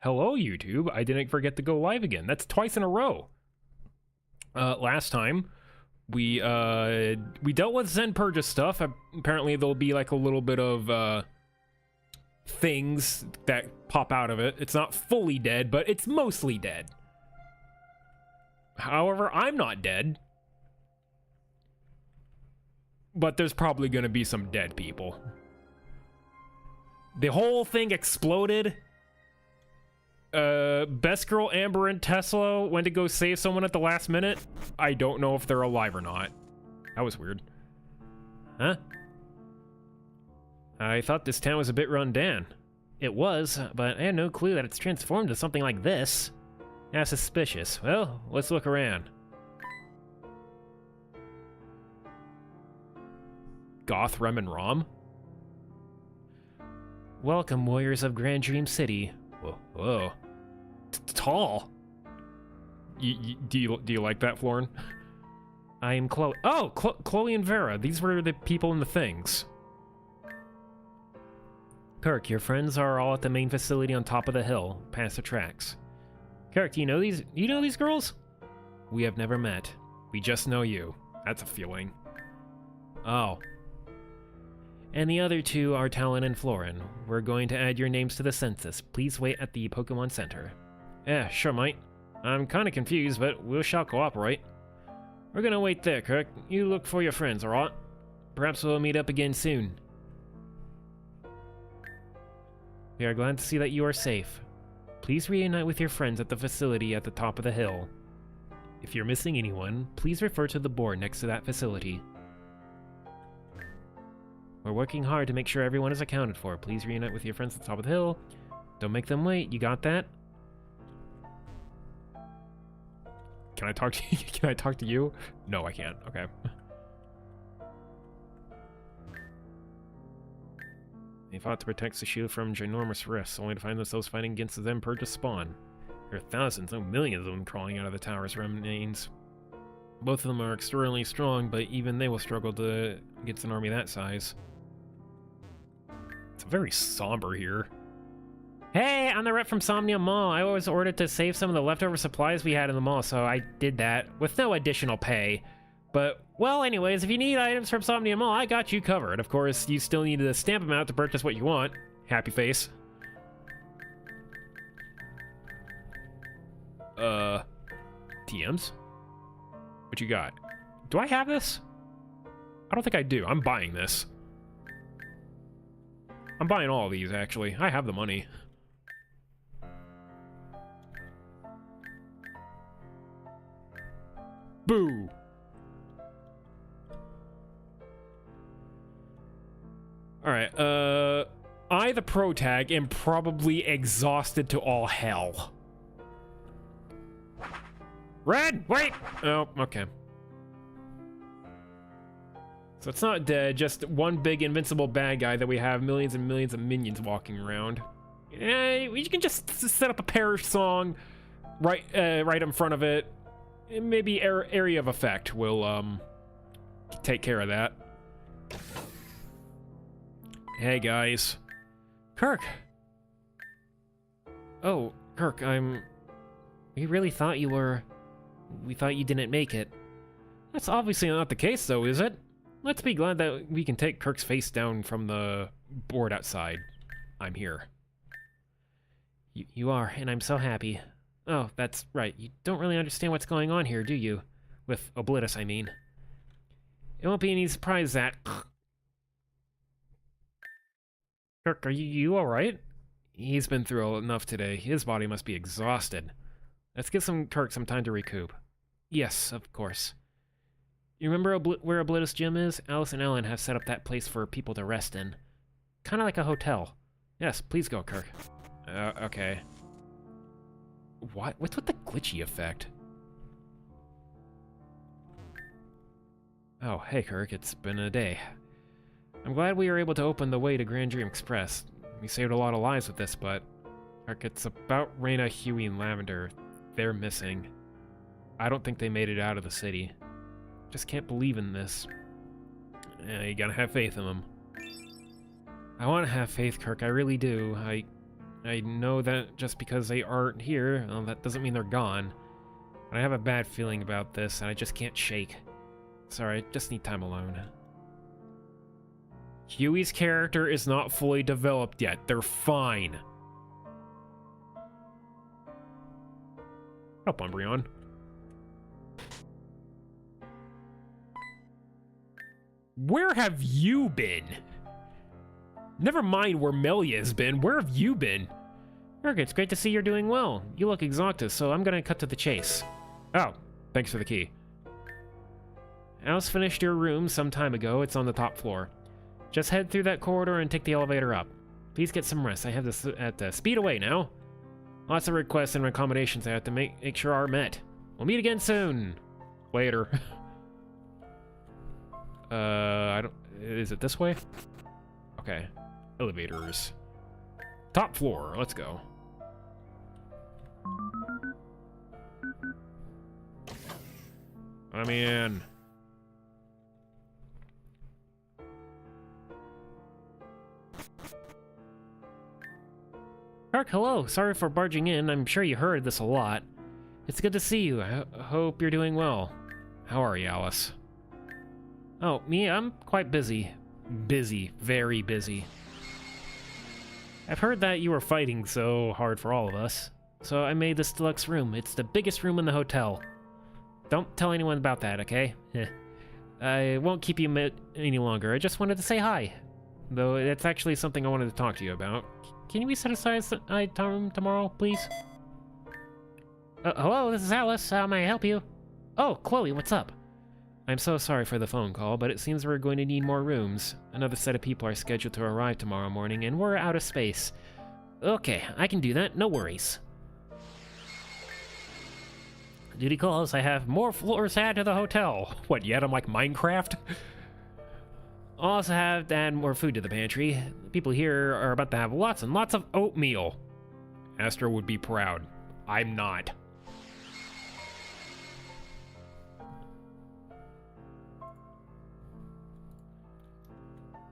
Hello, YouTube. I didn't forget to go live again. That's twice in a row. Last time, we dealt with Zen Purges stuff. Apparently, there'll be like a little bit of things that pop out of it. It's not fully dead, but it's mostly dead. However, I'm not dead. But there's probably gonna be some dead people. The whole thing exploded. Best Girl, Amber, and Tesla went to go save someone at the last minute. I don't know if they're alive or not. That was weird. Huh? I thought this town was a bit run down. It was, but I had no clue that it's transformed to something like this. Yeah, suspicious. Well, let's look around. Goth, Rem, and Rom? Welcome, warriors of Grand Dream City. Whoa. Tall. Do you like that, Florin? I am Chloe. Oh, Chloe and Vera. These were the people in the things. Kirk, your friends are all at the main facility on top of the hill, past the tracks. Kirk, do you know these? You know these girls? We have never met. We just know you. That's a feeling. Oh. And the other two are Talon and Florin. We're going to add your names to the census. Please wait at the Pokemon Center. Yeah, sure, mate. I'm kinda confused, but we shall cooperate. We're gonna wait there, Kirk. You look for your friends, alright? Perhaps we'll meet up again soon. We are glad to see that you are safe. Please reunite with your friends at the facility at the top of the hill. If you're missing anyone, please refer to the board next to that facility. We're working hard to make sure everyone is accounted for. Please reunite with your friends at the top of the hill. Don't make them wait. You got that? Can I talk to you? Can I talk to you? No, I can't. Okay. They fought to protect Sashila from ginormous risks, only to find themselves fighting against the Zen Purge spawn. There are thousands, no millions of them crawling out of the tower's remains. Both of them are extraordinarily strong, but even they will struggle to against an army that size. It's very somber here. Hey, I'm the rep from Somnia Mall. I was ordered to save some of the leftover supplies we had in the mall, so I did that with no additional pay. But, well, anyways, if you need items from Somnia Mall, I got you covered. Of course, you still need a stamp amount to purchase what you want. Happy face. TMs? What you got? Do I have this? I don't think I do. I'm buying this. I'm buying all of these, actually. I have the money. Boo! Alright, I, the pro tag, am probably exhausted to all hell. Red, wait! Oh, okay. So it's not dead, just one big invincible bad guy that we have millions and millions of minions walking around. We can just set up a parish song right in front of it. Maybe area of effect will take care of that. Hey guys. Kirk! Oh, Kirk, we really thought you were... We thought you didn't make it. That's obviously not the case, though, is it? Let's be glad that we can take Kirk's face down from the board outside. I'm here. You are, and I'm so happy. Oh, that's right. You don't really understand what's going on here, do you? With Oblitus, I mean. It won't be any surprise that... Kirk, are you alright? He's been through enough today. His body must be exhausted. Let's give Kirk some time to recoup. Yes, of course. You remember where Oblitus Gym is? Alice and Ellen have set up that place for people to rest in. Kind of like a hotel. Yes, please go, Kirk. Okay. What's with the glitchy effect? Oh, hey, Kirk, it's been a day. I'm glad we were able to open the way to Grand Dream Express. We saved a lot of lives with this, but... Kirk, it's about Reyna, Huey, and Lavender. They're missing. I don't think they made it out of the city. Just can't believe in this. Yeah, you gotta have faith in them. I want to have faith, Kirk. I really do. I know that just because they aren't here, well, that doesn't mean they're gone. But I have a bad feeling about this, and I just can't shake. Sorry, I just need time alone. Huey's character is not fully developed yet. They're fine. Help, Umbreon. Where have you been? Never mind where Melia's been. Where have you been? Kirk, it's great to see you're doing well. You look exhausted, so I'm gonna cut to the chase. Oh, thanks for the key. Alice finished your room some time ago. It's on the top floor. Just head through that corridor and take the elevator up. Please get some rest. I have this at the speed away now. Lots of requests and accommodations I have to make sure are met. We'll meet again soon. Later. I don't... Is it this way? Okay. Elevators. Top floor. Let's go. I'm in. Kirk, hello. Sorry for barging in. I'm sure you heard this a lot. It's good to see you. I hope you're doing well. How are you, Alice? Oh, me? I'm quite busy. Busy. Very busy. I've heard that you were fighting so hard for all of us. So I made this deluxe room. It's the biggest room in the hotel. Don't tell anyone about that, okay? I won't keep you any longer. I just wanted to say hi. Though it's actually something I wanted to talk to you about. Can we set aside time tomorrow, please? Hello, this is Alice. How may I help you? Oh, Chloe, what's up? I'm so sorry for the phone call, but it seems we're going to need more rooms. Another set of people are scheduled to arrive tomorrow morning, and we're out of space. Okay, I can do that. No worries. Duty calls. I have more floors to add to the hotel. What, yet I'm like Minecraft? I'll also have to add more food to the pantry. The people here are about to have lots and lots of oatmeal. Astro would be proud. I'm not.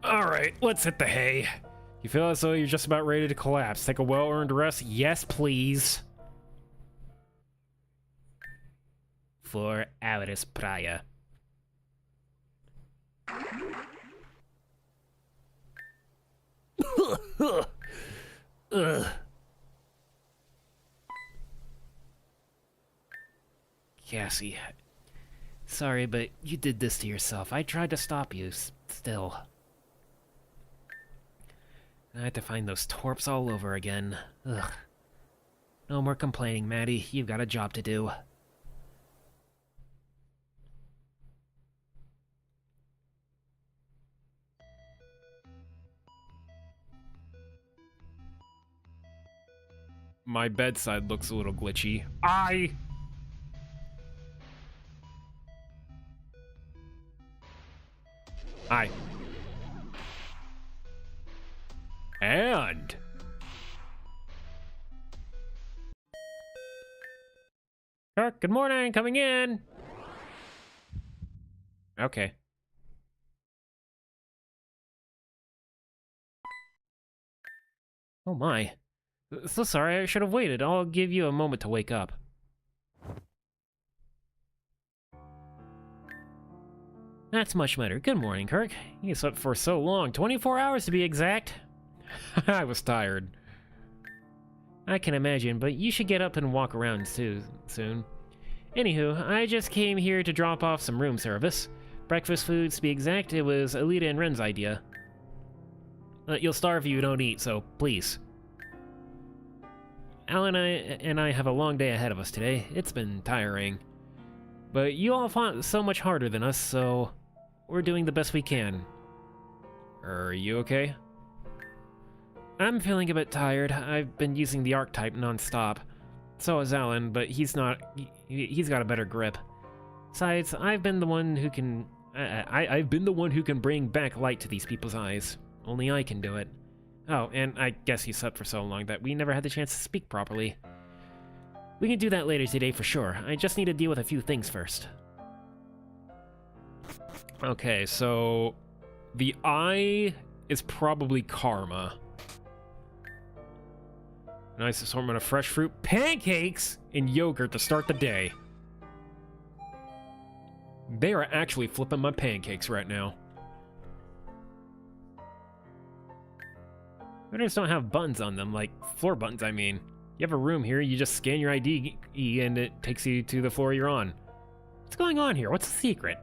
Alright, let's hit the hay. You feel as though you're just about ready to collapse. Take a well-earned rest? Yes, please. For Avidus Praia. Ugh. Cassie. Sorry, but you did this to yourself. I tried to stop you, still. I had to find those torps all over again. Ugh. No more complaining, Maddie. You've got a job to do. My bedside looks a little glitchy. Hi! And... Kirk, good morning, coming in! Okay. Oh my. So sorry, I should have waited. I'll give you a moment to wake up. That's much better. Good morning, Kirk. You slept for so long. 24 hours to be exact. I was tired. I can imagine, but you should get up and walk around too soon. Anywho, I just came here to drop off some room service. Breakfast foods to be exact. It was Alita and Ren's idea. You'll starve if you don't eat, so please. Al and I have a long day ahead of us today. It's been tiring. But you all fought so much harder than us, so we're doing the best we can. Are you okay? I'm feeling a bit tired. I've been using the archetype non-stop. So has Alan, but he's got a better grip. Besides, I've been the one who can bring back light to these people's eyes. Only I can do it. Oh, and I guess you slept for so long that we never had the chance to speak properly. We can do that later today for sure. I just need to deal with a few things first. Okay, so the eye is probably karma. Nice assortment of fresh fruit, pancakes, and yogurt to start the day. They are actually flipping my pancakes right now. Printers don't have buttons on them, like floor buttons, I mean. You have a room here, you just scan your ID and it takes you to the floor you're on. What's going on here? What's the secret?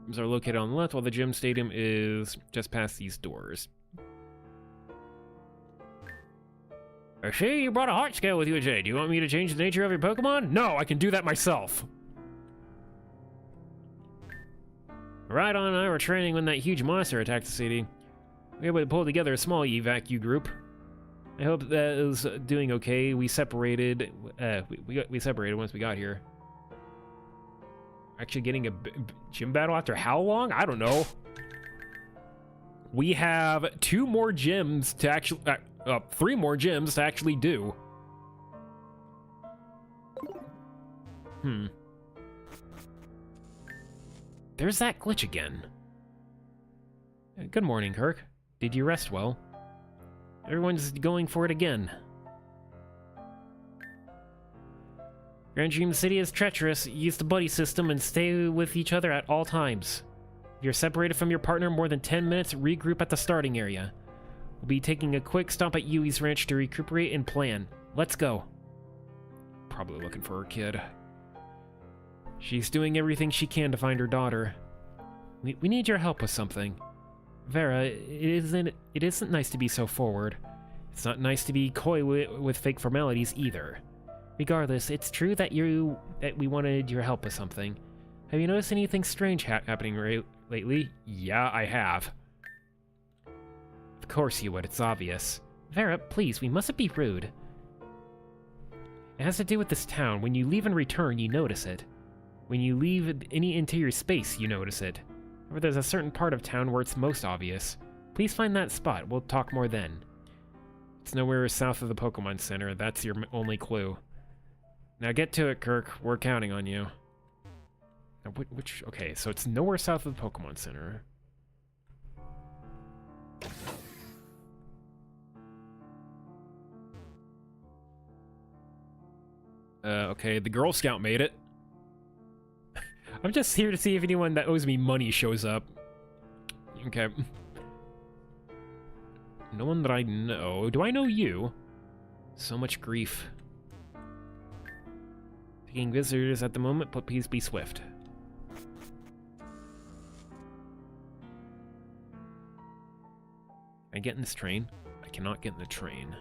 Rooms are located on the left, while the gym stadium is just past these doors. I see you brought a heart scale with you today. Do you want me to change the nature of your Pokemon? No, I can do that myself. Rhydon and I were training when that huge monster attacked the city. We were able to pull together a small evac group. I hope that is doing okay. We separated. We separated once we got here. Actually getting a gym battle after how long? I don't know. We have 2 more gyms to actually... 3 more gyms to actually do. There's that glitch again. Good morning, Kirk. Did you rest well? Everyone's going for it again. Grand Dream City is treacherous. Use the buddy system and stay with each other at all times. If you're separated from your partner more than 10 minutes, regroup at the starting area. We'll be taking a quick stop at Yui's ranch to recuperate and plan. Let's go. Probably looking for her kid. She's doing everything she can to find her daughter. We need your help with something. Vera, it isn't nice to be so forward. It's not nice to be coy with fake formalities either. Regardless, it's true that we wanted your help with something. Have you noticed anything strange happening lately? Yeah, I have. Of course you would, it's obvious. Vera, please, we mustn't be rude. It has to do with this town. When you leave and return, you notice it. When you leave any interior space, you notice it. However, there's a certain part of town where it's most obvious. Please find that spot. We'll talk more then. It's nowhere south of the Pokemon Center. That's your only clue. Now get to it, Kirk. We're counting on you. Now, okay, so it's nowhere south of the Pokemon Center. Okay, the Girl Scout made it. I'm just here to see if anyone that owes me money shows up. Okay. No one that I know. Do I know you? So much grief. Taking visitors at the moment, but please be swift. Can I get in this train? I cannot get in the train.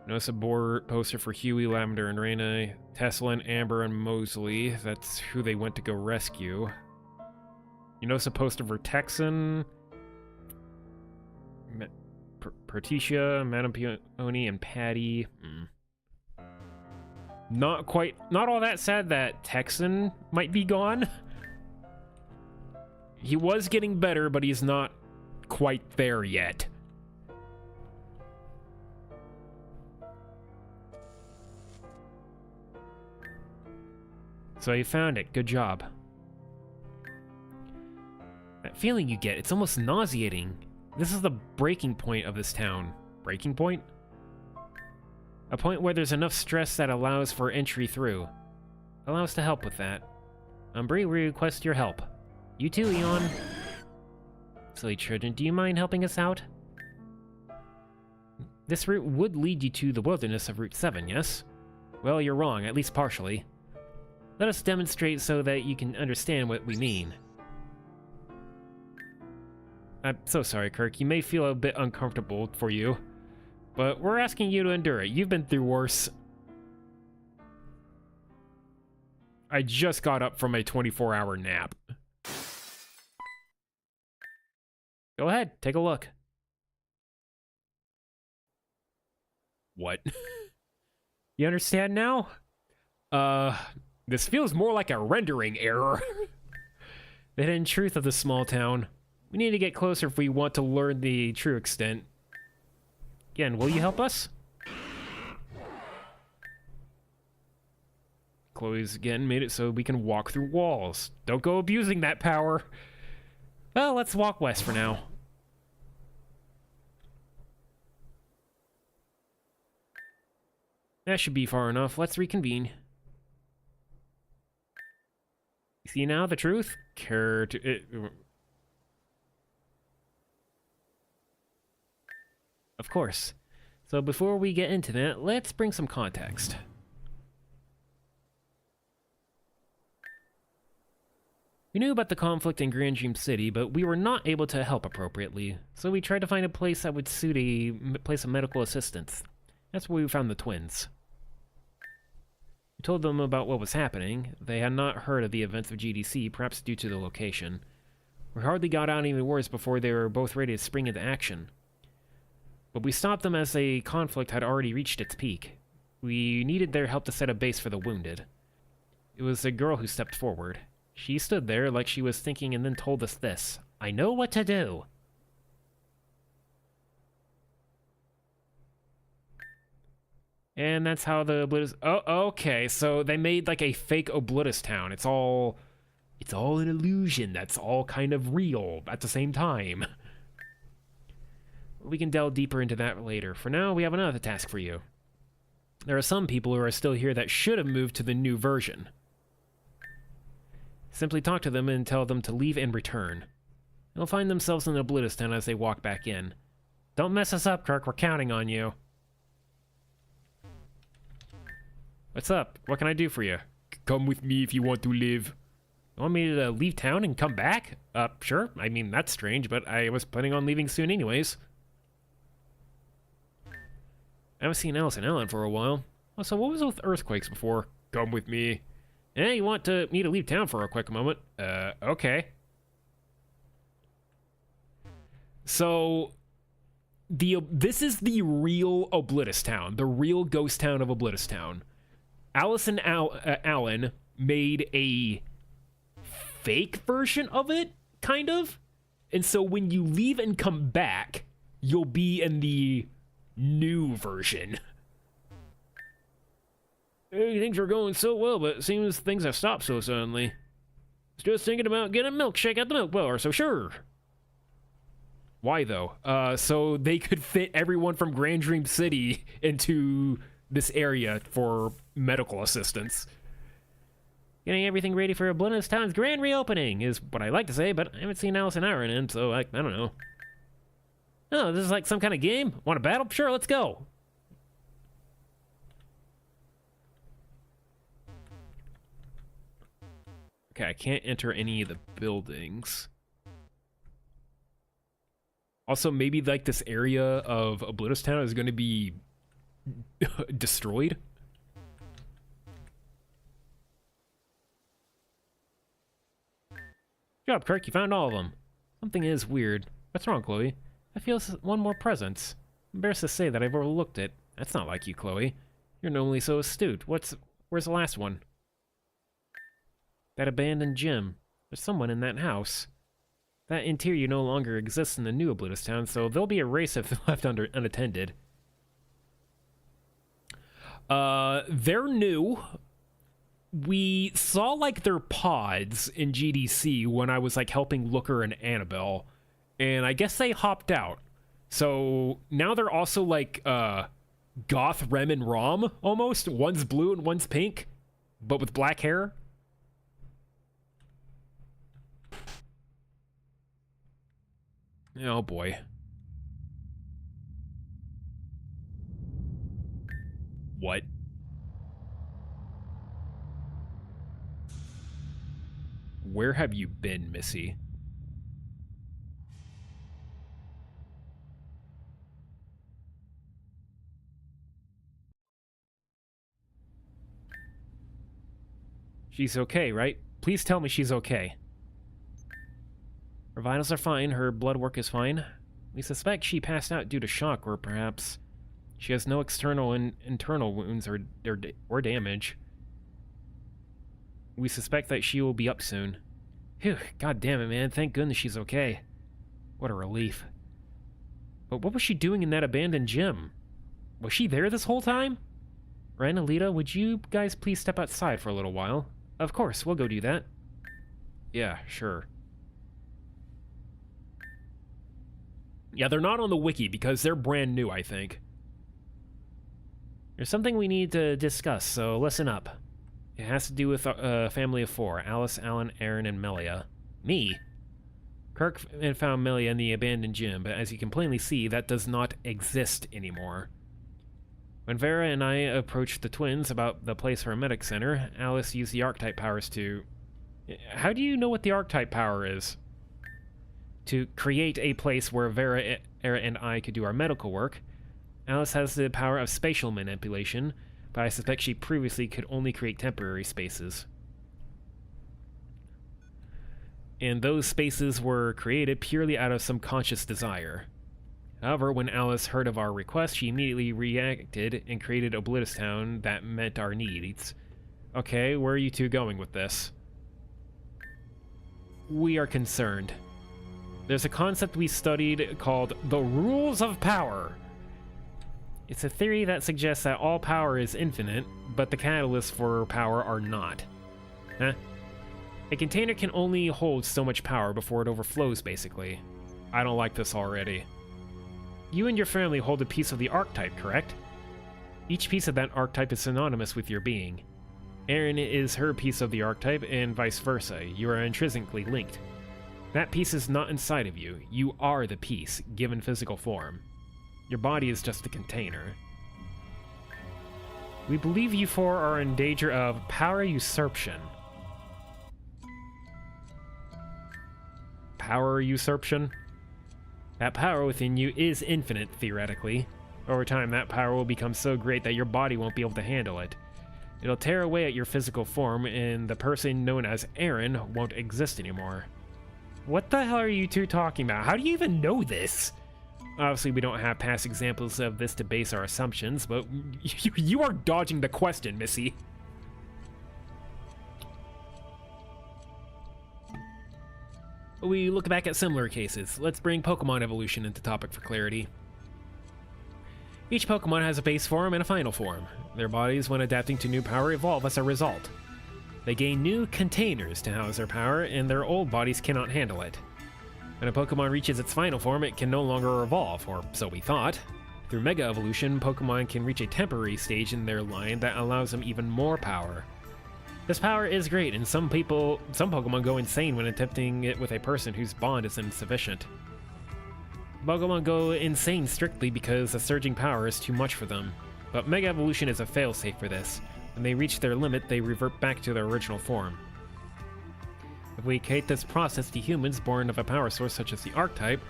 Notice a board poster for Huey, Lavender, and Raina, Tesla, Amber, and Mosley. That's who they went to go rescue. You notice a poster for Texan, Pertitia, Madame Peony, and Patty. Not all that sad that Texan might be gone. He was getting better, but he's not quite there yet. So you found it. Good job. That feeling you get, it's almost nauseating. This is the breaking point of this town. Breaking point? A point where there's enough stress that allows for entry through. Allow us to help with that. Umbri, we request your help. You too, Eon. Silly children, do you mind helping us out? This route would lead you to the wilderness of Route 7, yes? Well, you're wrong, at least partially. Let us demonstrate so that you can understand what we mean. I'm so sorry, Kirk. You may feel a bit uncomfortable for you, but we're asking you to endure it. You've been through worse. I just got up from a 24-hour nap. Go ahead, take a look. What? You understand now? This feels more like a rendering error. The hidden truth of the small town. We need to get closer if we want to learn the true extent. Again, will you help us? Chloe's again made it so we can walk through walls. Don't go abusing that power. Well, let's walk west for now. That should be far enough. Let's reconvene. You see now the truth? Of course. So before we get into that, let's bring some context. We knew about the conflict in Grand Dream City, but we were not able to help appropriately, so we tried to find a place that would suit a place of medical assistance. That's where we found the twins. We told them about what was happening. They had not heard of the events of GDC, perhaps due to the location. We hardly got out any words before they were both ready to spring into action. But we stopped them as the conflict had already reached its peak. We needed their help to set a base for the wounded. It was a girl who stepped forward. She stood there like she was thinking and then told us this. "I know what to do." And that's how the Oblitus... Oh, okay, so they made like a fake Oblitus town. It's all an illusion that's all kind of real at the same time. We can delve deeper into that later. For now, we have another task for you. There are some people who are still here that should have moved to the new version. Simply talk to them and tell them to leave and return. They'll find themselves in Oblitus town as they walk back in. Don't mess us up, Kirk. We're counting on you. What's up? What can I do for you? Come with me if you want to live. You want me to leave town and come back? Sure. I mean, that's strange, but I was planning on leaving soon anyways. I haven't seen Alice and Ellen for a while. Oh, so what was with earthquakes before? Come with me. Hey, you want me to leave town for a quick moment? Okay. So, this is the real Oblitus town. The real ghost town of Oblitus town. Alice and Alan made a fake version of it, kind of. And so when you leave and come back, you'll be in the new version. Hey, things are going so well, but it seems things have stopped so suddenly. Was just thinking about getting a milkshake at the milk bar, so sure. Why though? So they could fit everyone from Grand Dream City into this area for medical assistance. Getting everything ready for Oblitus Town's grand reopening is what I like to say, but I haven't seen Alice and Aaron in, so I don't know. Oh, this is like some kind of game? Want a battle? Sure, let's go. Okay, I can't enter any of the buildings. Also, maybe like this area of Oblitus Town is going to be destroyed. Good job, Kirk. You found all of them. Something is weird. What's wrong, Chloe? I feel one more presence. I'm embarrassed to say that I've overlooked it. That's not like you, Chloe. You're normally so astute. Where's the last one? That abandoned gym. There's someone in that house. That interior no longer exists in the new Oblitus Town, so they'll be erased if left unattended. They're new. We saw, like, their pods in GDC when I was, like, helping Looker and Annabelle. And I guess they hopped out. So now they're also, like, Goth, Rem, and Rom, almost. One's blue and one's pink, but with black hair. Oh, boy. What? Where have you been, Missy? She's okay, right? Please tell me she's okay. Her vitals are fine, her blood work is fine. We suspect she passed out due to shock, or perhaps she has no external and internal wounds or damage. We suspect that she will be up soon. Phew, god damn it, man. Thank goodness she's okay. What a relief. But what was she doing in that abandoned gym? Was she there this whole time? Ren, Alita, would you guys please step outside for a little while? Of course, we'll go do that. Yeah, sure. Yeah, they're not on the wiki because they're brand new, I think. There's something we need to discuss, so listen up. It has to do with a family of 4, Alice, Alan, Aaron, and Melia. Me? Kirk found Melia in the abandoned gym, but as you can plainly see, that does not exist anymore. When Vera and I approached the twins about the place for a medic center, Alice used the archetype powers to... How do you know what the archetype power is? To create a place where Vera and I could do our medical work. Alice has the power of spatial manipulation, but I suspect she previously could only create temporary spaces. And those spaces were created purely out of some conscious desire. However, when Alice heard of our request, she immediately reacted and created a Oblitus Town that met our needs. Okay, where are you two going with this? We are concerned. There's a concept we studied called the Rules of Power. It's a theory that suggests that all power is infinite, but the catalysts for power are not. Huh? A container can only hold so much power before it overflows, basically. I don't like this already. You and your family hold a piece of the archetype, correct? Each piece of that archetype is synonymous with your being. Erin is her piece of the archetype, and vice versa. You are intrinsically linked. That piece is not inside of you. You are the piece, given physical form. Your body is just a container. We believe you 4 are in danger of power usurpation. Power usurpation? That power within you is infinite, theoretically. Over time, that power will become so great that your body won't be able to handle it. It'll tear away at your physical form, and the person known as Aaron won't exist anymore. What the hell are you two talking about? How do you even know this? Obviously, we don't have past examples of this to base our assumptions, but you are dodging the question, Missy. We look back at similar cases. Let's bring Pokemon evolution into topic for clarity. Each Pokemon has a base form and a final form. Their bodies, when adapting to new power, evolve as a result. They gain new containers to house their power, and their old bodies cannot handle it. When a Pokemon reaches its final form, it can no longer evolve, or so we thought. Through Mega Evolution, Pokemon can reach a temporary stage in their line that allows them even more power. This power is great, and some Pokemon go insane when attempting it with a person whose bond is insufficient. Pokemon go insane strictly because the surging power is too much for them, but Mega Evolution is a failsafe for this. When they reach their limit, they revert back to their original form. If we equate this process to humans born of a power source such as the Archetype,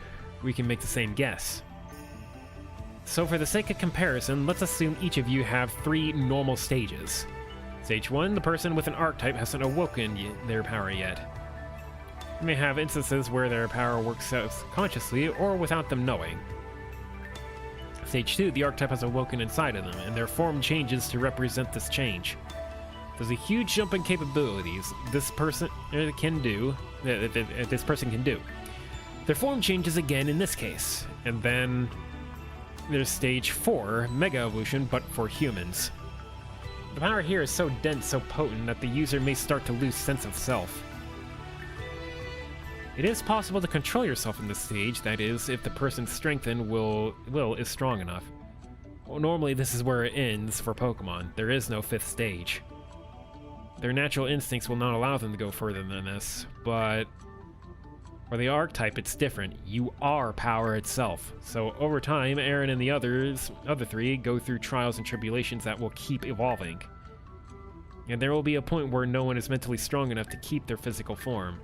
we can make the same guess. So for the sake of comparison, let's assume each of you have 3 normal stages. Stage 1, the person with an Archetype hasn't awoken their power yet. You may have instances where their power works consciously or without them knowing. Stage 2, the Archetype has awoken inside of them, and their form changes to represent this change. There's a huge jump in capabilities this person can do. Their form changes again in this case, and then there's Stage 4, Mega Evolution, but for humans. The power here is so dense, so potent, that the user may start to lose sense of self. It is possible to control yourself in this stage, that is, if the person's strength and will is strong enough. Well, normally this is where it ends for Pokemon. There is no 5th stage. Their natural instincts will not allow them to go further than this, but for the Archetype it's different. You are power itself. So over time, Aaron and the other 3 go through trials and tribulations that will keep evolving. And there will be a point where no one is mentally strong enough to keep their physical form.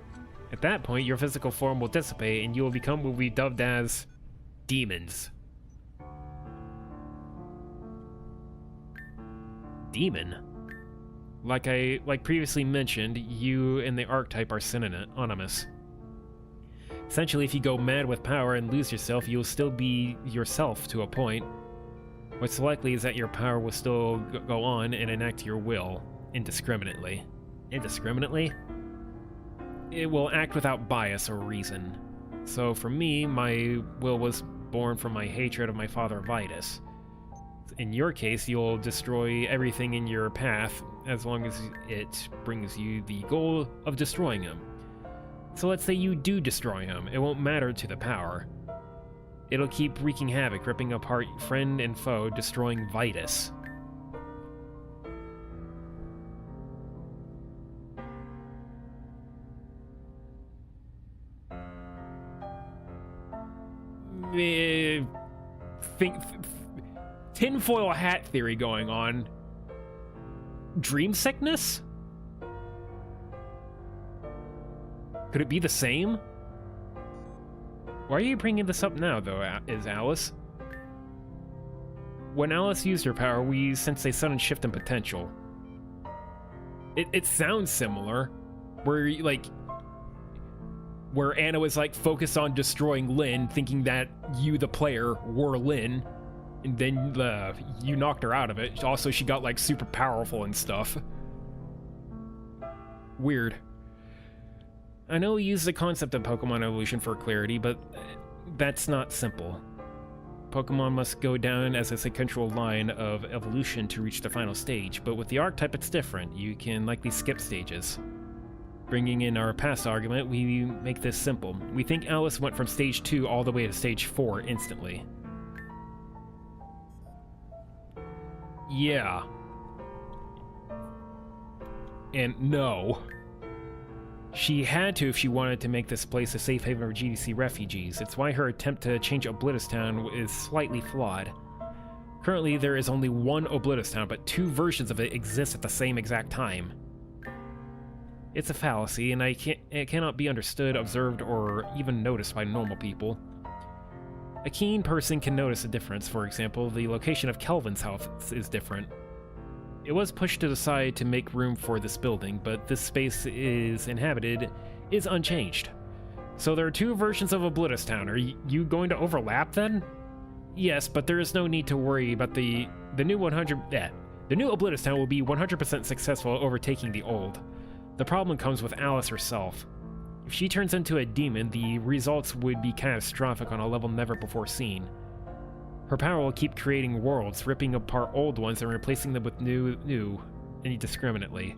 At that point, your physical form will dissipate and you will become what we dubbed as demons. Demon? Like previously mentioned, you and the Archetype are synonymous. Essentially, if you go mad with power and lose yourself, you'll still be yourself to a point. What's likely is that your power will still go on and enact your will indiscriminately. Indiscriminately? It will act without bias or reason. So for me, my will was born from my hatred of my father Vitus. In your case, you'll destroy everything in your path as long as it brings you the goal of destroying him. So let's say you do destroy him, it won't matter to the power. It'll keep wreaking havoc, ripping apart friend and foe, destroying Vitus. Tinfoil hat theory going on. Dream sickness? Could it be the same? Why are you bringing this up now, though, is Alice? When Alice used her power, we sensed a sudden shift in potential. It sounds similar, where Anna was like focused on destroying Lynn, thinking that you, the player, were Lynn, and then you knocked her out of it. Also, she got like super powerful and stuff. Weird. I know we use the concept of Pokemon evolution for clarity, but that's not simple. Pokemon must go down as a sequential line of evolution to reach the final stage, but with the archetype it's different. You can likely skip stages. Bringing in our past argument, we make this simple. We think Alice went from stage 2 all the way to stage 4 instantly. Yeah. And no. She had to if she wanted to make this place a safe haven for GDC refugees. It's why her attempt to change Oblitus Town is slightly flawed. Currently, there is only one Oblitus Town, but 2 versions of it exist at the same exact time. It's a fallacy, and it cannot be understood, observed, or even noticed by normal people. A keen person can notice a difference. For example, the location of Kelvin's house is different. It was pushed to the side to make room for this building, but this space is unchanged. So there are 2 versions of Oblitus Town. Are you going to overlap then? Yes, but there is no need to worry about the new The new Oblitus Town will be 100% successful at overtaking the old. The problem comes with Alice herself. If she turns into a demon, the results would be catastrophic on a level never before seen. Her power will keep creating worlds, ripping apart old ones and replacing them with new indiscriminately.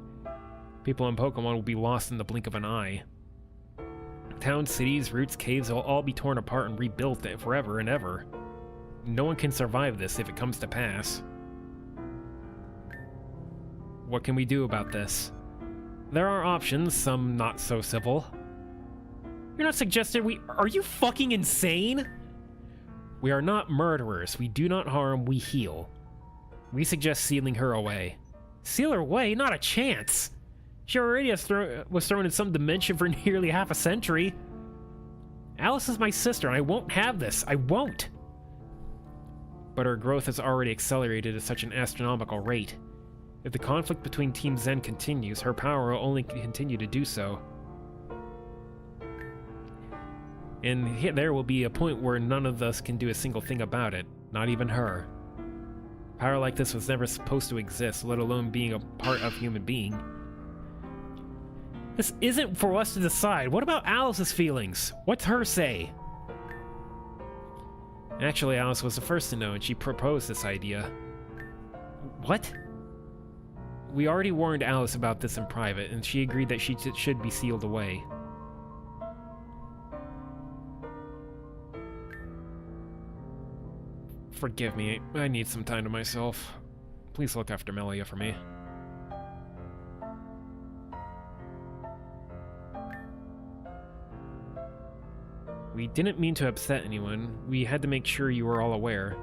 People in Pokemon will be lost in the blink of an eye. Towns, cities, roots, caves will all be torn apart and rebuilt forever and ever. No one can survive this if it comes to pass. What can we do about this? There are options, some not so civil. You're not suggesting Are you fucking insane? We are not murderers. We do not harm, we heal. We suggest sealing her away. Seal her away? Not a chance! She already was thrown in some dimension for nearly half a century. Alice is my sister, and I won't have this. I won't! But her growth has already accelerated at such an astronomical rate. If the conflict between Team Zen continues, her power will only continue to do so. And there will be a point where none of us can do a single thing about it, not even her. Power like this was never supposed to exist, let alone being a part of human being. This isn't for us to decide. What about Alice's feelings? What's her say? Actually, Alice was the first to know, and she proposed this idea. What? We already warned Alice about this in private, and she agreed that she should be sealed away. Forgive me, I need some time to myself. Please look after Melia for me. We didn't mean to upset anyone. We had to make sure you were all aware.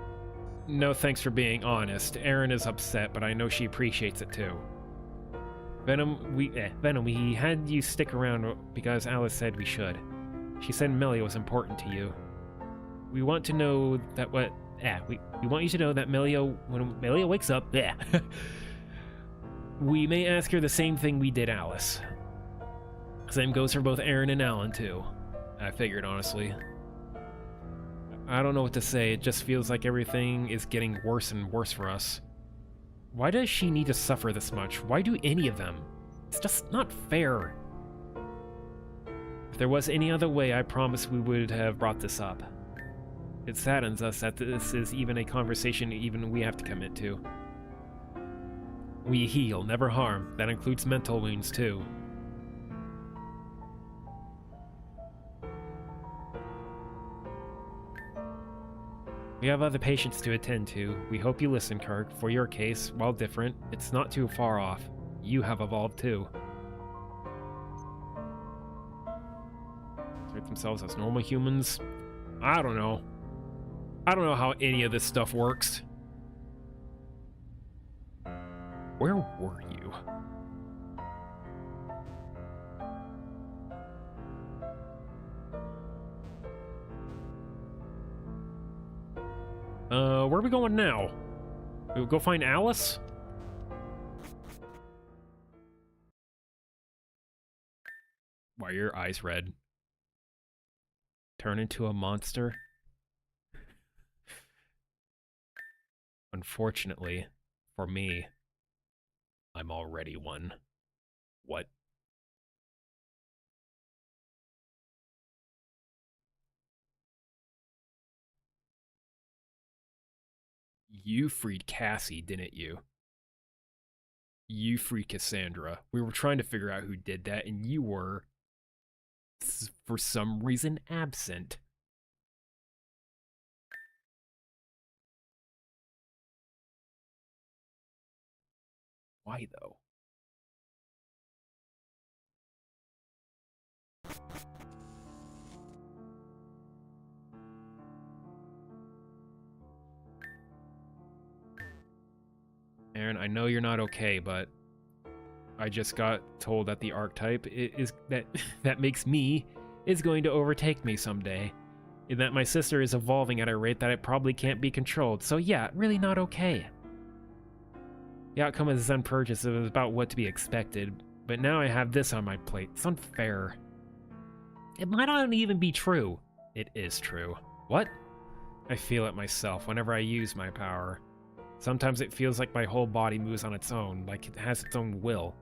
No thanks for being honest. Erin is upset, but I know she appreciates it too. Venom, we had you stick around because Alice said we should. She said Melia was important to you. We want to know that we want you to know that when Melia wakes up, we may ask her the same thing we did Alice. Same goes for both Erin and Alan too. I figured, honestly. I don't know what to say, it just feels like everything is getting worse and worse for us. Why does she need to suffer this much? Why do any of them? It's just not fair. If there was any other way, I promise we would have brought this up. It saddens us that this is even a conversation even we have to commit to. We heal, never harm. That includes mental wounds, too. We have other patients to attend to. We hope you listen, Kirk. For your case, while different, it's not too far off. You have evolved, too. Treat themselves as normal humans? I don't know. I don't know how any of this stuff works. Where were you? Where are we going now? We'll go find Alice? Why are your eyes red? Turn into a monster? Unfortunately, for me, I'm already one. What? You freed Cassie, didn't you? You freed Cassandra. We were trying to figure out who did that, and you were, for some reason, absent. Why, though? Aaron, I know you're not okay, but I just got told that the archetype is that makes me is going to overtake me someday, and that my sister is evolving at a rate that it probably can't be controlled. So yeah, really not okay. The outcome of the Zen purchase was about what to be expected, but now I have this on my plate. It's unfair. It might not even be true. It is true. What? I feel it myself whenever I use my power. Sometimes it feels like my whole body moves on its own, like it has its own will.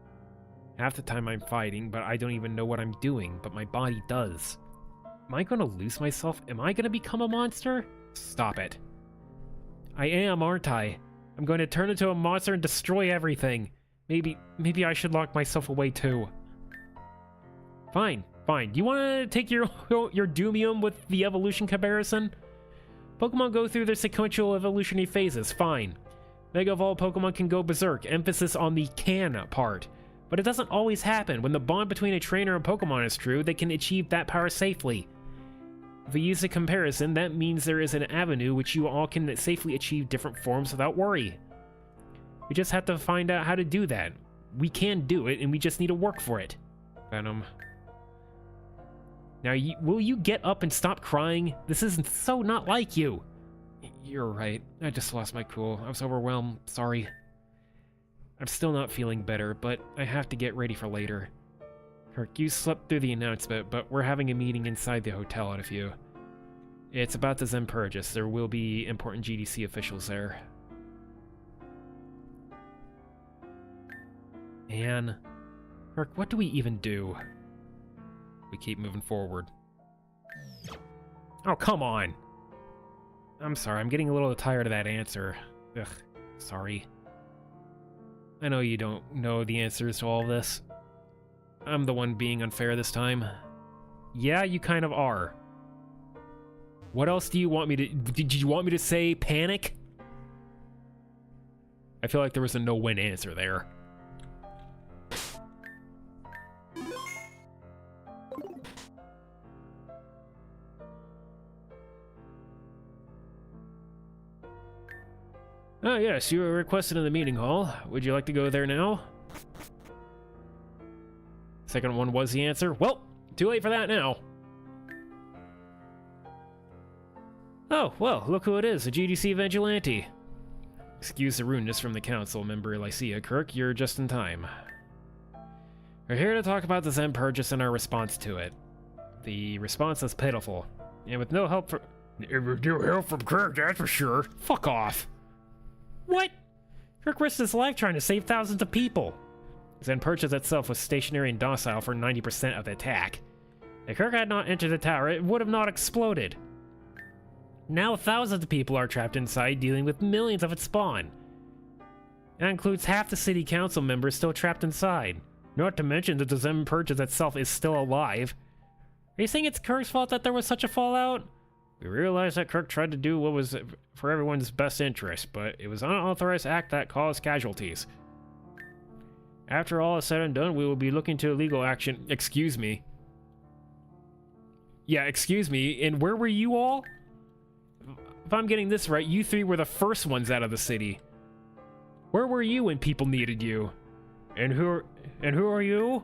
Half the time I'm fighting, but I don't even know what I'm doing, but my body does. Am I gonna lose myself? Am I gonna become a monster? Stop it. I am, aren't I? I'm going to turn into a monster and destroy everything. Maybe I should lock myself away too. Fine. Do you want to take your Doomium with the evolution comparison? Pokemon go through their sequential evolutionary phases, fine. Mega Evolved Pokemon can go berserk, emphasis on the can part. But it doesn't always happen. When the bond between a trainer and Pokemon is true, they can achieve that power safely. If we use a comparison, that means there is an avenue which you all can safely achieve different forms without worry. We just have to find out how to do that. We can do it, and we just need to work for it. Venom. Now, will you get up and stop crying? This is so not like you. You're right. I just lost my cool. I was overwhelmed. Sorry. I'm still not feeling better, but I have to get ready for later. Kirk, you slept through the announcement, but we're having a meeting inside the hotel at a few. It's about the Zen purchase. There will be important GDC officials there. Man. Kirk, what do we even do? We keep moving forward. Oh, come on! I'm sorry, I'm getting a little tired of that answer. Ugh, sorry. I know you don't know the answers to all this. I'm the one being unfair this time. Yeah, you kind of are. What else do you want me to... Did you want me to say panic? I feel like there was a no-win answer there. Oh yes, you were requested in the meeting hall. Would you like to go there now? Second one was the answer. Well, too late for that now. Oh, well, look who it is, a GDC vigilante. Excuse the rudeness from the council member Lycia. Kirk, you're just in time. We're here to talk about the Zen purchase and our response to it. The response is pitiful. And with no help from... No help from Kirk, that's for sure. Fuck off. What? Kirk risked his life trying to save thousands of people. Zen purchase itself was stationary and docile for 90% of the attack. If Kirk had not entered the tower, it would have not exploded. Now thousands of people are trapped inside, dealing with millions of its spawn. That includes half the city council members still trapped inside. Not to mention that the Zen Purchase itself is still alive. Are you saying it's Kirk's fault that there was such a fallout? We realize that Kirk tried to do what was for everyone's best interest, but it was an unauthorized act that caused casualties. After all is said and done, we will be looking to legal action. Excuse me. Yeah, excuse me, and where were you all? If I'm getting this right, you three were the first ones out of the city. Where were you when people needed you? And who are you?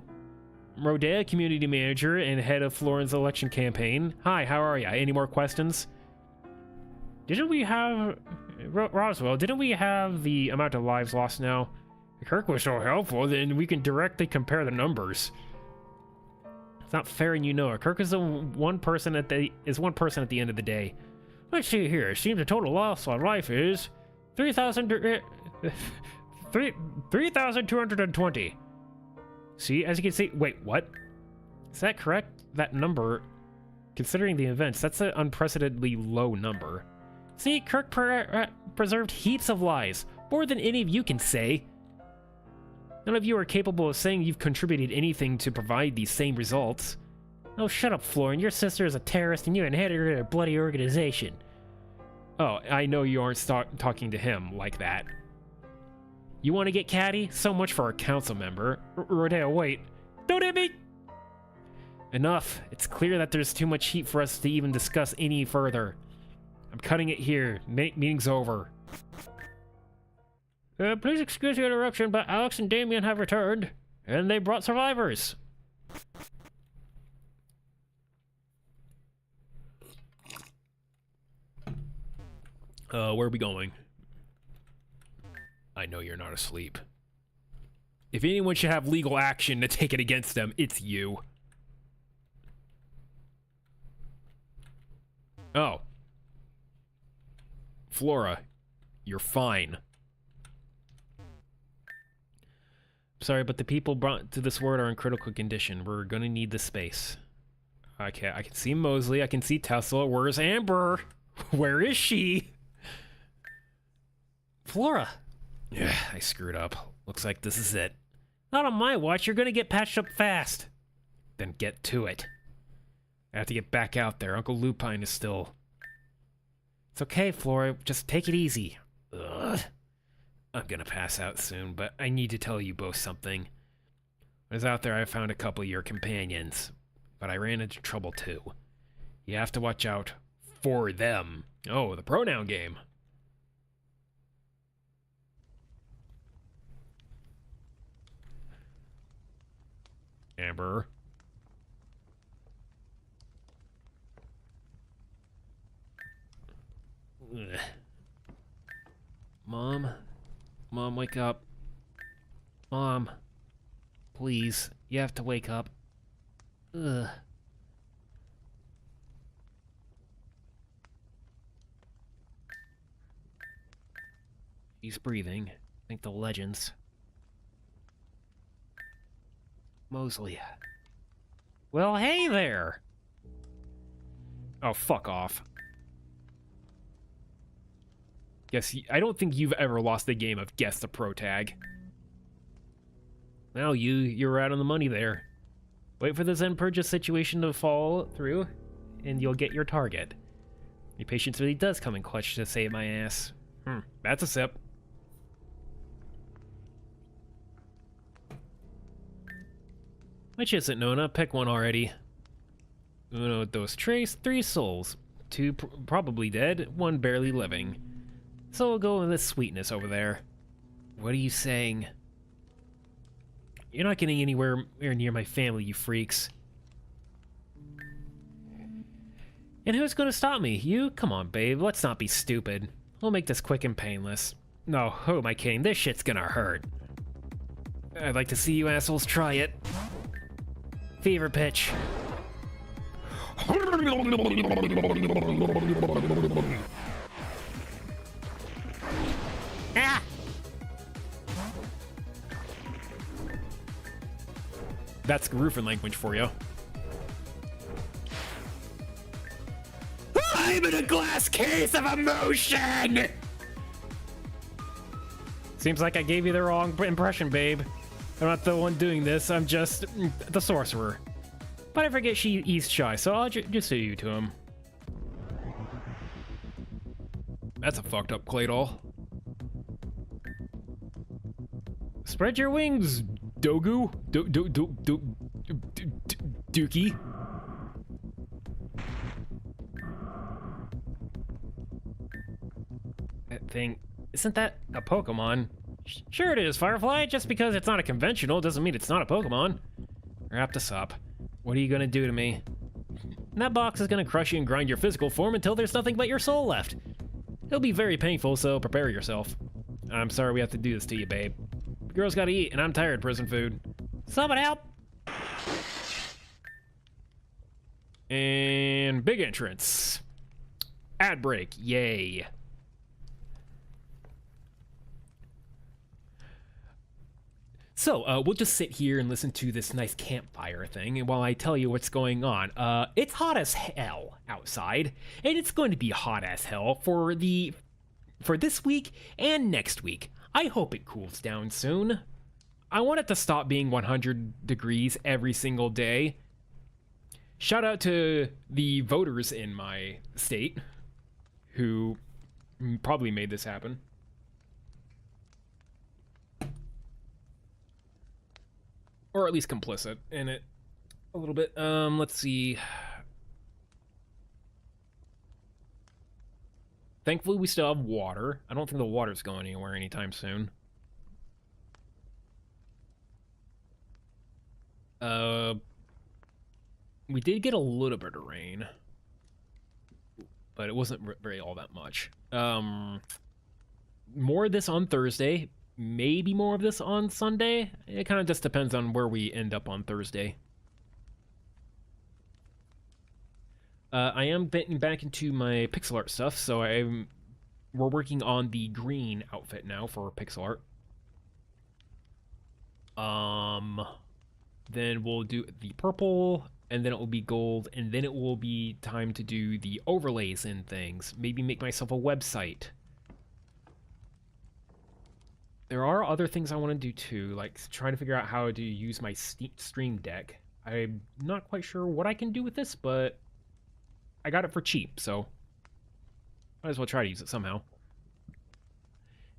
Rodea, community manager and head of Floren's election campaign. Hi, how are ya? Any more questions? Didn't we have... Roswell, didn't we have the amount of lives lost now? If Kirk was so helpful, then we can directly compare the numbers. It's not fair and you know it. Kirk is one person at the end of the day. Let's see here. It seems the total loss on life is 3,220. See, as you can see, wait, what? Is that correct? That number, considering the events, that's an unprecedentedly low number. See, Kirk preserved heaps of lives, more than any of you can say. None of you are capable of saying you've contributed anything to provide these same results. Oh, shut up, Floren. Your sister is a terrorist and you inherited a bloody organization. Oh, I know you aren't talking to him like that. You want to get catty? So much for a council member. Rodeo, wait. Don't hit me! Enough. It's clear that there's too much heat for us to even discuss any further. I'm cutting it here. Meeting's over. Please excuse the interruption, but Alex and Damien have returned, and they brought survivors. Where are we going? I know you're not asleep. If anyone should have legal action to take it against them, it's you. Oh. Flora, you're fine. Sorry, but the people brought to this world are in critical condition. We're gonna need the space. Okay, I can see Mosley, I can see Tesla. Where's Amber? Where is she? Flora. Yeah, I screwed up. Looks like this is it. Not on my watch, you're gonna get patched up fast. Then get to it. I have to get back out there. Uncle Lupine is still... It's okay, Flora. Just take it easy. Ugh. I'm gonna pass out soon, but I need to tell you both something. When I was out there, I found a couple of your companions, but I ran into trouble too. You have to watch out for them. Oh, the pronoun game. Amber. Ugh. Mom? Mom, wake up. Mom. Please, you have to wake up. Ugh. She's breathing. I think the legends. Mosley. Well, hey there! Oh, fuck off. Guess I don't think you've ever lost a game of Guess the Pro Tag. Well, you're right on the money there. Wait for the Zen Purchase situation to fall through, and you'll get your target. Your patience really does come in clutch to save my ass. That's a sip. Which isn't Nona? Pick one already. Uno dos tres, 3 souls. 2 probably dead, 1 barely living. So we'll go with this sweetness over there. What are you saying? You're not getting anywhere near my family, you freaks. And who's gonna stop me? You? Come on, babe, let's not be stupid. We'll make this quick and painless. No, who am I kidding? This shit's gonna hurt. I'd like to see you assholes try it. Fever pitch. Ah! That's roofing language for you. Ah! I'm in a glass case of emotion! Seems like I gave you the wrong impression, babe. I'm not the one doing this, I'm just the sorcerer. But I forget he's shy, so I'll just say you to him. That's a fucked up Claydol. Spread your wings, Dogu. Dookie. That thing, isn't that a Pokemon? Sure it is, Firefly. Just because it's not a conventional doesn't mean it's not a Pokemon. Wrap this up. What are you gonna do to me? That box is gonna crush you and grind your physical form until there's nothing but your soul left. It'll be very painful, so prepare yourself. I'm sorry we have to do this to you, babe. The girl's gotta eat, and I'm tired of prison food. Someone help! And big entrance. Ad break, yay. So, we'll just sit here and listen to this nice campfire thing, and while I tell you what's going on, it's hot as hell outside, and it's going to be hot as hell for this week and next week. I hope it cools down soon. I want it to stop being 100 degrees every single day. Shout out to the voters in my state who probably made this happen. Or at least complicit in it a little bit. Let's see. Thankfully, we still have water. I don't think the water's going anywhere anytime soon. We did get a little bit of rain, but it wasn't very all that much. More of this on Thursday. Maybe more of this on Sunday. It kind of just depends on where we end up on Thursday. I am getting back into my pixel art stuff, so we're working on the green outfit now for pixel art. Then we'll do the purple, and then it will be gold, and then it will be time to do the overlays and things. Maybe make myself a website. There are other things I want to do too, like trying to figure out how to use my Stream Deck. I'm not quite sure what I can do with this, but I got it for cheap, so might as well try to use it somehow.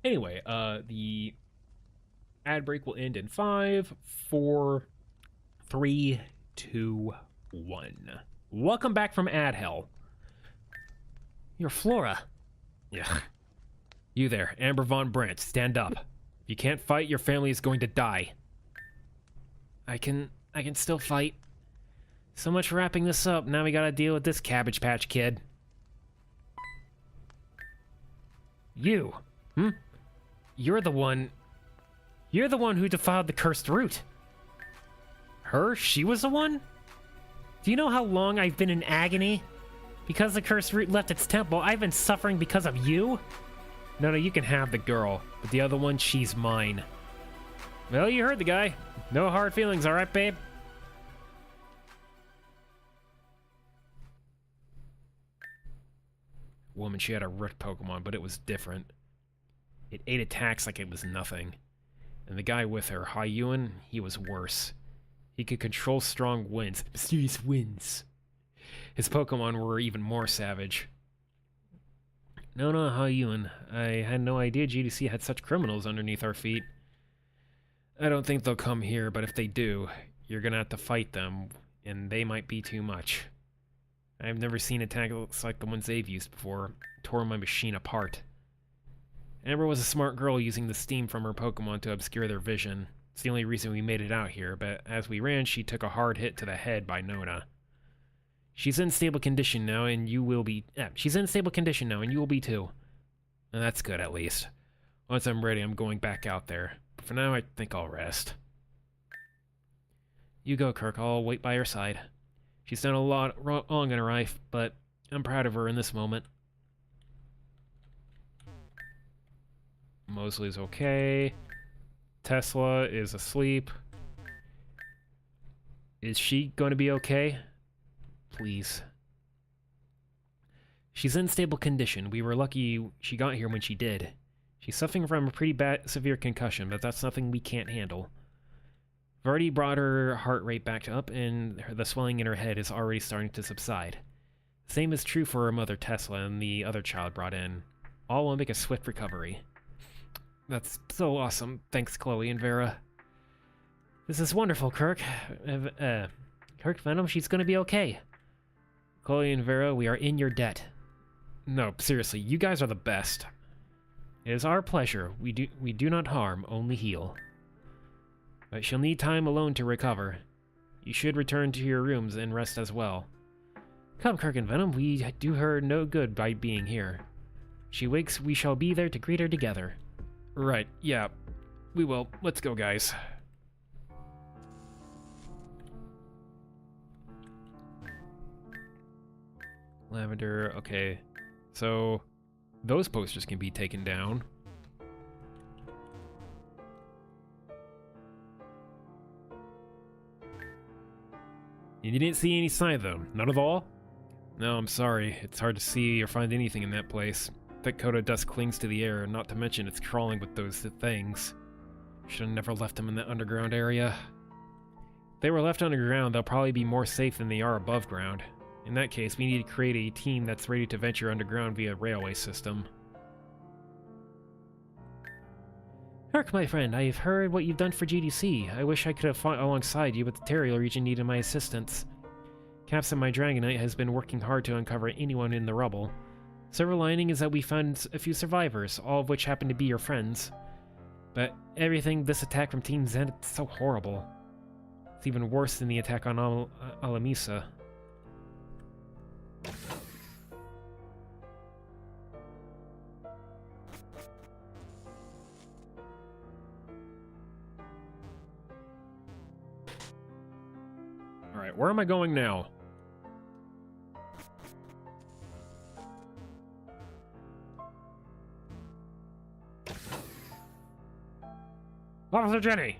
Anyway, the ad break will end in 5, 4, 3, 2, 1. Welcome back from ad hell. You're Flora. Yeah. You there, Amber Von Brandt, stand up. If you can't fight, your family is going to die. I can still fight. So much for wrapping this up. Now we gotta deal with this Cabbage Patch Kid. You. You're the one who defiled the cursed root. Her? She was the one? Do you know how long I've been in agony? Because the cursed root left its temple, I've been suffering because of you? No, you can have the girl, but the other one, she's mine. Well, you heard the guy. No hard feelings, alright, babe? Woman, she had a root Pokemon, but it was different. It ate attacks like it was nothing. And the guy with her, Hyuan, he was worse. He could control strong winds, mysterious winds. His Pokemon were even more savage. No, Hyuan. I had no idea GDC had such criminals underneath our feet. I don't think they'll come here, but if they do, you're gonna have to fight them, and they might be too much. I've never seen attacks like the ones they've used before. Tore my machine apart. Amber was a smart girl using the steam from her Pokemon to obscure their vision. It's the only reason we made it out here, but as we ran, she took a hard hit to the head by Nona. She's in stable condition now, and you will be... she's in stable condition now, and you will be too. And that's good, at least. Once I'm ready, I'm going back out there. But for now, I think I'll rest. You go, Kirk. I'll wait by her side. She's done a lot wrong in her life, but I'm proud of her in this moment. Mosley's okay. Tesla is asleep. Is she going to be okay? Please. She's in stable condition. We were lucky she got here when she did. She's suffering from a pretty bad, severe concussion, but that's nothing we can't handle. I've already brought her heart rate back up, and the swelling in her head is already starting to subside. The same is true for her mother, Tesla, and the other child brought in. All will make a swift recovery. That's so awesome. Thanks, Chloe and Vera. This is wonderful, Kirk. Kirk, Venom, she's gonna be okay. Chloe and Vera, we are in your debt. No, seriously, you guys are the best. It is our pleasure. We do not harm, only heal. But she'll need time alone to recover. You should return to your rooms and rest as well. Come, Kirk and Venom, we do her no good by being here. She wakes, we shall be there to greet her together. Right, yeah. We will. Let's go, guys. Lavender, okay. So, those posters can be taken down. You didn't see any sign of them? None at all? No, I'm sorry. It's hard to see or find anything in that place. Thick coat of dust clings to the air, not to mention it's crawling with those things. Should have never left them in that underground area. If they were left underground, they'll probably be more safe than they are above ground. In that case, we need to create a team that's ready to venture underground via railway system. Kirk, my friend, I've heard what you've done for GDC. I wish I could have fought alongside you, but the Terrier region needed my assistance. Captain, my Dragonite, has been working hard to uncover anyone in the rubble. Silver lining is that we found a few survivors, all of which happen to be your friends. But everything, this attack from Team Zen, it's so horrible. It's even worse than the attack on Alamisa. Alright, where am I going now? Officer Jenny!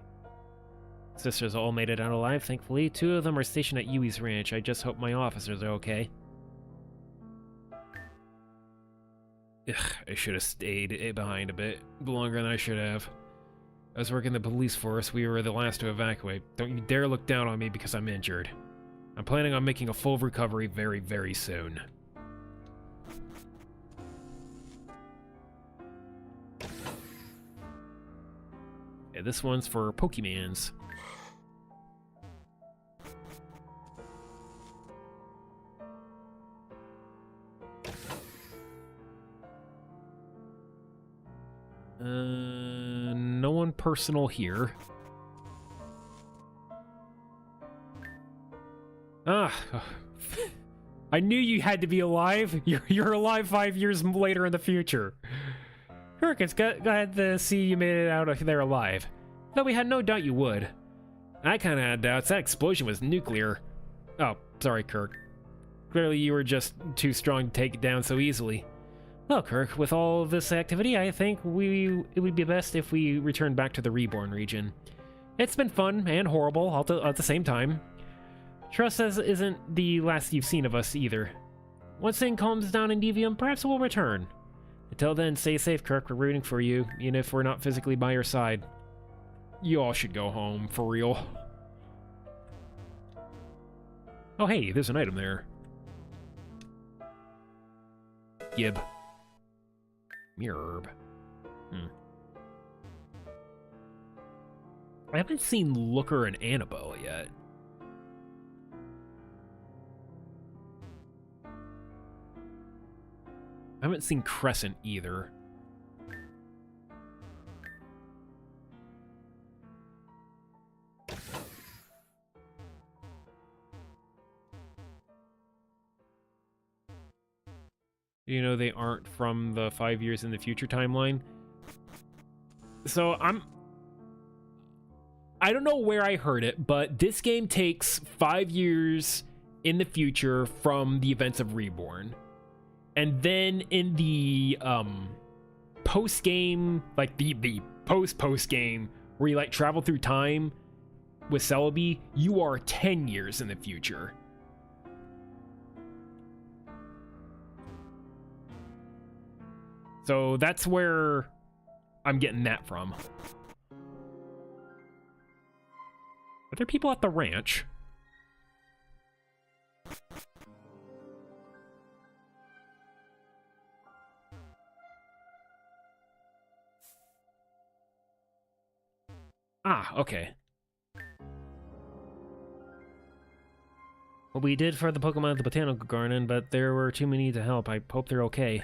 Sisters all made it out alive, thankfully. 2 of them are stationed at Yui's ranch. I just hope my officers are okay. Ugh, I should have stayed behind a bit longer than I should have. I was working the police force. We were the last to evacuate. Don't you dare look down on me because I'm injured. I'm planning on making a full recovery very, very soon. Yeah, this one's for Pokemans. No one personal here. Ah, I knew you had to be alive. You're alive 5 years later in the future. Kirk, it's glad to see you made it out of there alive. Though we had no doubt you would. I kinda had doubts. That explosion was nuclear. Oh, sorry, Kirk. Clearly you were just too strong to take it down so easily. Well, Kirk, with all of this activity, I think it would be best if we return back to the Reborn region. It's been fun and horrible all at the same time. Trust us isn't the last you've seen of us either. Once things calms down in Devium, perhaps we'll return. Until then, stay safe, Kirk. We're rooting for you, even if we're not physically by your side. You all should go home, for real. Oh hey, there's an item there. Gib. Mirror. I haven't seen Looker and Annabelle yet. I haven't seen Crescent either. You know, they aren't from the 5 years in the future timeline. So I don't know where I heard it, but this game takes 5 years in the future from the events of Reborn. And then in the post-game, like the post-game, where you like travel through time with Celebi, you are 10 years in the future. So that's where I'm getting that from. Are there people at the ranch? Ah, okay. Well, we did for the Pokemon at the Botanical Garden, but there were too many to help. I hope they're okay.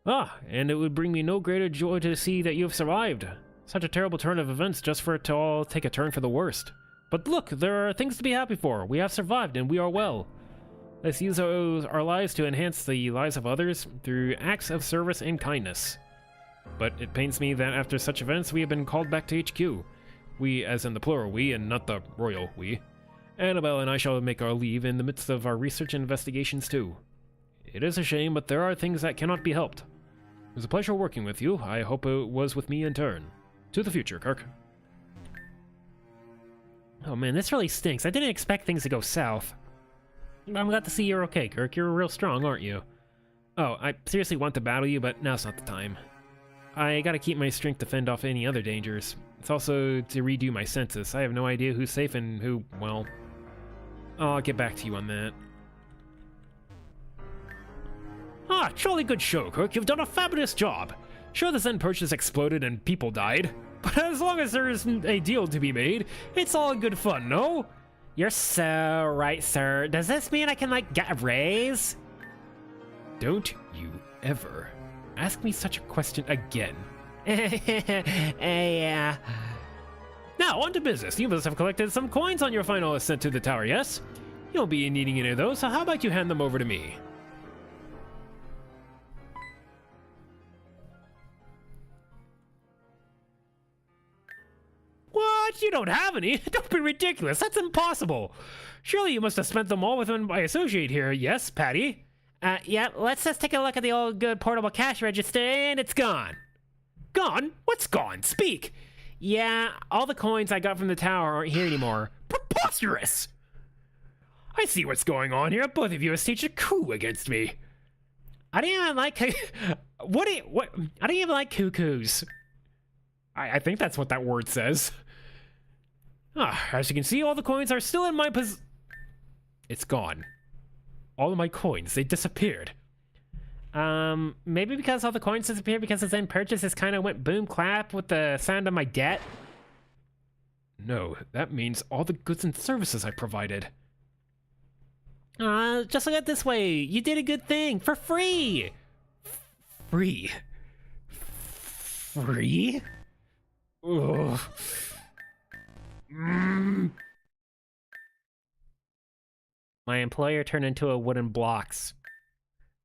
Ah, and it would bring me no greater joy to see that you have survived. Such a terrible turn of events just for it to all take a turn for the worst. But look, there are things to be happy for. We have survived and we are well. Let's use our lives to enhance the lives of others through acts of service and kindness. But it pains me that after such events we have been called back to HQ. We, as in the plural we, and not the royal we. Annabelle and I shall make our leave in the midst of our research and investigations too. It is a shame, but there are things that cannot be helped. It was a pleasure working with you. I hope it was with me in turn. To the future, Kirk. Oh man, this really stinks. I didn't expect things to go south. I'm glad to see you're okay, Kirk. You're real strong, aren't you? Oh, I seriously want to battle you, but now's not the time. I gotta keep my strength to fend off any other dangers. It's also to redo my census. I have no idea who's safe and who, well... I'll get back to you on that. Ah, jolly good show, Kirk. You've done a fabulous job. Sure, the Zen purchase exploded and people died. But as long as there isn't a deal to be made, it's all good fun, no? You're so right, sir. Does this mean I can, like, get a raise? Don't you ever ask me such a question again. Yeah. Now, on to business. You must have collected some coins on your final ascent to the tower, yes? You won't be needing any of those, so how about you hand them over to me? What? You don't have any? Don't be ridiculous. That's impossible. Surely you must have spent them all with my associate here. Yes, Patty? Yeah, let's just take a look at the old good portable cash register, and it's gone. Gone? What's gone? Speak. Yeah, all the coins I got from the tower aren't here anymore. Preposterous! I see what's going on here. Both of you have staged a coup against me. I didn't even like... What? I didn't even like cuckoos. I think that's what that word says. Ah, as you can see, all the coins are still in my It's gone. All of my coins, they disappeared. Maybe because all the coins disappeared because the Zen purchases kind of went boom clap with the sound of my debt? No, that means all the goods and services I provided. Just look at it this way. You did a good thing for free. Free? Free? Ugh. My employer turned into a wooden blocks.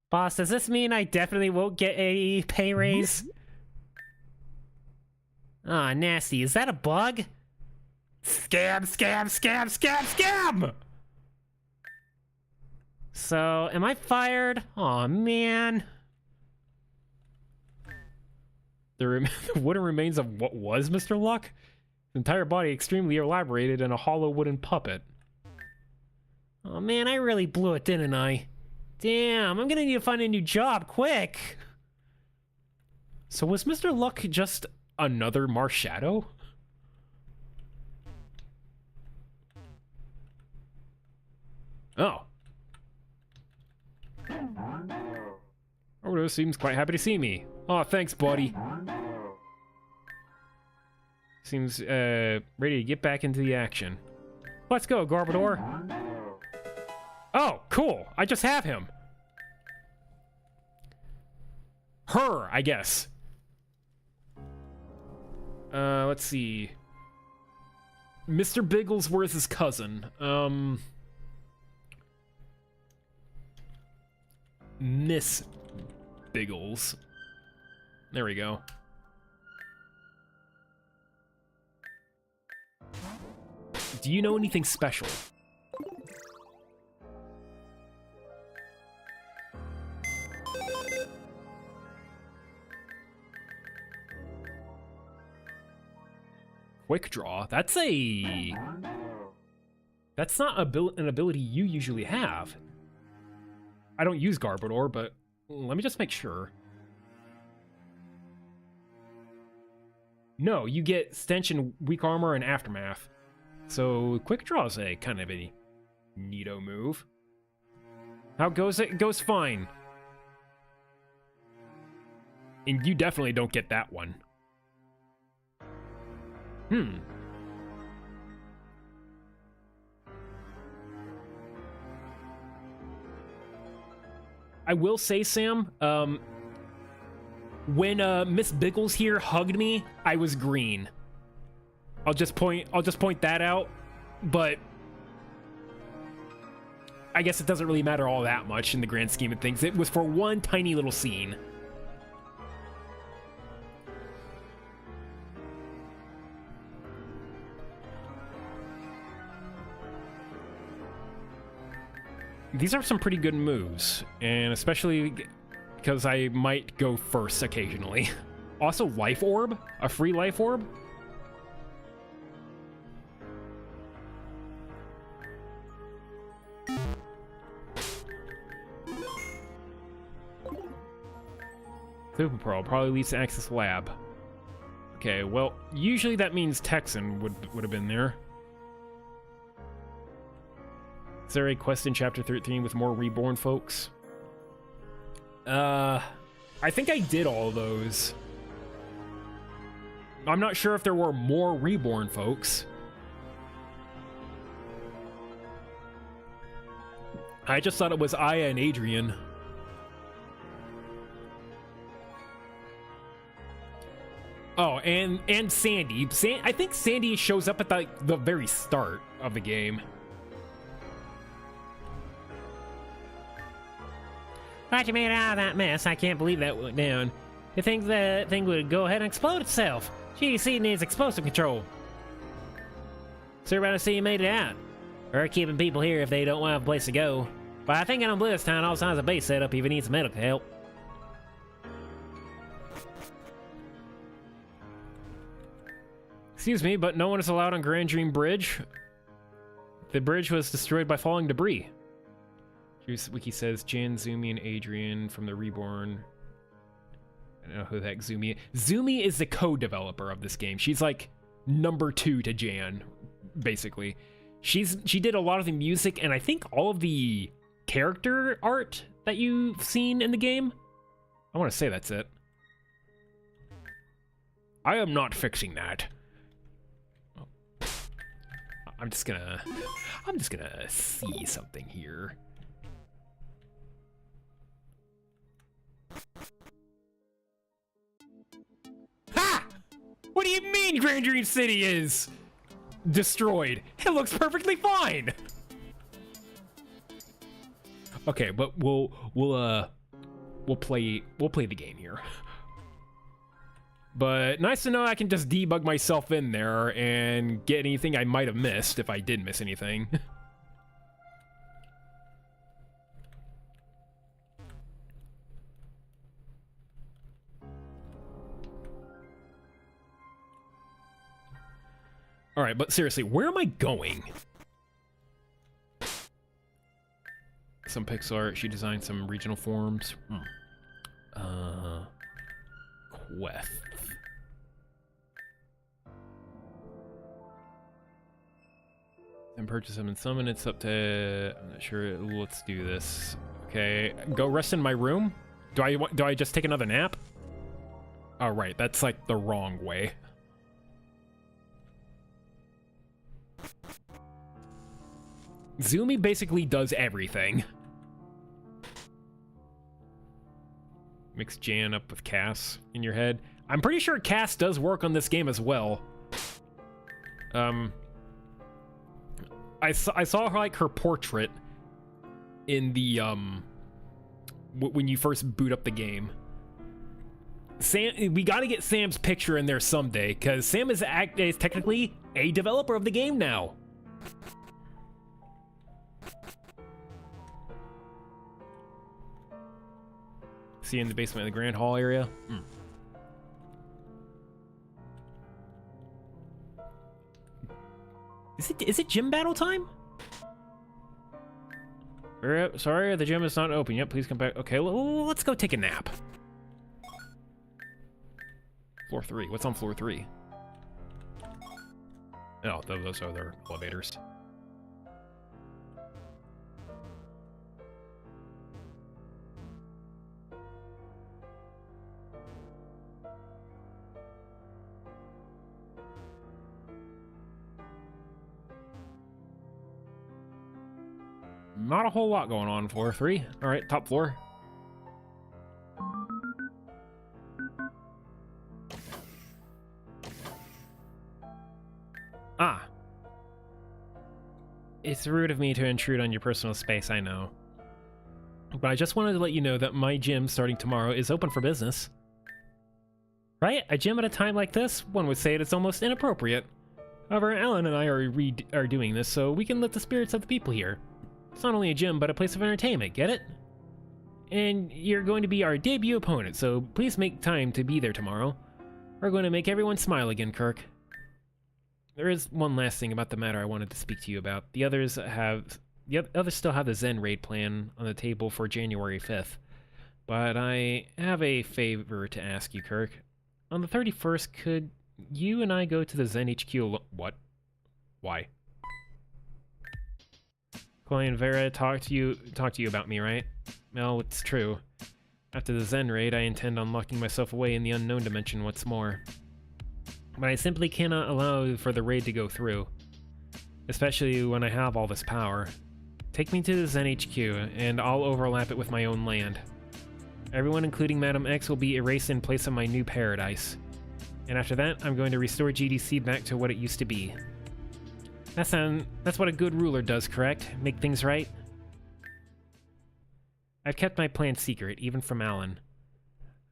Boss, does this mean I definitely won't get a pay raise? Ah, nasty. Is that a bug? Scam, scam, scam, scam, scam! So, am I fired? Aw, man. The wooden remains of what was Mr. Luck? His entire body extremely elaborated in a hollow wooden puppet. Oh man, I really blew it, didn't I? Damn, I'm gonna need to find a new job, quick! So was Mr. Luck just another Marshadow? Oh. Ordo seems quite happy to see me. Oh, thanks, buddy. Seems, ready to get back into the action. Let's go, Garbodor. Oh, cool. I just have him. Her, I guess. Let's see. Mr. Bigglesworth's cousin. Miss Biggles. There we go. Do you know anything special? Quick draw. That's not an ability you usually have. I don't use Garbodor, but let me just make sure. No, you get Stench and Weak Armor and Aftermath. So Quick Draw is a kind of a neato move. How goes it? It goes fine. And you definitely don't get that one. I will say, Sam, when Miss Biggles here hugged me, I was green. I'll just point that out, but I guess it doesn't really matter all that much in the grand scheme of things. It was for one tiny little scene. These are some pretty good moves, and especially because I might go first occasionally. Also, Life Orb? A free Life Orb? Super Pearl probably leads to Access Lab. Okay, well, usually that means Texan would have been there. Is there a quest in Chapter 13 with more reborn folks? I think I did all of those. I'm not sure if there were more reborn folks. I just thought it was Aya and Adrian. Oh, and Sandy. I think Sandy shows up at the very start of the game. Glad you made it out of that mess. I can't believe that went down. You think that thing would go ahead and explode itself? GDC needs explosive control. So we're about to see you made it out. We're keeping people here if they don't want to have a place to go. But I think on Bliss Town, all signs of base setup even needs medical help. Excuse me, but no one is allowed on Grand Dream Bridge. The bridge was destroyed by falling debris. Here's Wiki says Jan, Zumi, and Adrian from the Reborn. I don't know who the heck Zumi is. Zumi is the co-developer of this game. She's like number 2 to Jan, basically. She did a lot of the music and I think all of the character art that you've seen in the game. I want to say that's it. I am not fixing that. I'm just gonna see something here. Ha! What do you mean Grand Dream City is destroyed? It looks perfectly fine. Okay, but we'll play the game here. But nice to know I can just debug myself in there and get anything I might have missed if I did miss anything. Alright, but seriously, where am I going? Some pixel art, she designed some regional forms. Quest. And purchase them and summon. It's up to... I'm not sure. Let's do this. Okay, go rest in my room? Do I just take another nap? Oh, right, that's like the wrong way. Zumi basically does everything. Mix Jan up with Cass in your head. I'm pretty sure Cass does work on this game as well. I saw her, like, her portrait in the, when you first boot up the game. We gotta get Sam's picture in there someday, because Sam is technically a developer of the game now. See you in the basement of the Grand Hall area. Is it gym battle time? Sorry, the gym is not open yet. Please come back. Okay, let's go take a nap. Floor 3. What's on floor 3? Oh, those are their elevators. Not a whole lot going on floor 3. Alright, top floor. Ah. It's rude of me to intrude on your personal space, I know. But I just wanted to let you know that my gym starting tomorrow is open for business. Right? A gym at a time like this? One would say it's almost inappropriate. However, Alan and I are doing this so we can lift the spirits of the people here. It's not only a gym, but a place of entertainment, get it? And you're going to be our debut opponent, so please make time to be there tomorrow. We're going to make everyone smile again, Kirk. There is one last thing about the matter I wanted to speak to you about. The others still have the Zen raid plan on the table for January 5th. But I have a favor to ask you, Kirk. On the 31st, could you and I go to the Zen HQ What? Why? Chloe and Vera talked to you about me, right? Well, it's true. After the Zen raid, I intend on locking myself away in the unknown dimension once more. But I simply cannot allow for the raid to go through. Especially when I have all this power. Take me to the Zen HQ, and I'll overlap it with my own land. Everyone, including Madam X, will be erased in place of my new paradise. And after that, I'm going to restore GDC back to what it used to be. That's what a good ruler does, correct? Make things right? I've kept my plan secret, even from Alan.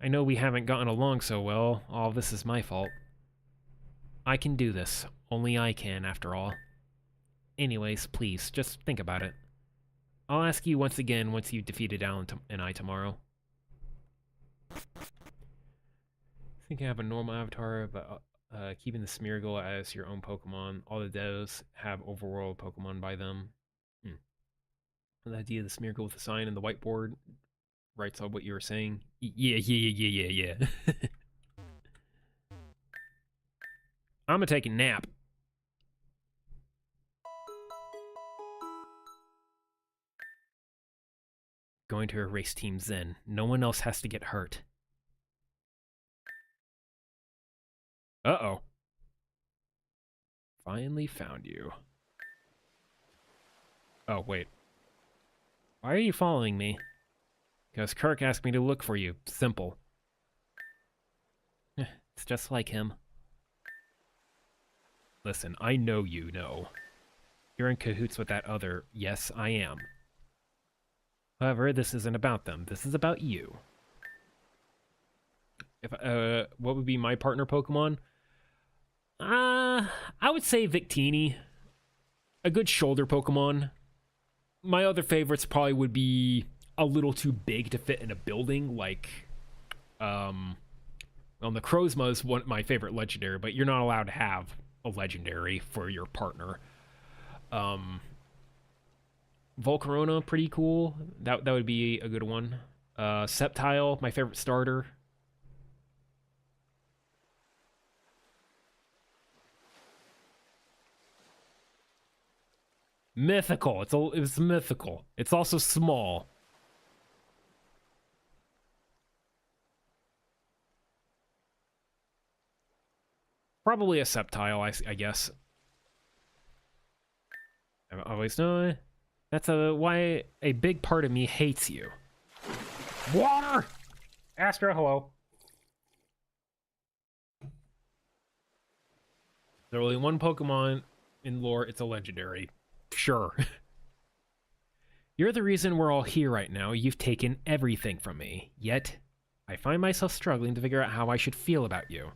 I know we haven't gotten along so well. All this is my fault. I can do this. Only I can, after all. Anyways, please, just think about it. I'll ask you once again once you've defeated Alan and I tomorrow. I think I have a normal avatar, but keeping the Smeargle as your own Pokemon. All the devs have overworld Pokemon by them. The idea of the Smeargle with the sign and the whiteboard writes on what you were saying. Yeah. I'm gonna take a nap. Going to erase Team Zen. No one else has to get hurt. Uh-oh. Finally found you. Oh, wait. Why are you following me? Because Kirk asked me to look for you. Simple. It's just like him. Listen, I know you know. You're in cahoots with that other. Yes, I am. However, this isn't about them. This is about you. If what would be my partner Pokemon? I would say Victini. A good shoulder Pokemon. My other favorites probably would be a little too big to fit in a building, like, well, the Crozma is my favorite legendary, but you're not allowed to have a legendary for your partner. Volcarona, pretty cool. That would be a good one. Sceptile, my favorite starter. Mythical. It's mythical. It's also small. Probably a Sceptile, I guess. I've always known. That's why a big part of me hates you. Water! Astra, hello. There's only one Pokemon in lore, it's a legendary. Sure. You're the reason we're all here right now. You've taken everything from me. Yet, I find myself struggling to figure out how I should feel about you.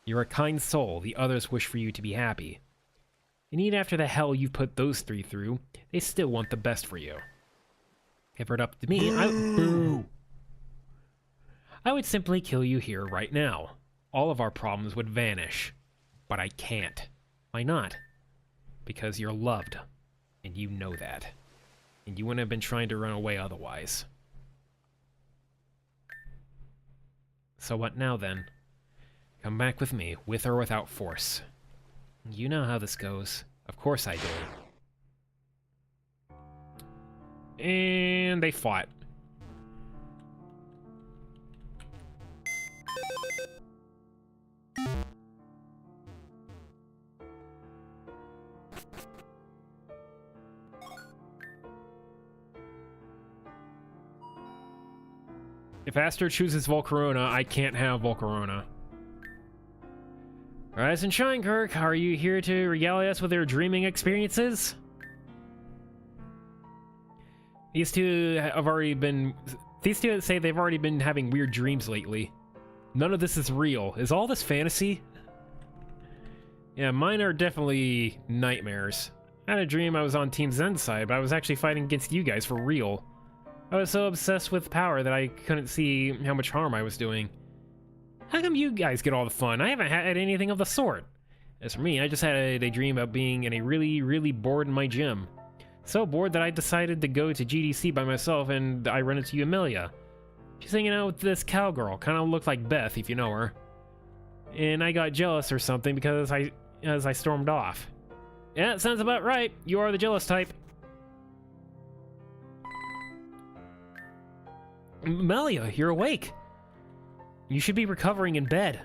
You're a kind soul. The others wish for you to be happy. And even after the hell you've put those three through, they still want the best for you. If it up to me, I would simply kill you here right now. All of our problems would vanish. But I can't. Why not? Because you're loved. And you know that. And you wouldn't have been trying to run away otherwise. So what now then? Come back with me, with or without force. You know how this goes. Of course I do. And they fought. If Aster chooses Volcarona, I can't have Volcarona. Rise and shine, Kirk. Are you here to regale us with your dreaming experiences? These two say they've already been having weird dreams lately. None of this is real. Is all this fantasy? Yeah, mine are definitely nightmares. I had a dream I was on Team Zen's side, but I was actually fighting against you guys for real. I was so obsessed with power that I couldn't see how much harm I was doing. How come you guys get all the fun? I haven't had anything of the sort. As for me, I just had a dream about being really bored in my gym. So bored that I decided to go to GDC by myself, and I run into Amelia. She's hanging out with this cowgirl, kind of looked like Beth, if you know her. And I got jealous or something because as I stormed off. Yeah, that sounds about right. You are the jealous type. Amelia, you're awake. You should be recovering in bed.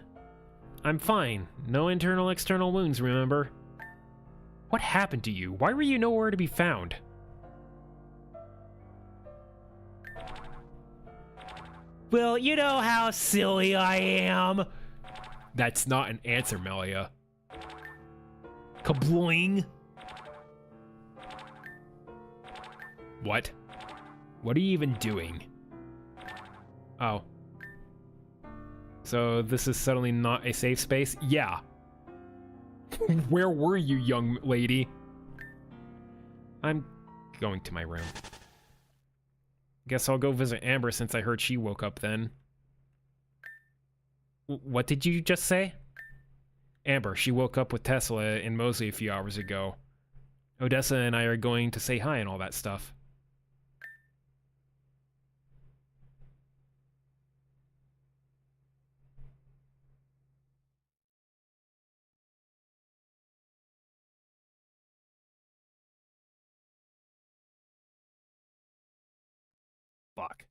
I'm fine. No internal, external wounds, remember? What happened to you? Why were you nowhere to be found? Well, you know how silly I am. That's not an answer, Melia. Kabloing. What? What are you even doing? Oh. So this is suddenly not a safe space? Yeah. Where were you, young lady? I'm going to my room. Guess I'll go visit Amber since I heard she woke up then. What did you just say? Amber, she woke up with Tesla and Mosley a few hours ago. Odessa and I are going to say hi and all that stuff. Fuck.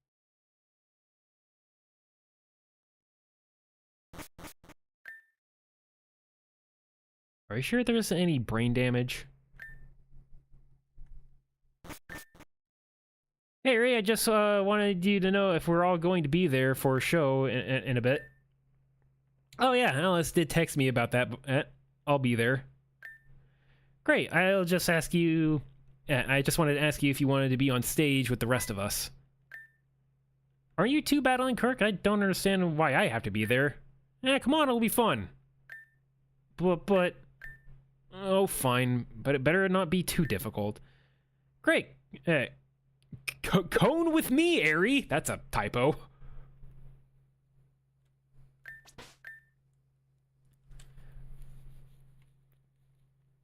Are you sure there's any brain damage? Hey Ray, I just wanted you to know if we're all going to be there for a show in a bit. Oh yeah, Alice did text me about that. I'll be there. Great, I'll just ask you... I just wanted to ask you if you wanted to be on stage with the rest of us. Aren't you two battling Kirk? I don't understand why I have to be there. Come on, it'll be fun. But... Oh, fine. But it better not be too difficult. Great. Cone with me, Airy. That's a typo.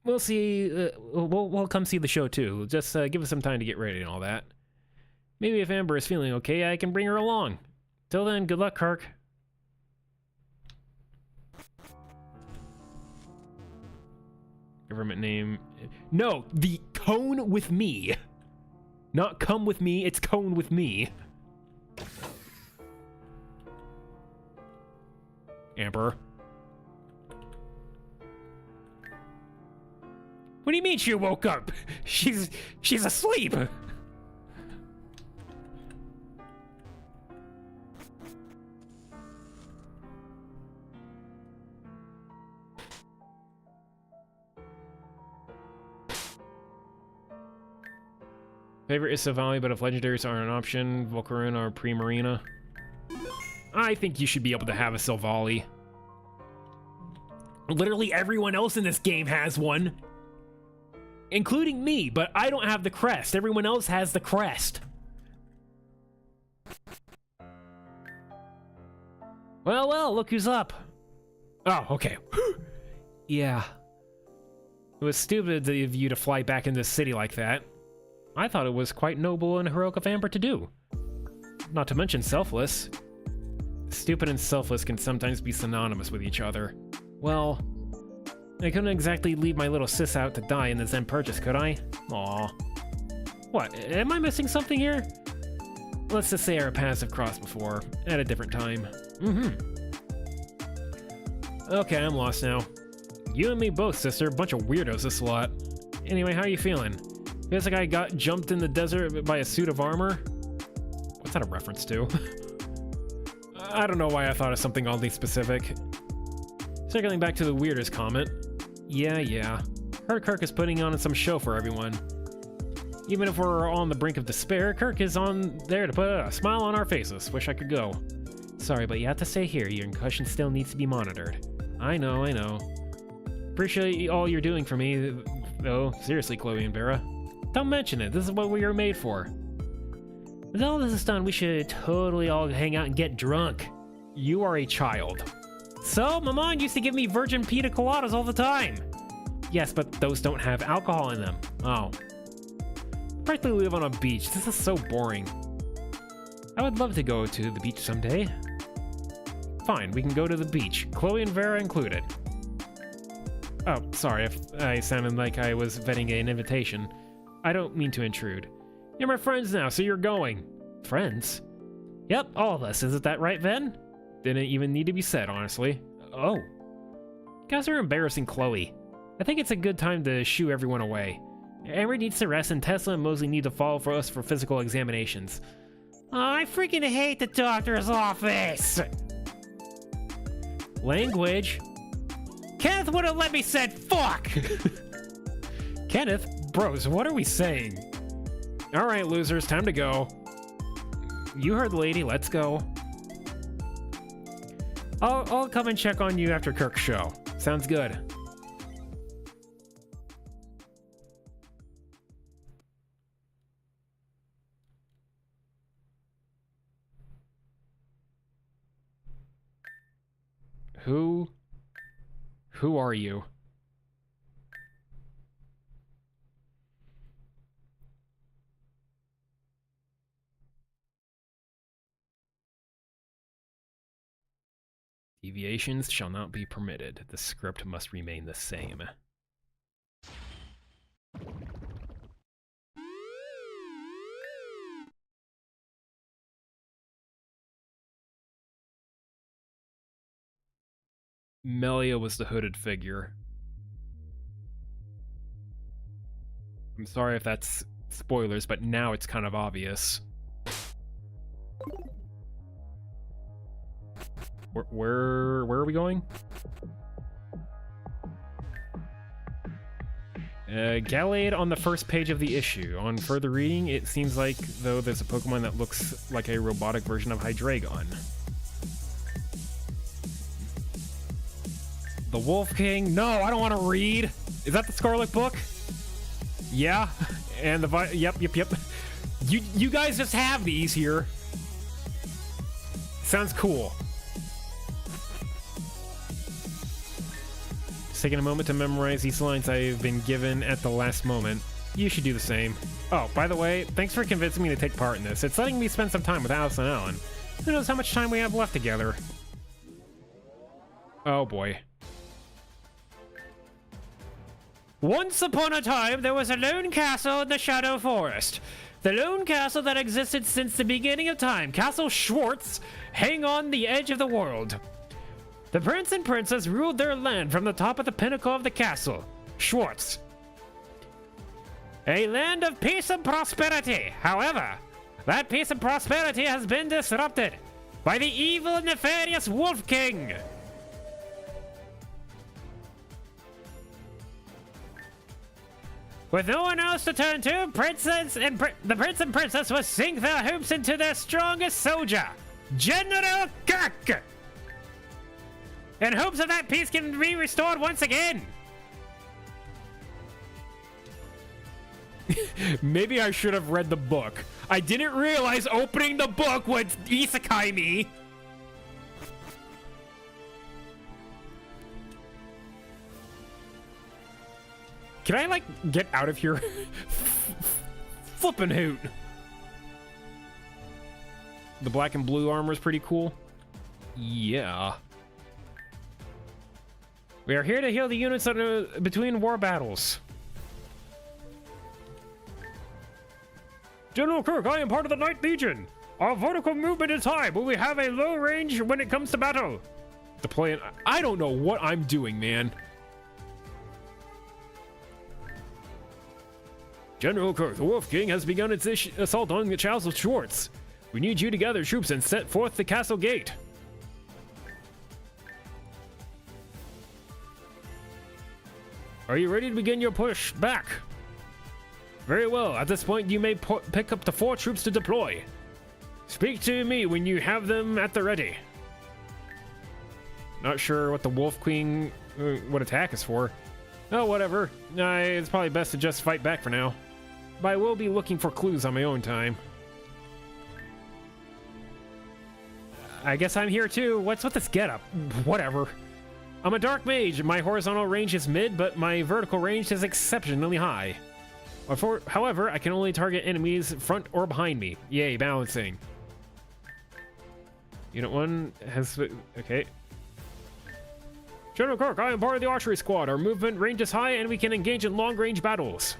We'll see. We'll come see the show too. Just give us some time to get ready and all that. Maybe if Amber is feeling okay, I can bring her along. Till then, good luck, Kirk. Government name. No, the cone with me. Not come with me, it's cone with me. Amber. What do you mean she woke up? She's asleep. Favorite is Savali, but if legendaries are an option, Volcarona or Primarina. I think you should be able to have a Silvally. Literally everyone else in this game has one. Including me, but I don't have the crest. Everyone else has the crest. Well, look who's up. Oh, okay. Yeah. It was stupid of you to fly back into the city like that. I thought it was quite noble and heroic of Amber to do. Not to mention selfless. Stupid and selfless can sometimes be synonymous with each other. Well, I couldn't exactly leave my little sis out to die in the Zen purchase, could I? Aw. What, am I missing something here? Let's just say our paths have crossed before, at a different time. Okay, I'm lost now. You and me both, sister. Bunch of weirdos this lot. Anyway, how are you feeling? Feels like I got jumped in the desert by a suit of armor? What's that a reference to? I don't know why I thought of something oddly specific. Circling back to the weirdest comment. Yeah. Heard Kirk is putting on some show for everyone. Even if we're on the brink of despair, Kirk is on there to put a smile on our faces. Wish I could go. Sorry, but you have to stay here. Your concussion still needs to be monitored. I know. Appreciate all you're doing for me, though. Seriously, Chloe and Vera. Don't mention it. This is what we were made for. With all this is done, we should totally all hang out and get drunk. You are a child. So, my mom used to give me virgin pina coladas all the time. Yes, but those don't have alcohol in them. Oh. Practically live on a beach. This is so boring. I would love to go to the beach someday. Fine, we can go to the beach. Chloe and Vera included. Oh, sorry if I sounded like I was vetting an invitation. I don't mean to intrude. You're my friends now, so you're going. Friends? Yep, all of us. Isn't that right, Ven? Didn't even need to be said, honestly. Oh. You guys are embarrassing Chloe. I think it's a good time to shoo everyone away. Emery needs to rest, and Tesla and Mosley need to follow for us for physical examinations. Oh, I freaking hate the doctor's office! Language? Kenneth would have let me said fuck! Kenneth? Bros, what are we saying? Alright, losers, time to go. You heard the lady, let's go. I'll come and check on you after Kirk's show. Sounds good. Who are you? Deviations shall not be permitted. The script must remain the same. Melia was the hooded figure. I'm sorry if that's spoilers, but now it's kind of obvious. Where are we going? Gallade on the first page of the issue. On further reading, it seems like, though, there's a Pokemon that looks like a robotic version of Hydreigon. The Wolf King? No, I don't want to read! Is that the Scarlet Book? Yeah, and the yep. You guys just have these here. Sounds cool. Just taking a moment to memorize these lines I've been given at the last moment. You should do the same. Oh, by the way, thanks for convincing me to take part in this. It's letting me spend some time with Alice and Alan. Who knows how much time we have left together? Oh boy. Once upon a time, there was a lone castle in the Shadow Forest. The lone castle that existed since the beginning of time. Castle Schwartz, hang on the edge of the world. The prince and princess ruled their land from the top of the pinnacle of the castle. Schwartz. A land of peace and prosperity. However, that peace and prosperity has been disrupted by the evil and nefarious Wolf King. With no one else to turn to, the prince and princess will sink their hopes into their strongest soldier, General Kirk, in hopes that peace can be restored once again. Maybe I should have read the book. I didn't realize opening the book would isekai me. Can I, like, get out of here? Flippin' hoot. The black and blue armor is pretty cool. Yeah. We are here to heal the units that are between war battles. General Kirk, I am part of the Night Legion. Our vertical movement is high, but we have a low range when it comes to battle. Deploy it. I don't know what I'm doing, man. General Kirk, the Wolf King has begun its assault on the Charles of Schwartz. We need you to gather troops and set forth the castle gate. Are you ready to begin your push back? Very well. At this point, you may pick up the 4 troops to deploy. Speak to me when you have them at the ready. Not sure what the Wolf King would attack us for. Oh, whatever. It's probably best to just fight back for now. But I will be looking for clues on my own time. I guess I'm here too. What's with this getup? Whatever. I'm a dark mage. My horizontal range is mid, but my vertical range is exceptionally high. However, I can only target enemies front or behind me. Yay, balancing. Unit 1 has... Okay. General Kirk, I am part of the archery squad. Our movement range is high and we can engage in long-range battles.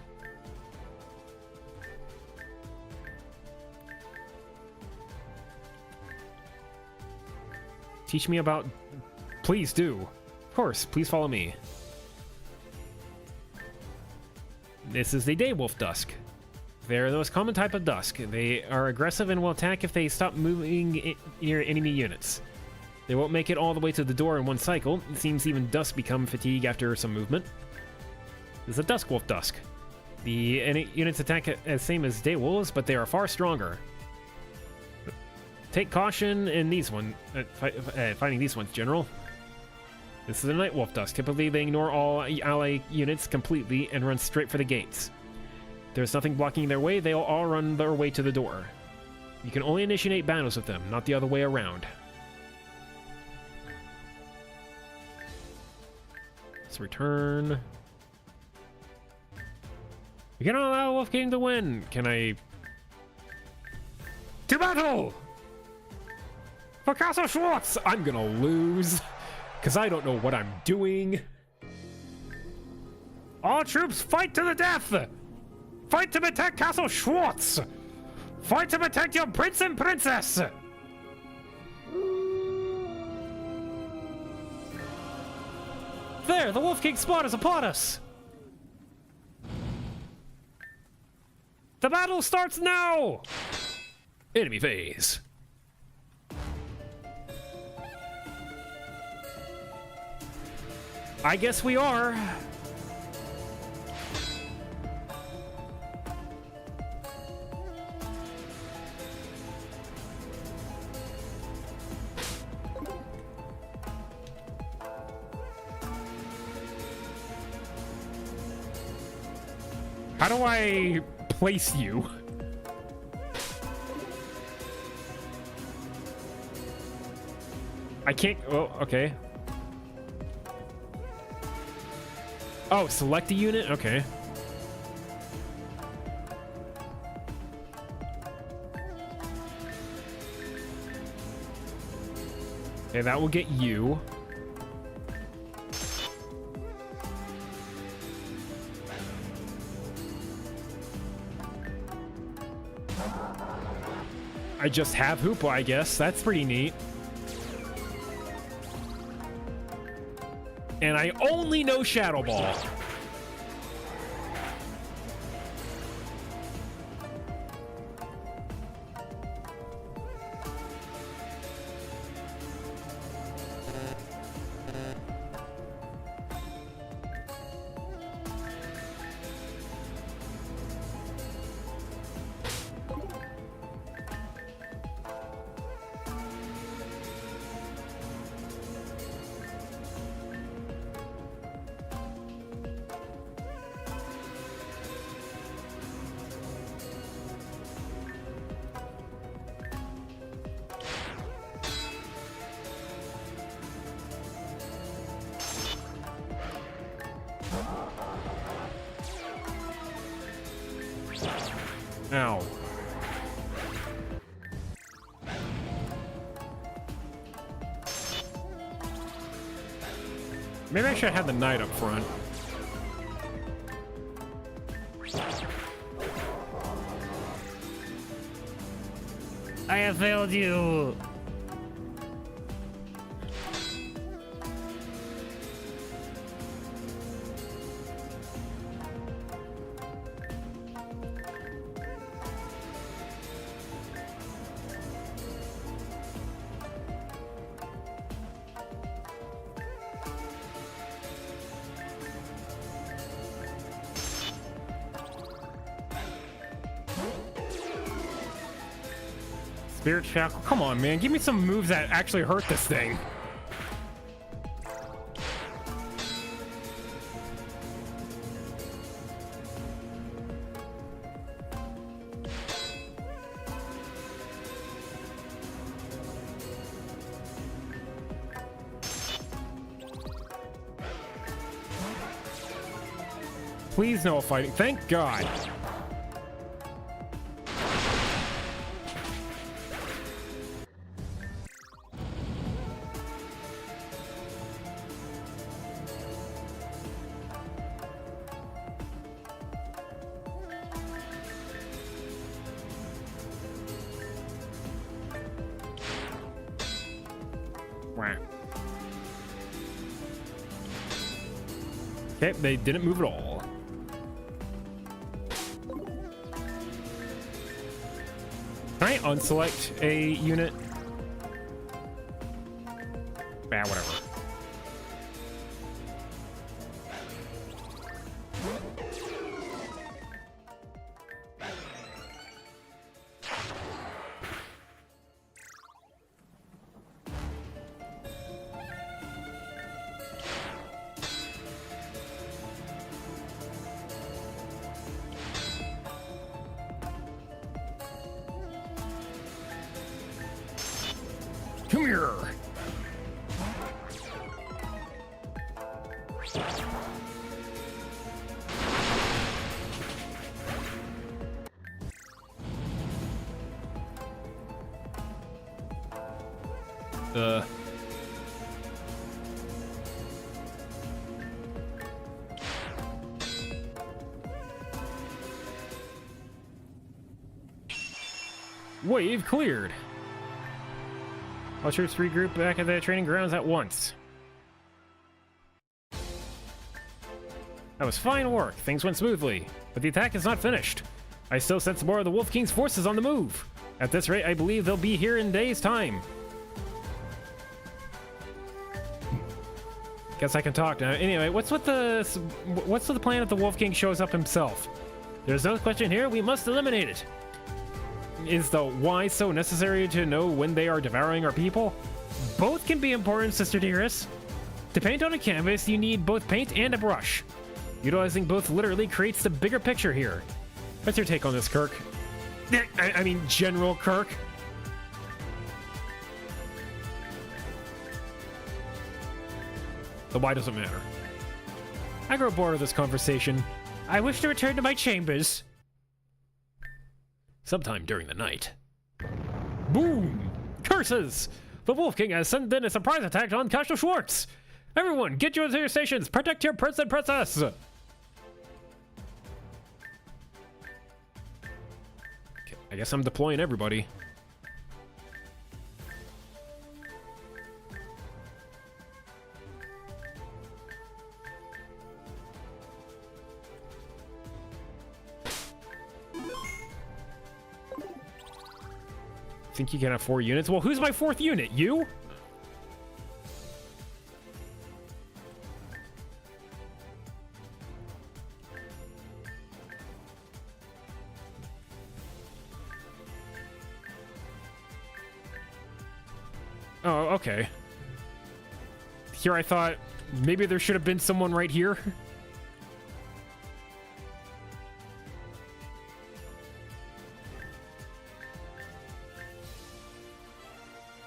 Teach me about... Please do. Of course, please follow me. This is the Daywolf Dusk. They're the most common type of Dusk. They are aggressive and will attack if they stop moving near enemy units. They won't make it all the way to the door in one cycle. It seems even Dusk become fatigued after some movement. This is a Duskwolf Dusk. The enemy units attack as same as Daywolves, but they are far stronger. Take caution in these fighting these ones, General. This is a Nightwolf Dusk. Typically, they ignore all ally units completely and run straight for the gates. There's nothing blocking their way, they'll all run their way to the door. You can only initiate battles with them, not the other way around. Let's return. We cannot allow Wolf King to win. Can I... To battle! For Castle Schwartz! I'm gonna lose, because I don't know what I'm doing. All troops, fight to the death! Fight to protect Castle Schwartz! Fight to protect your prince and princess! There, the Wolf King spot is upon us! The battle starts now! Enemy phase. I guess we are. How do I place you? I can't. Oh, okay. Oh, select a unit? Okay. Okay, that will get you. I just have Hoopa, I guess. That's pretty neat. And I only know Shadow Ball. Ow. Maybe I should have the knight up front. I have failed you. Spirit Shackle? Come on, man. Give me some moves that actually hurt this thing. Please no fighting. Thank God. Okay, they didn't move at all. Alright, unselect a unit. Ah, whatever. Come here. Wave cleared. All troops regroup back at the training grounds at once. That was fine work. Things went smoothly, but the attack is not finished. I still sense more of the Wolf King's forces on the move. At this rate, I believe they'll be here in days' time. Guess I can talk now. Anyway, what's with the plan if the Wolf King shows up himself? There's no question here. We must eliminate it. Is the why so necessary to know when they are devouring our people? Both can be important, Sister Dearest. To paint on a canvas, you need both paint and a brush. Utilizing both literally creates the bigger picture here. What's your take on this, Kirk? I mean, General Kirk. The why doesn't matter. I grow bored of this conversation. I wish to return to my chambers. Sometime during the night. Boom! Curses! The Wolf King has sent in a surprise attack on Castle Schwartz! Everyone, get you into your stations! Protect your prince and princess! Okay, I guess I'm deploying everybody. Think you can have 4 units? Well, who's my 4th unit? You? Oh, okay. Here I thought maybe there should have been someone right here.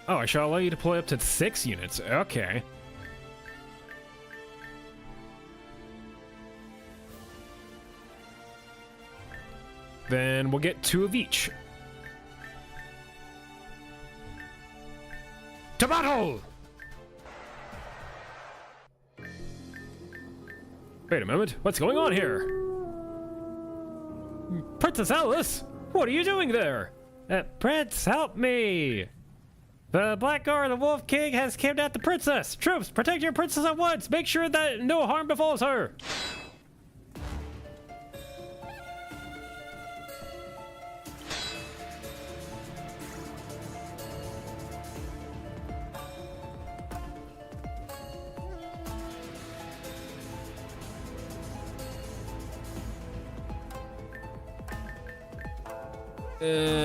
Oh, I shall allow you to deploy up to 6 units. Okay. Then we'll get 2 of each. To battle! Wait a moment, what's going on here? Princess Alice, what are you doing there? Prince, help me! The Black Guard of the Wolf King has kidnapped the princess! Troops, protect your princess at once! Make sure that no harm befalls her!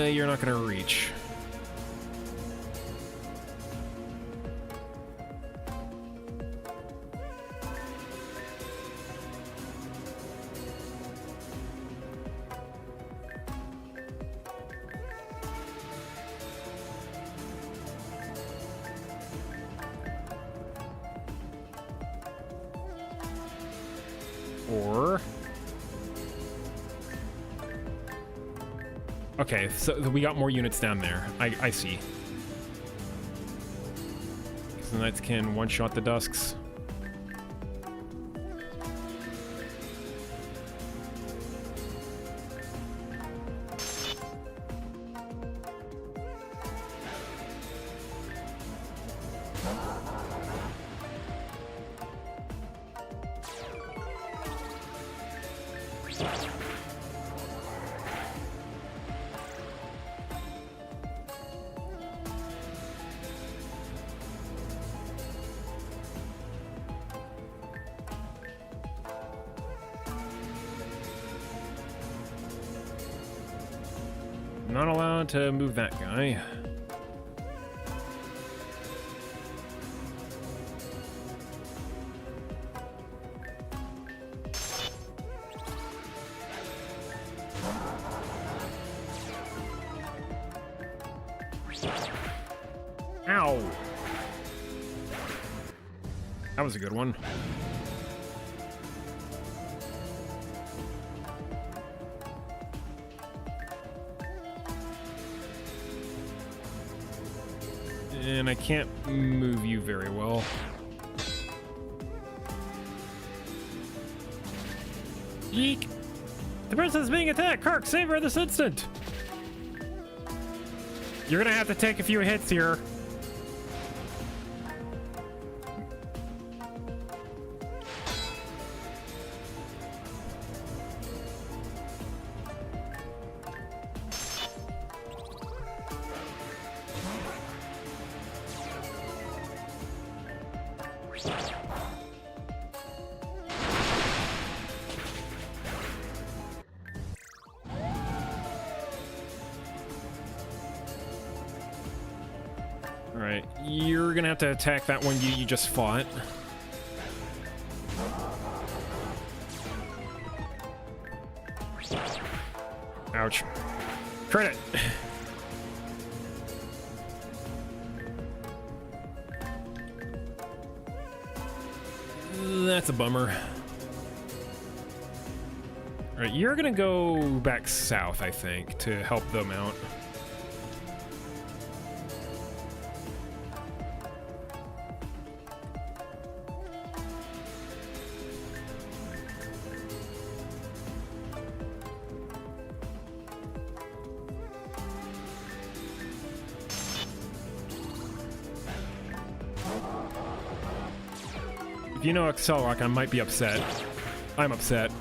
You're not gonna reach. Or... Okay, so we got more units down there. I see. Because the Knights can one-shot the Dusks. Not allowed to move that guy. Ow! That was a good one. And I can't move you very well. Eek! The princess is being attacked! Kirk, save her this instant! You're gonna have to take a few hits here. Alright, you're gonna have to attack that one you just fought. Ouch. Credit! That's a bummer. Alright, you're gonna go back south, I think, to help them out. If you know Excel Rock, I might be upset. I'm upset.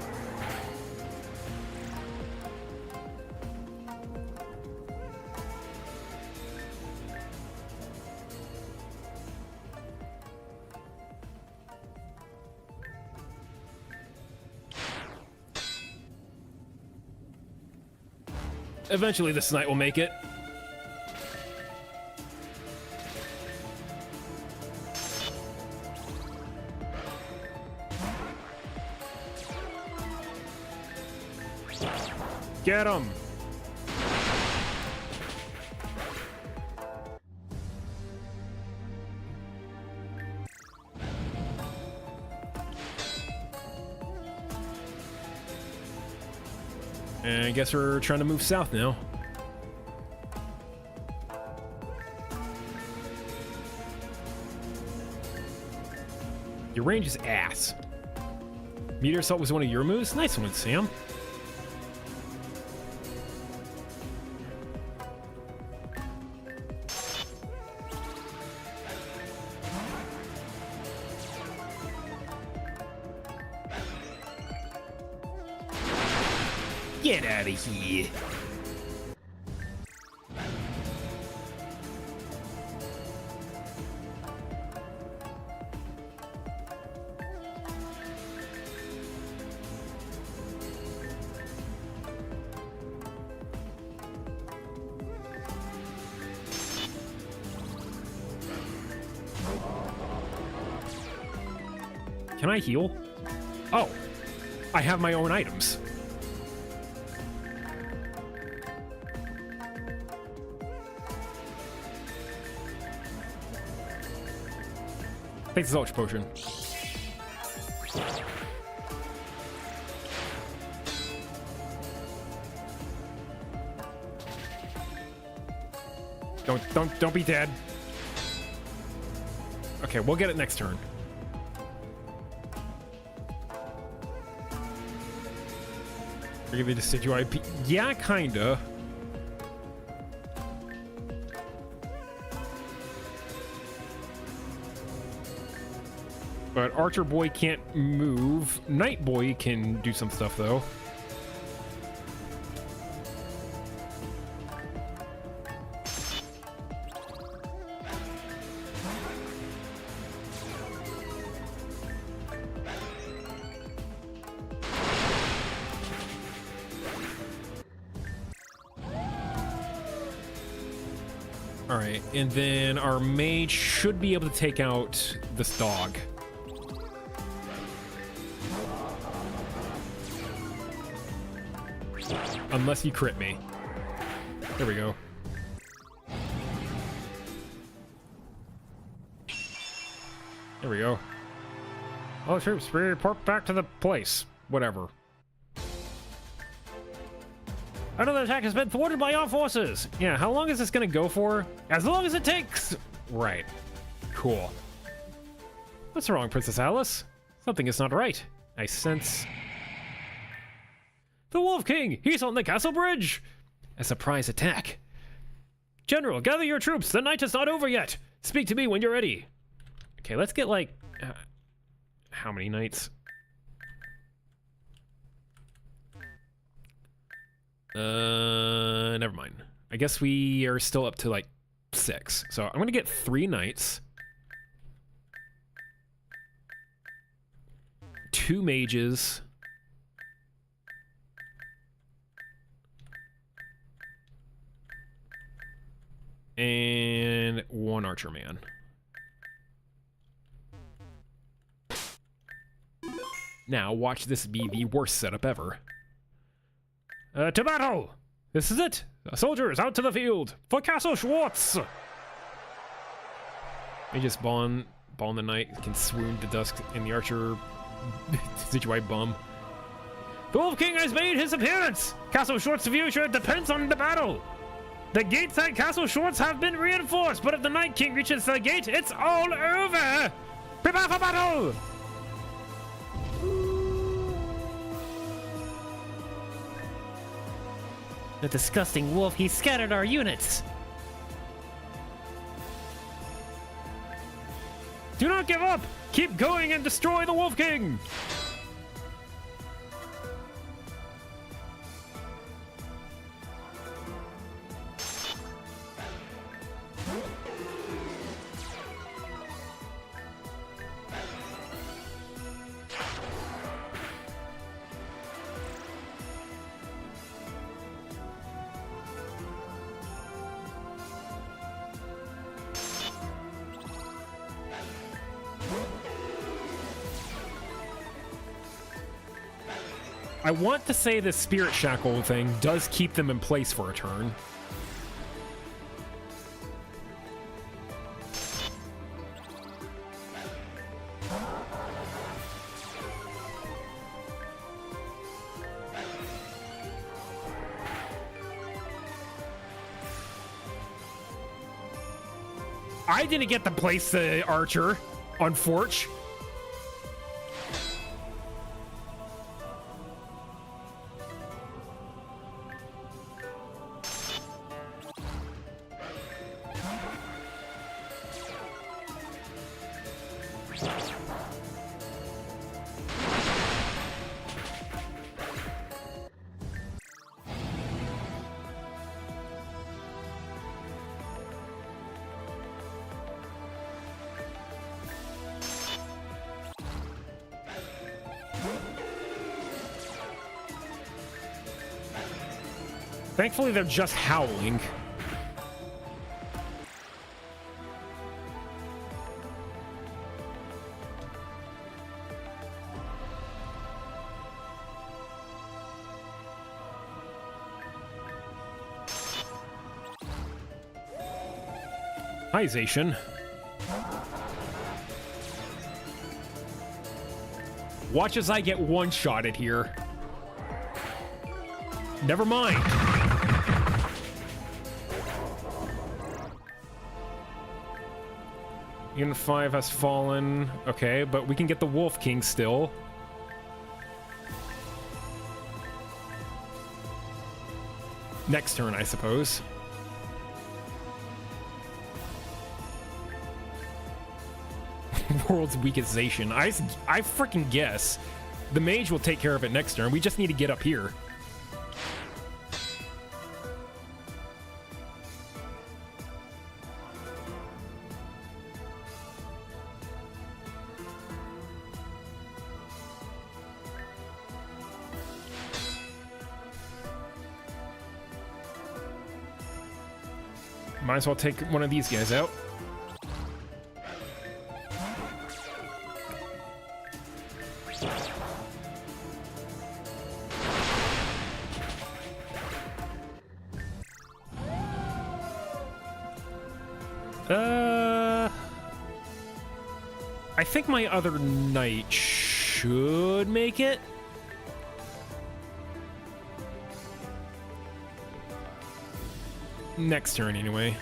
Eventually this knight will make it. Get him! And I guess we're trying to move south now. Your range is ass. Meteor Assault was one of your moves? Nice one, Sam. Get out of here. Can I heal? Oh, I have my own items. Take the Ultra Potion. Don't be dead. Okay, we'll get it next turn. Give it a Decidueye IP. Yeah, kinda. But Archer Boy can't move. Night Boy can do some stuff, though. Alright, and then our mage should be able to take out this dog. Unless you crit me. There we go. There we go. All troops, report back to the place. Whatever. Another attack has been thwarted by our forces. Yeah, how long is this gonna go for? As long as it takes. Right. Cool. What's wrong, Princess Alice? Something is not right. I sense... The Wolf King! He's on the castle bridge! A surprise attack. General, gather your troops. The night is not over yet. Speak to me when you're ready. Okay, let's get like... how many knights? Never mind. I guess we are still up to like 6. So I'm gonna get 3 knights. 2 mages. And 1 archer man. Now watch this be the worst setup ever. To battle! This is it! Soldiers, out to the field! For Castle Schwartz! They just ball the knight, can swoon to dust in the archer Decidueye bum. The Wolf King has made his appearance! Castle Schwartz's future depends on the battle! The gates at Castle Schwartz have been reinforced, but if the Night King reaches the gate, it's all over! Prepare for battle! The disgusting wolf, he scattered our units! Do not give up! Keep going and destroy the Wolf King! I want to say the Spirit Shackle thing does keep them in place for a turn. I didn't get to place the archer on Forge. Thankfully, they're just howling. Hi, Zacian. Watch as I get one-shotted here. Never mind. Unit 5 has fallen. Okay, but we can get the Wolf King still. Next turn, I suppose. World's weakest Zacian. I freaking guess. The mage will take care of it next turn. We just need to get up here. Might as well take one of these guys out. I think my other knight should make it. Next turn, anyway.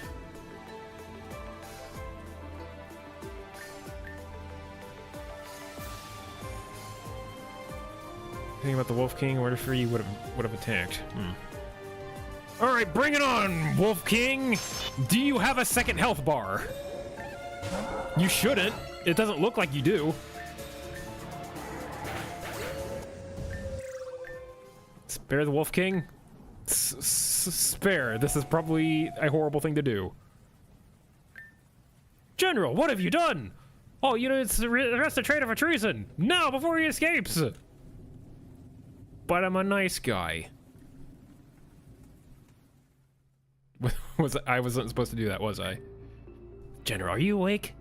Thinking about the Wolf King, what if you would have attacked? All right, bring it on, Wolf King. Do you have a second health bar? You shouldn't. It doesn't look like you do. Spare the Wolf King? Spare. This is probably a horrible thing to do. General, what have you done? All units arrest the traitor for treason. Now, before he escapes. But I'm a nice guy. I wasn't supposed to do that, was I? General, are you awake?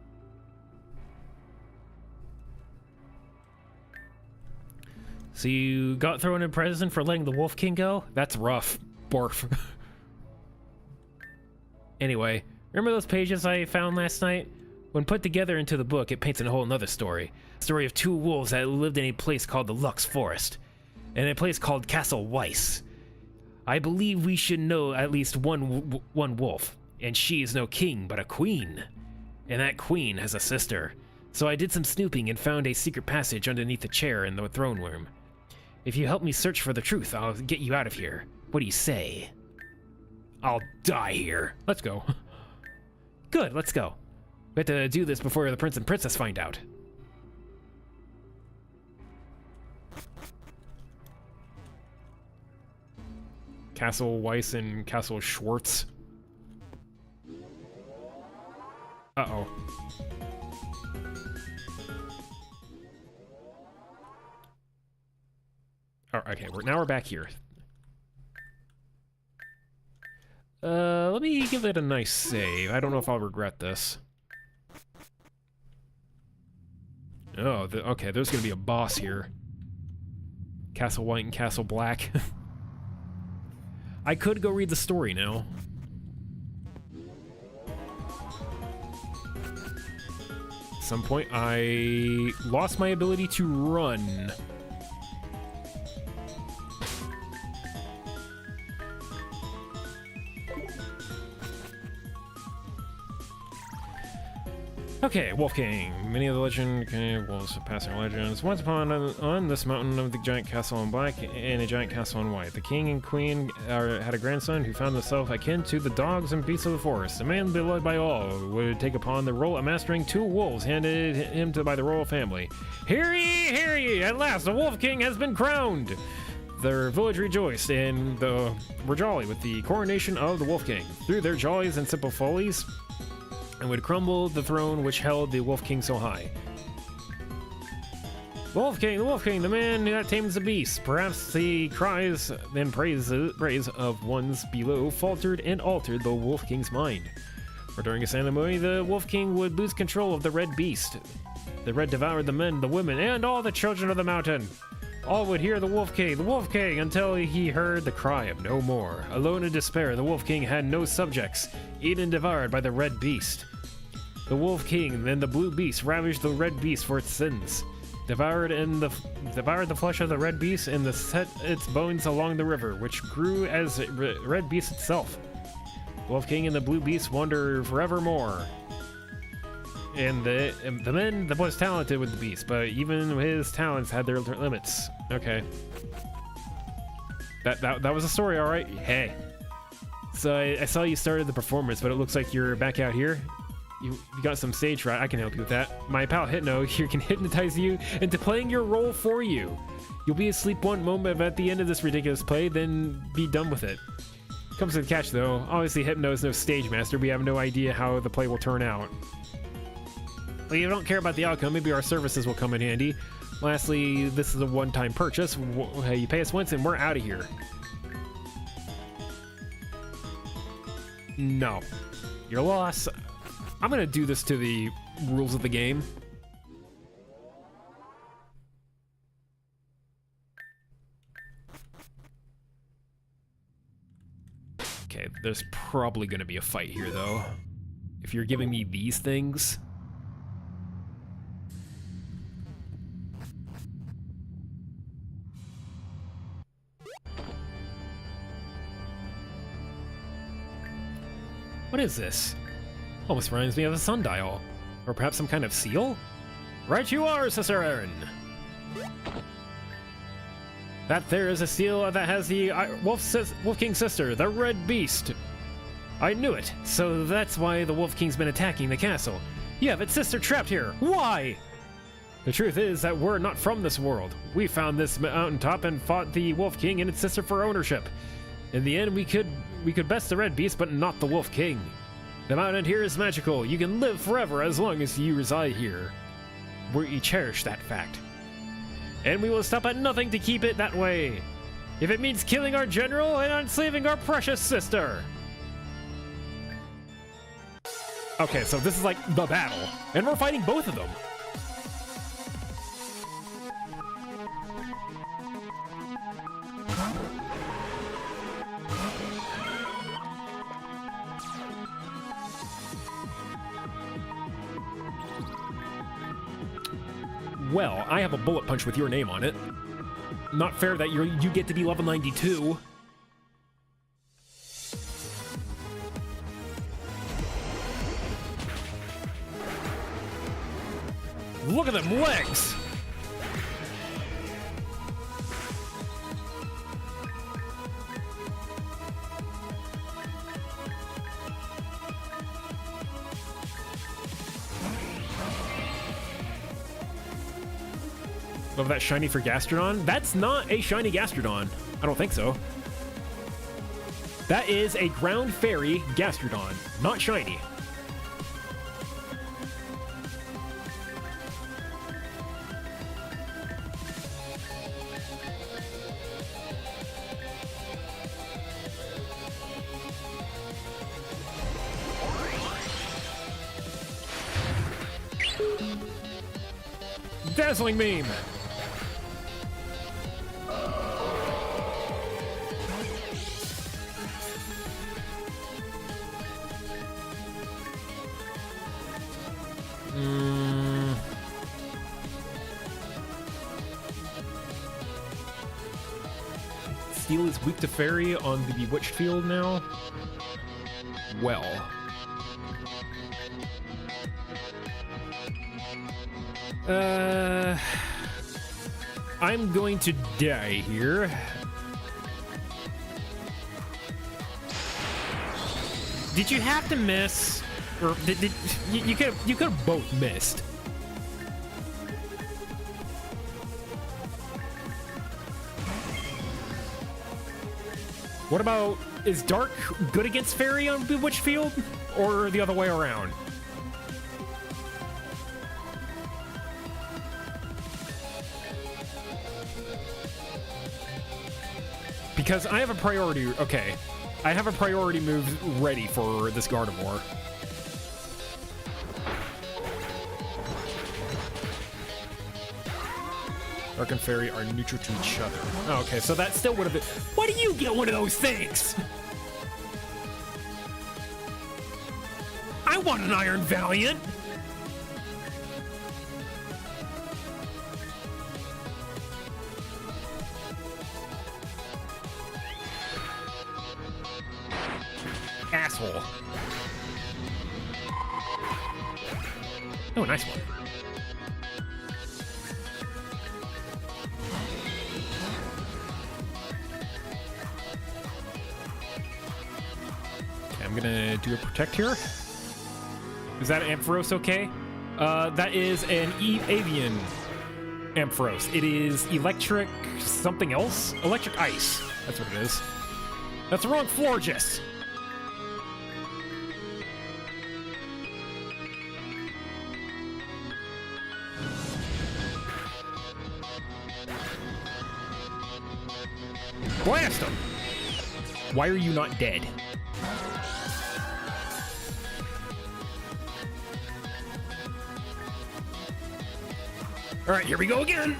So you got thrown in prison for letting the Wolf King go? That's rough. Barf. Anyway, remember those pages I found last night? When put together into the book, it paints a whole nother story. A story of two wolves that lived in a place called the Lux Forest, and a place called Castle Weiss. I believe we should know at least one wolf, and she is no king, but a queen. And that queen has a sister. So I did some snooping and found a secret passage underneath the chair in the throne room. If you help me search for the truth, I'll get you out of here. What do you say? I'll die here. Let's go. Good, let's go. We have to do this before the prince and princess find out. Castle Weiss and Castle Schwartz. Uh-oh. Okay, now we're back here. Let me give it a nice save. I don't know if I'll regret this. Oh, okay, there's gonna be a boss here. Castle White and Castle Black. I could go read the story now. At some point, I lost my ability to run. Okay, Wolf King. Many of the legend wolves passing legends. Once upon on this mountain of the giant castle in black and a giant castle in white, the king and queen had a grandson who found himself akin to the dogs and beasts of the forest. A man beloved by all would take upon the role of mastering two wolves handed him by the royal family. Hear ye! At last, the Wolf King has been crowned! Their village rejoiced and were jolly with the coronation of the Wolf King. Through their jollies and simple follies, and would crumble the throne which held the Wolf King so high. The Wolf King, the man that tames the beast. Perhaps the cries and praise of ones below faltered and altered the Wolf King's mind. Or during a ceremony, the Wolf King would lose control of the red beast. The red devoured the men, the women, and all the children of the mountain. All would hear the Wolf King, until he heard the cry of no more. Alone in despair, the Wolf King had no subjects, eaten and devoured by the red beast. The Wolf King, then the blue beast, ravaged the red beast for its sins. Devoured the flesh of the red beast and set its bones along the river, which grew as red beast itself. Wolf King and the blue beast wander forevermore. And the man that was talented with the beast, but even his talents had their limits. Okay. That was a story, all right. Hey. So I saw you started the performance, but it looks like you're back out here. You got some stage fright. I can help you with that. My pal Hypno here can hypnotize you into playing your role for you. You'll be asleep one moment at the end of this ridiculous play, then be done with it. Comes to the catch though. Obviously Hypno is no stage master. We have no idea how the play will turn out. Well, you don't care about the outcome. Maybe our services will come in handy. Lastly, this is a one-time purchase. You pay us once and we're out of here. No. Your loss. I'm gonna do this to the rules of the game. Okay, there's probably gonna be a fight here though. If you're giving me these things. What is this? Almost reminds me of a sundial. Or perhaps some kind of seal? Right you are, Sister Erin! That there is a seal that has the Wolf King's sister, the Red Beast. I knew it, so that's why the Wolf King's been attacking the castle. You have its sister trapped here. Why? The truth is that we're not from this world. We found this mountaintop and fought the Wolf King and its sister for ownership. In the end, we could best the Red Beast, but not the Wolf King. The mountain here is magical. You can live forever as long as you reside here. We cherish that fact. And we will stop at nothing to keep it that way. If it means killing our general and enslaving our precious sister. Okay, so this is like the battle. And we're fighting both of them. Well, I have a bullet punch with your name on it. Not fair that you get to be level 92. Look at them legs! Love that shiny for Gastrodon. That's not a shiny Gastrodon. I don't think so. That is a ground fairy Gastrodon, not shiny. Dazzling Beam! Steel is weak to fairy on the Bewitched field now? Well. I'm going to die here. Did you have to miss? Or did you could have both missed. What about, is Dark good against Fairy on Bewitched Field? Or the other way around? Because I have a priority... Okay. I have a priority move ready for this Gardevoir. Dark and Fairy are neutral to each other. Oh, okay, so that still would have been... Why do you get one of those things? I want an Iron Valiant! Asshole. Oh, nice one. Okay, I'm gonna do a protect here. Is that an Ampharos okay? That is an Avian Ampharos. It is electric something else? Electric ice. That's what it is. That's the wrong Florges. Blast him! Why are you not dead? All right, here we go again.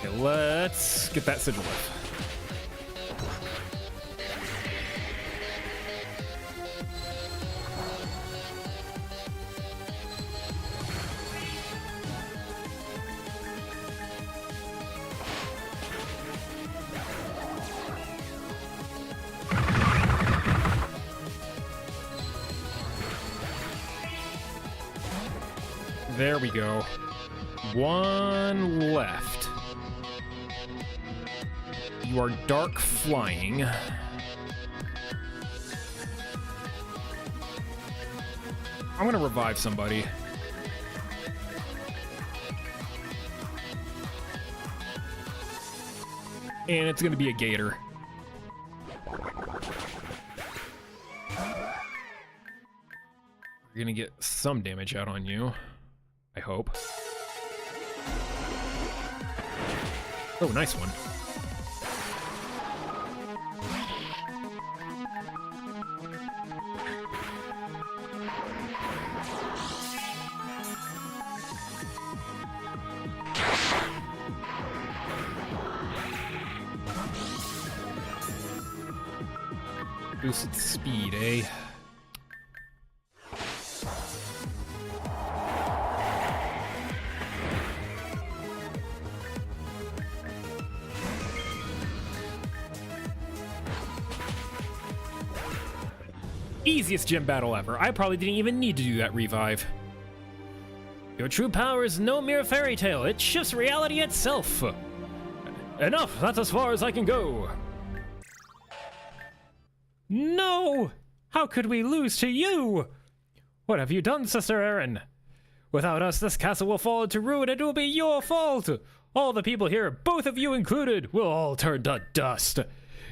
Okay, let's get that sigil off. There we go. One left. You are dark flying. I'm gonna revive somebody. And it's gonna be a gator. We're gonna get some damage out on you. I hope. Oh, nice one. Boosted speed, eh? Easiest gym battle ever. I probably didn't even need to do that revive. Your true power is no mere fairy tale. It shifts reality itself. Enough. That's as far as I can go. No! How could we lose to you? What have you done, Sister Erin? Without us, this castle will fall into ruin. It will be your fault. All the people here, both of you included, will all turn to dust.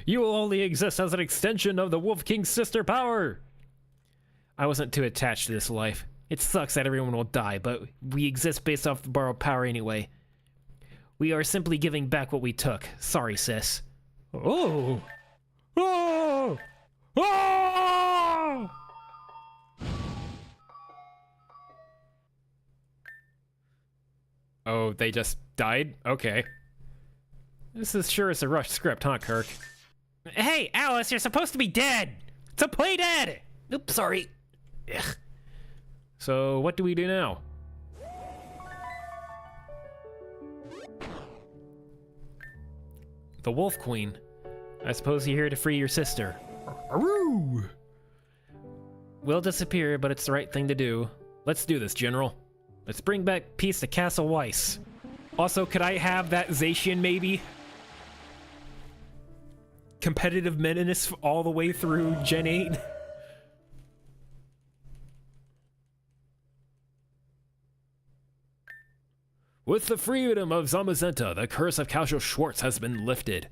You will only exist as an extension of the Wolf King's sister power. I wasn't too attached to this life. It sucks that everyone will die, but we exist based off the borrowed power anyway. We are simply giving back what we took. Sorry, sis. Oh! Oh! Oh! Oh, they just died? Okay. This is sure is a rushed script, huh, Kirk? Hey, Alice, you're supposed to be dead! So play dead! Oops, sorry. Ugh. So, what do we do now? The Wolf Queen. I suppose you're here to free your sister. Aroo! We'll disappear, but it's the right thing to do. Let's do this, General. Let's bring back peace to Castle Weiss. Also, could I have that Zacian, maybe? competitive menace all the way through Gen 8. With the freedom of Zamazenta, the curse of Castle Schwartz has been lifted.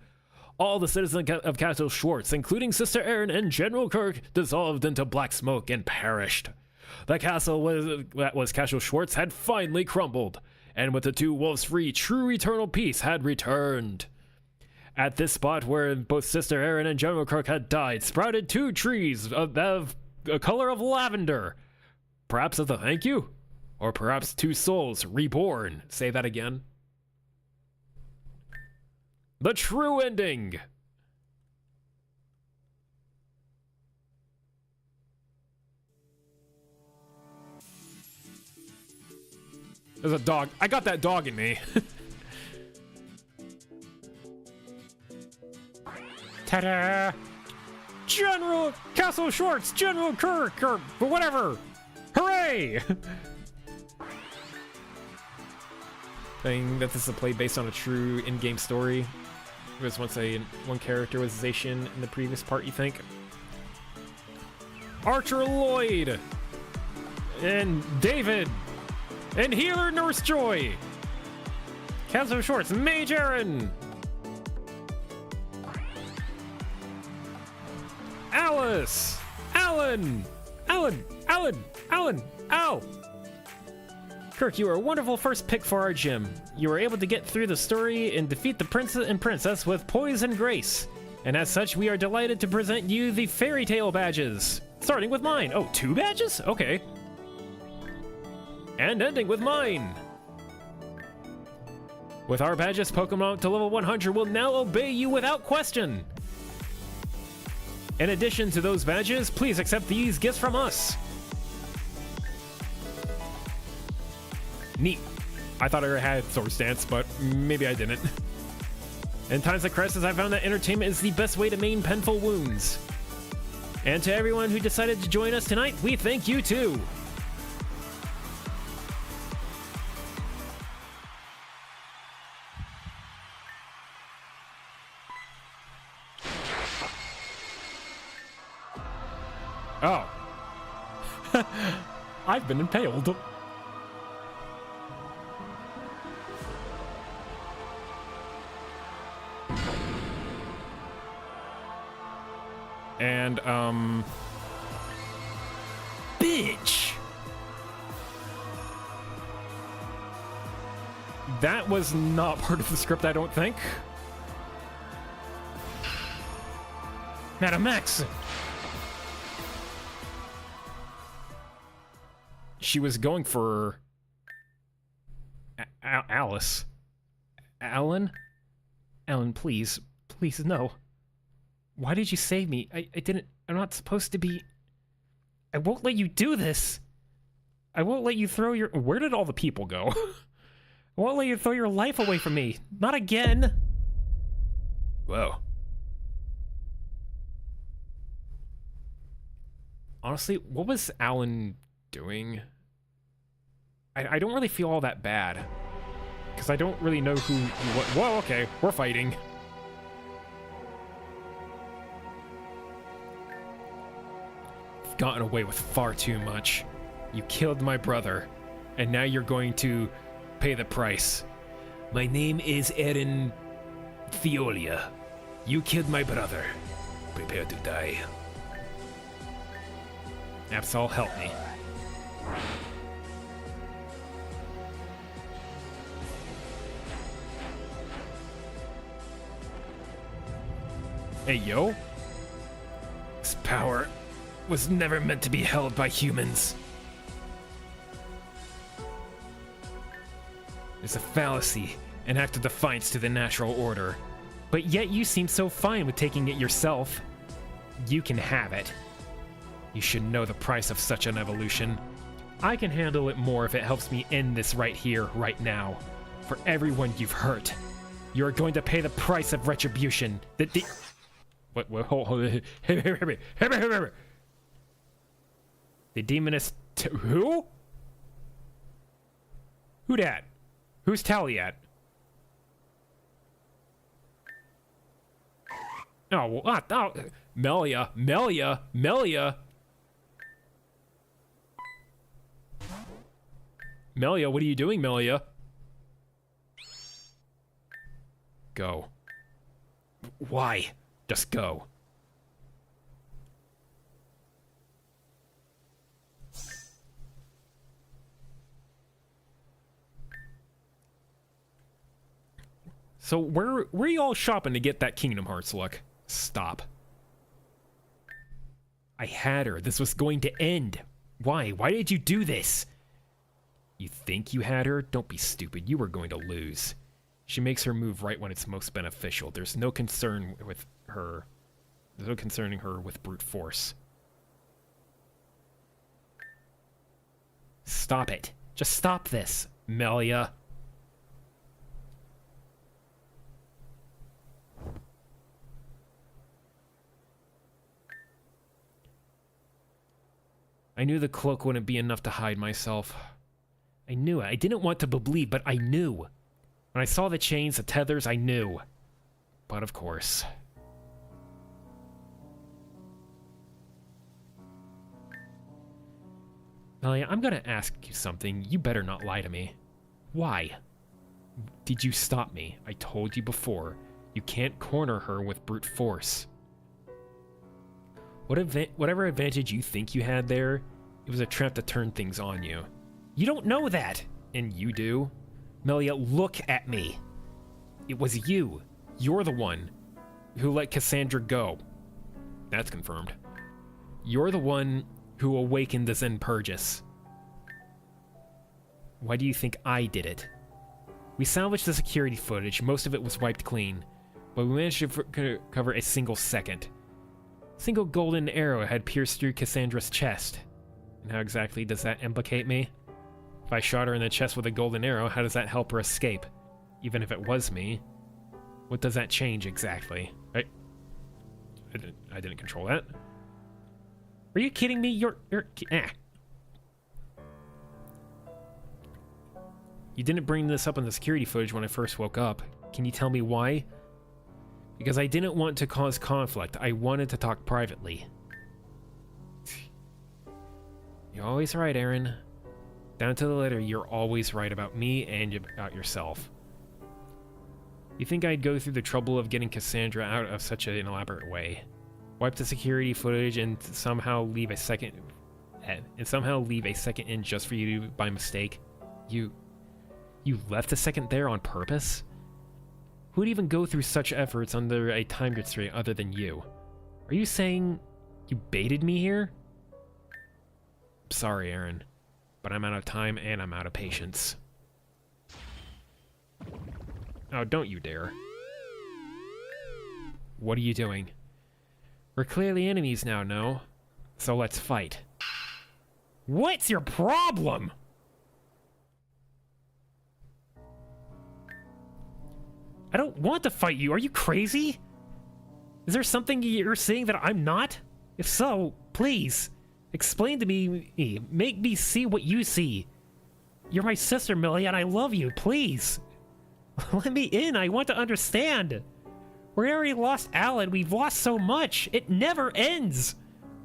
All the citizens of Castle Schwartz, including Sister Erin and General Kirk, dissolved into black smoke and perished. The castle that was Castle Schwartz had finally crumbled, and with the two wolves free, true eternal peace had returned. At this spot where both Sister Erin and General Kirk had died, sprouted two trees of a color of lavender. Perhaps as a thank you? Or perhaps two souls reborn. Say that again. The true ending! There's a dog. I got that dog in me. Ta-da! General Castle Schwartz! General Kirk! Or whatever! Hooray! Saying that this is a play based on a true in-game story. There was once one characterization in the previous part, you think? Archer Lloyd! And David! And Healer Nurse Joy! Castle Schwartz, Mage Aaron! Alice! Alan! Ow! Kirk, you were a wonderful first pick for our gym. You were able to get through the story and defeat the princess and princess with poise and grace. And as such, we are delighted to present you the fairy tale badges. Starting with mine. Oh, 2 badges? Okay. And ending with mine. With our badges, Pokemon up to level 100 will now obey you without question. In addition to those badges, please accept these gifts from us. Neat. I thought I had Sword Stance, but maybe I didn't. In times of crisis, I found that entertainment is the best way to maim painful wounds. And to everyone who decided to join us tonight, we thank you too. Oh. I've been impaled. And, bitch! That was not part of the script, I don't think. Madam Max! She was going for... Alice. Alan? Alan, please. Please, no. Why did you save me? I didn't... I'm not supposed to be... I won't let you do this! I won't let you throw your... Where did all the people go? I won't let you throw your life away from me. Not again! Whoa. Honestly, what was Alan doing? I don't really feel all that bad. Because I don't really know who... Whoa, okay. We're fighting. You've gotten away with far too much. You killed my brother. And now you're going to pay the price. My name is Erin Theolia. You killed my brother. Prepare to die. Absol, help me. Hey, yo. This power was never meant to be held by humans. It's a fallacy, an act of defiance to the natural order. But yet you seem so fine with taking it yourself. You can have it. You should know the price of such an evolution. I can handle it more if it helps me end this right here, right now. For everyone you've hurt. You're going to pay the price of retribution. What, hold. The demoness... Who? Who dat? Who's Tally at? Oh, what? Oh, Melia, Melia, Melia. Melia, what are you doing, Melia? Go. Why? Just go. So where are you all shopping to get that Kingdom Hearts look? Stop. I had her. This was going to end. Why? Why did you do this? You think you had her? Don't be stupid. You were going to lose. She makes her move right when it's most beneficial. There's no concern with her. There's no concerning her with brute force. Stop it. Just stop this, Melia. I knew the cloak wouldn't be enough to hide myself. I knew it. I didn't want to believe, but I knew. When I saw the chains, the tethers, I knew. But of course. Melia, I'm gonna ask you something. You better not lie to me. Why? Did you stop me? I told you before. You can't corner her with brute force. Whatever advantage you think you had there, it was a trap to turn things on you. You don't know that! And you do. Melia, look at me. It was you. You're the one who let Cassandra go. That's confirmed. You're the one who awakened the Zen Purgus. Why do you think I did it? We salvaged the security footage. Most of it was wiped clean, but we managed to cover a single second. A single golden arrow had pierced through Cassandra's chest. And how exactly does that implicate me? If I shot her in the chest with a golden arrow, how does that help her escape? Even if it was me, what does that change exactly? I didn't control that. Are you kidding me? You didn't bring this up in the security footage when I first woke up. Can you tell me why? Because I didn't want to cause conflict. I wanted to talk privately. You're always right, Aaron. Down to the letter, you're always right about me and about yourself. You think I'd go through the trouble of getting Cassandra out of such an elaborate way? Wipe the security footage and somehow leave a second in just for you by mistake? You left a second there on purpose? Who'd even go through such efforts under a time constraint other than you? Are you saying you baited me here? I'm sorry, Aaron, but I'm out of time and I'm out of patience. Oh, don't you dare. What are you doing? We're clearly enemies now, no? So let's fight. What's your problem? I don't want to fight you. Are you crazy? Is there something you're saying that I'm not? If so, please, explain to me. Make me see what you see. You're my sister, Millie, and I love you. Please. Let me in. I want to understand. We already lost Alan. We've lost so much. It never ends.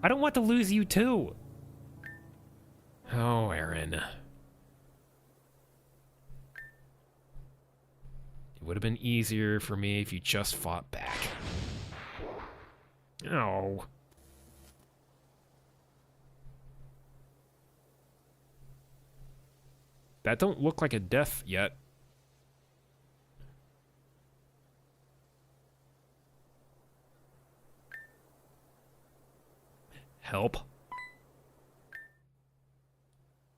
I don't want to lose you, too. Oh, Aaron. It would have been easier for me if you just fought back. Oh. That don't look like a death yet. Help.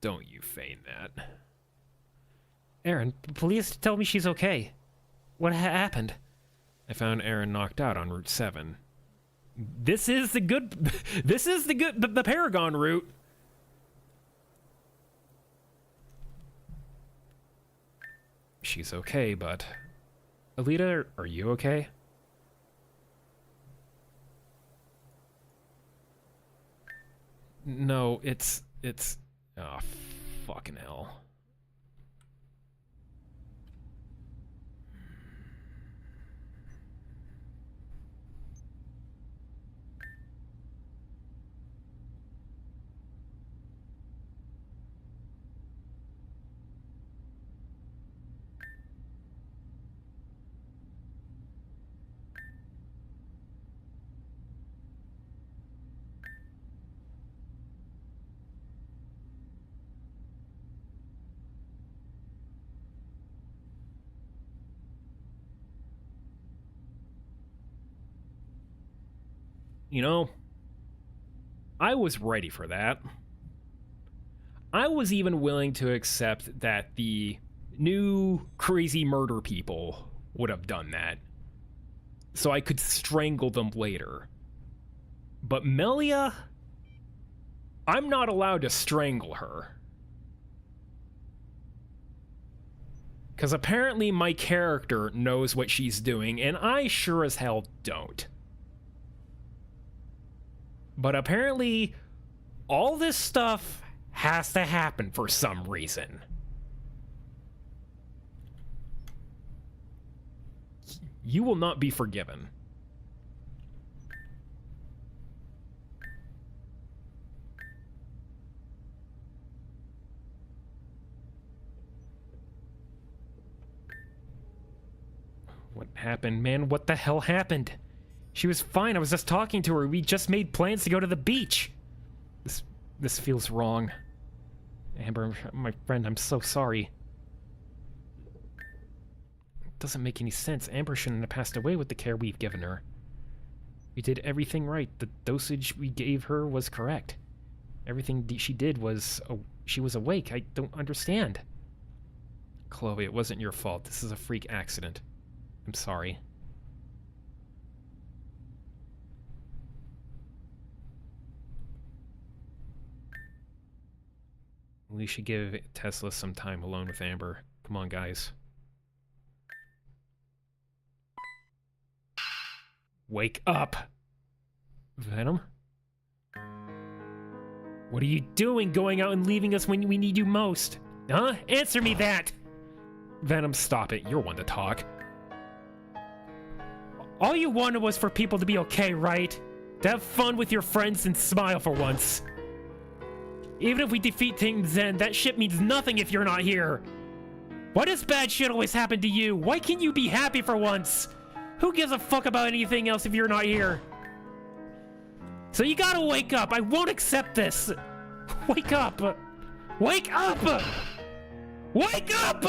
Don't you feign that. Aaron, please tell me she's okay. What happened? I found Aaron knocked out on Route 7. This is the Paragon route. She's okay, but... Alita, are you okay? No, it's... Oh, fucking hell. You know, I was ready for that. I was even willing to accept that the new crazy murder people would have done that, so I could strangle them later. But Melia, I'm not allowed to strangle her. Because apparently my character knows what she's doing, and I sure as hell don't. But apparently, all this stuff has to happen for some reason. You will not be forgiven. What happened, man? What the hell happened? She was fine. I was just talking to her. We just made plans to go to the beach. This feels wrong. Amber, my friend, I'm so sorry. It doesn't make any sense. Amber shouldn't have passed away with the care we've given her. We did everything right. The dosage we gave her was correct. Everything she did was... she was awake. I don't understand. Chloe, it wasn't your fault. This is a freak accident. I'm sorry. We should give Tesla some time alone with Amber. Come on, guys. Wake up! Venom? What are you doing going out and leaving us when we need you most? Huh? Answer me that! Venom, stop it. You're one to talk. All you wanted was for people to be okay, right? To have fun with your friends and smile for once. Even if we defeat Ting Zen, that shit means nothing if you're not here. Why does bad shit always happen to you? Why can't you be happy for once? Who gives a fuck about anything else if you're not here? So you gotta wake up. I won't accept this. Wake up. Wake up! Wake up!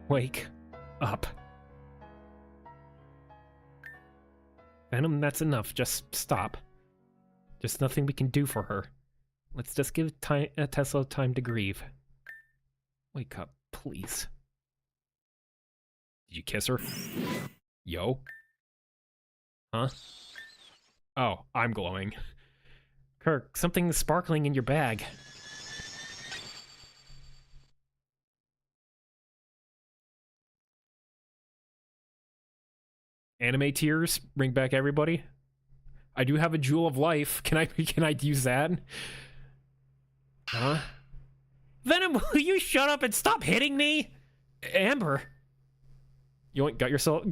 Wake up. Venom, that's enough. Just stop. There's nothing we can do for her. Let's just give Tesla time to grieve. Wake up, please. Did you kiss her? Yo? Huh? Oh, I'm glowing. Kirk, something's sparkling in your bag. Anime tears, bring back everybody. I do have a jewel of life. Can I use that? Huh? Venom, will you shut up and stop hitting me? Amber. You got yourself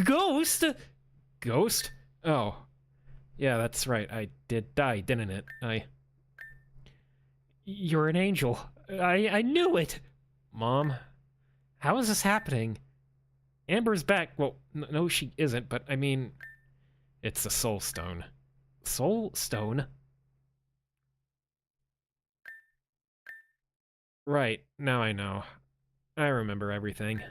ghost? Ghost? Oh. Yeah, that's right. I did die, didn't it? You're an angel. I knew it. Mom, how is this happening? Amber's back. Well, no, she isn't, but I mean, it's the Soul Stone. Soul Stone? Right, now I know. I remember everything.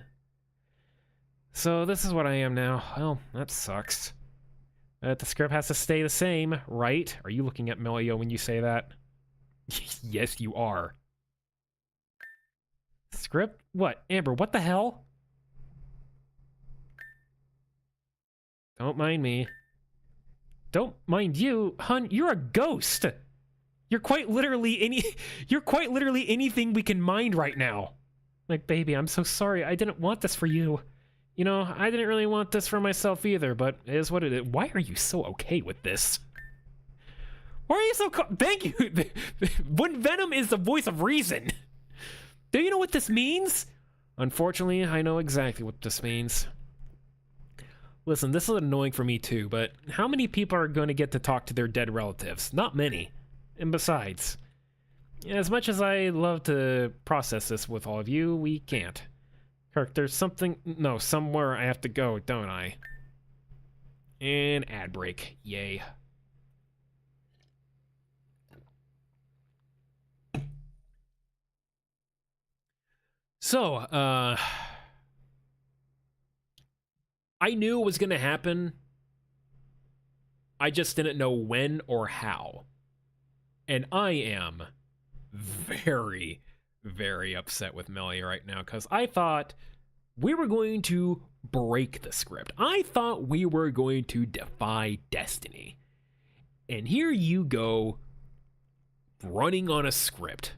So this is what I am now. Well, that sucks. The script has to stay the same, right? Are you looking at Melio when you say that? Yes, you are. Script? What? Amber, what the hell? Don't mind me. Don't mind you, hun. You're a ghost. You're quite literally anything we can mind right now. Like, baby, I'm so sorry. I didn't want this for you. You know, I didn't really want this for myself either, but it is what it is. Why are you so okay with this? Why are you so thank you. When Venom is the voice of reason. Do you know what this means? Unfortunately, I know exactly what this means. Listen, this is annoying for me too, but how many people are going to get to talk to their dead relatives? Not many. And besides, as much as I love to process this with all of you, we can't. Kirk, there's somewhere I have to go, don't I? And ad break. Yay. So, I knew it was going to happen. I just didn't know when or how. And I am very, very upset with Melia right now because I thought we were going to break the script. I thought we were going to defy destiny. And here you go, running on a script.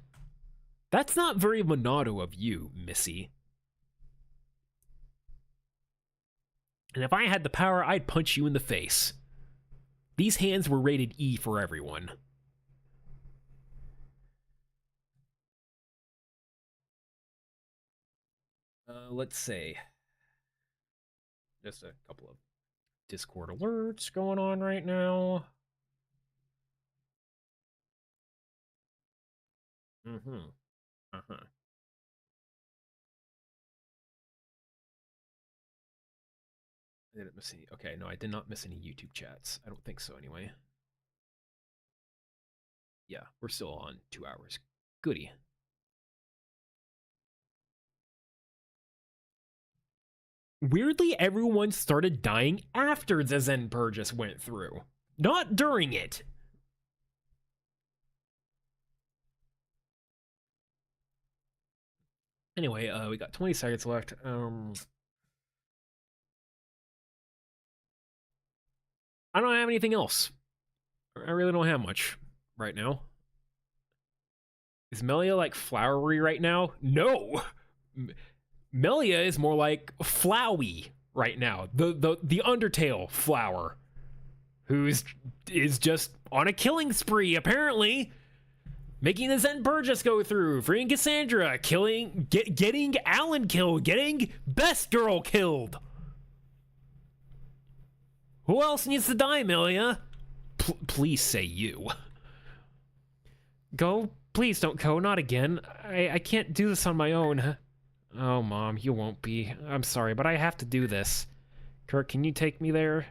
That's not very Monado of you, Missy. And if I had the power, I'd punch you in the face. These hands were rated E for everyone. Let's see. Just a couple of Discord alerts going on right now. I didn't miss any. Okay, no, I did not miss any YouTube chats. I don't think so anyway. Yeah, we're still on 2 hours. Goody. Weirdly, everyone started dying after the Zen Purges went through, not during it. Anyway, we got 20 seconds left. I don't have anything else. I really don't have much right now. Is Melia like flowery right now? No. Melia is more like Flowey right now. The Undertale flower, is just on a killing spree apparently, making the Zen Purges go through, freeing Cassandra, getting Alan killed, getting Best Girl killed. Who else needs to die, Melia? Please say you. Go? Please don't go, not again. I can't do this on my own. Oh, Mom, you won't be. I'm sorry, but I have to do this. Kirk, can you take me there?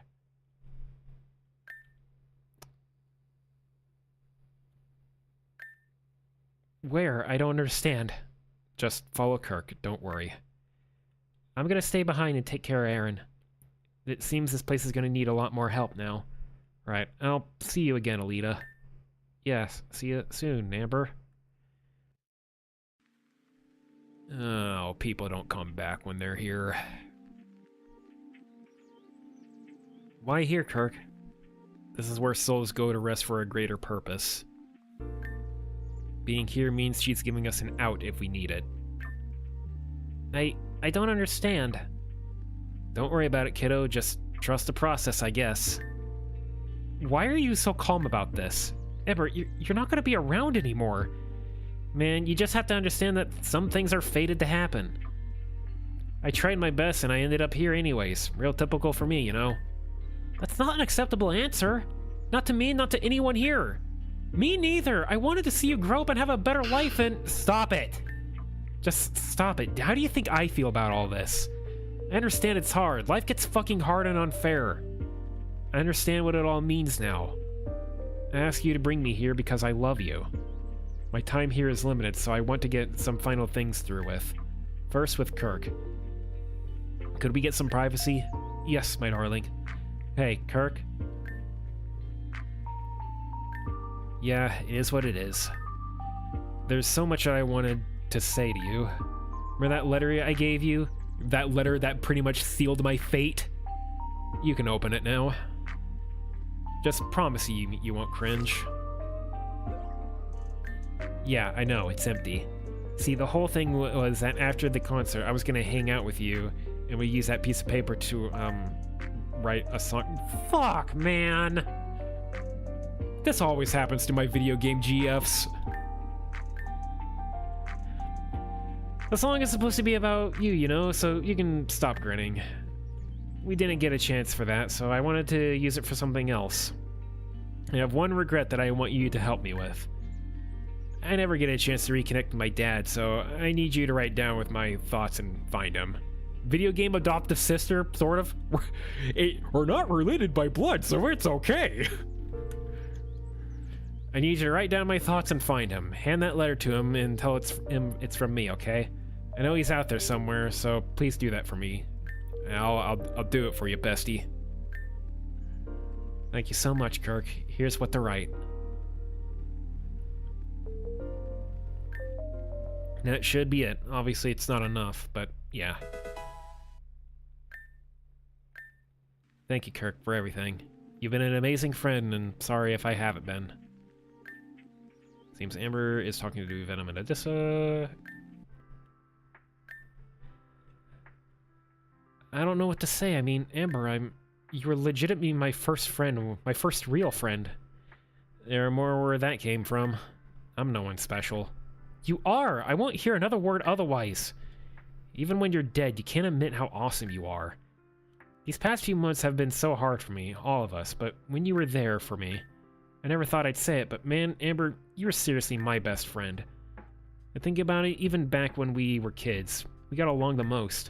Where? I don't understand. Just follow Kirk, don't worry. I'm gonna stay behind and take care of Aaron. It seems this place is gonna need a lot more help now. Right, I'll see you again, Alita. Yes, see you soon, Amber. Oh, people don't come back when they're here. Why here, Kirk? This is where souls go to rest for a greater purpose. Being here means she's giving us an out if we need it. I don't understand. Don't worry about it, kiddo. Just trust the process, I guess. Why are you so calm about this? Amber, you're not gonna be around anymore. Man, you just have to understand that some things are fated to happen. I tried my best and I ended up here anyways. Real typical for me, you know? That's not an acceptable answer. Not to me, not to anyone here. Me neither. I wanted to see you grow up and have a better life and... Stop it. Just stop it. How do you think I feel about all this? I understand it's hard. Life gets fucking hard and unfair. I understand what it all means now. I ask you to bring me here because I love you. My time here is limited, so I want to get some final things through with. First with Kirk. Could we get some privacy? Yes, my darling. Hey, Kirk? Yeah, it is what it is. There's so much that I wanted to say to you. Remember that letter I gave you? That letter that pretty much sealed my fate? You can open it now. Just promise you won't cringe. Yeah, I know, it's empty. See, the whole thing was that after the concert, I was gonna hang out with you, and we use that piece of paper to, write a song. Fuck, man! This always happens to my video game GFs. The song is supposed to be about you, you know, so you can stop grinning. We didn't get a chance for that, so I wanted to use it for something else. I have one regret that I want you to help me with. I never get a chance to reconnect with my dad, so I need you to write down with my thoughts and find him. Video game adoptive sister, sort of. We're not related by blood, so it's okay. I need you to write down my thoughts and find him. Hand that letter to him and tell it's from me, okay? I know he's out there somewhere, so please do that for me. I'll do it for you, bestie. Thank you so much, Kirk. Here's what to write. That should be it. Obviously, it's not enough, but yeah. Thank you, Kirk, for everything. You've been an amazing friend, and sorry if I haven't been. Seems Amber is talking to Venom and Odessa. I don't know what to say. I mean, Amber, you were legitimately my first friend, my first real friend. There are more where that came from. I'm no one special. You are! I won't hear another word otherwise. Even when you're dead, you can't admit how awesome you are. These past few months have been so hard for me, all of us, but when you were there for me, I never thought I'd say it, but man, Amber, you were seriously my best friend. And think about it, even back when we were kids, we got along the most.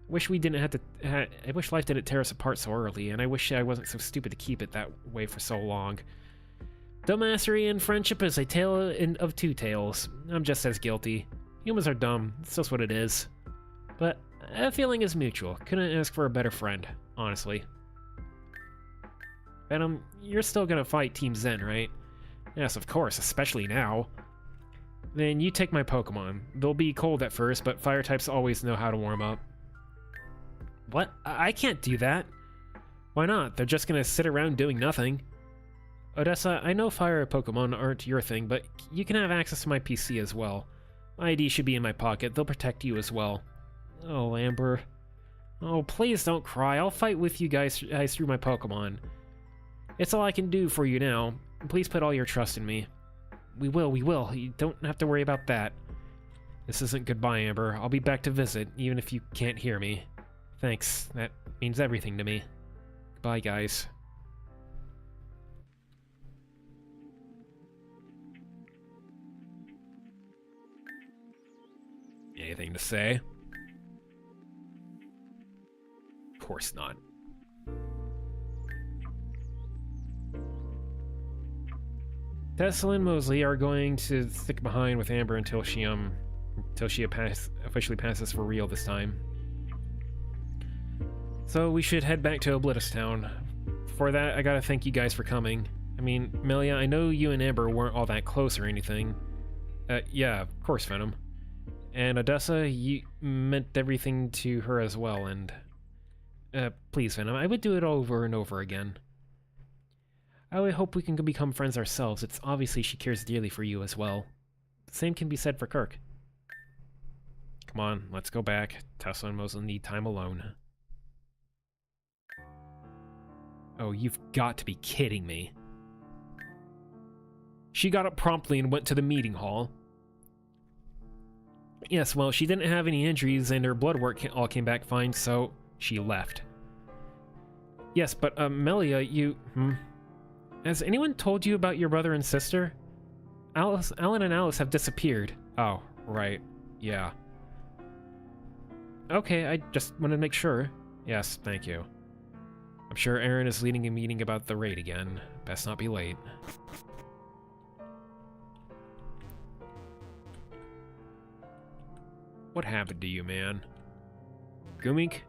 I wish life didn't tear us apart so early, and I wish I wasn't so stupid to keep it that way for so long. Dumbassery and friendship is a tale of two tales. I'm just as guilty. Humans are dumb, it's just what it is. But that feeling is mutual. Couldn't ask for a better friend, honestly. Venom, you're still gonna fight Team Zen, right? Yes, of course, especially now. Then you take my Pokemon. They'll be cold at first, but fire types always know how to warm up. What? I can't do that. Why not? They're just gonna sit around doing nothing. Odessa, I know fire Pokemon aren't your thing, but you can have access to my PC as well. My ID should be in my pocket. They'll protect you as well. Oh, Amber. Oh, please don't cry. I'll fight with you guys through my Pokemon. It's all I can do for you now. Please put all your trust in me. We will. You don't have to worry about that. This isn't goodbye, Amber. I'll be back to visit, even if you can't hear me. Thanks. That means everything to me. Goodbye, guys. Anything to say? Of course not. Tessa and Mosley are going to stick behind with Amber until she officially passes for real this time. So we should head back to Oblitus Town. For that, I gotta thank you guys for coming. I mean, Melia, I know you and Amber weren't all that close or anything. Yeah, of course, Venom. And Odessa, you meant everything to her as well, and... please, Venom, I would do it over and over again. I would hope we can become friends ourselves. It's obviously she cares dearly for you as well. The same can be said for Kirk. Come on, let's go back. Tessa and Mosley need time alone. Oh, you've got to be kidding me. She got up promptly and went to the meeting hall. Yes, well, she didn't have any injuries and her blood work all came back fine, so she left. Yes, but, Melia, Has anyone told you about your brother and sister? Alan and Alice have disappeared. Oh, right. Yeah. Okay, I just wanted to make sure. Yes, thank you. I'm sure Aaron is leading a meeting about the raid again. Best not be late. What happened to you, man? Gumink?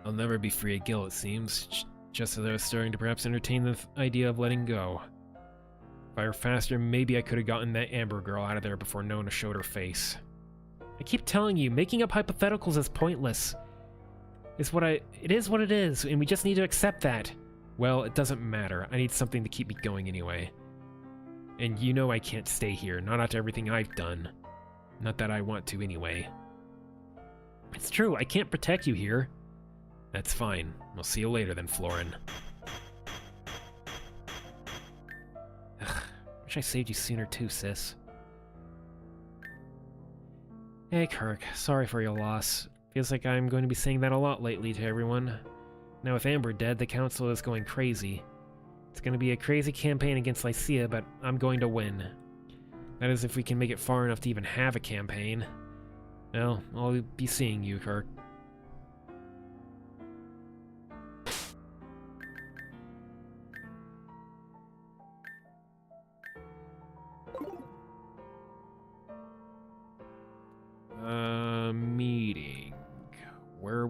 I'll never be free of Gil, it seems. Just as I was starting to perhaps entertain the idea of letting go. If I were faster, maybe I could have gotten that Amber girl out of there before Nona showed her face. I keep telling you, making up hypotheticals is pointless. It is what it is, and we just need to accept that. Well, it doesn't matter. I need something to keep me going anyway. And you know I can't stay here, not after everything I've done. Not that I want to anyway. It's true, I can't protect you here. That's fine. We'll see you later then, Florin. Ugh, wish I saved you sooner too, sis. Hey, Kirk. Sorry for your loss. Feels like I'm going to be saying that a lot lately to everyone. Now with Amber dead, the council is going crazy. It's going to be a crazy campaign against Lycia, but I'm going to win. That is if we can make it far enough to even have a campaign. Well, I'll be seeing you, Kirk.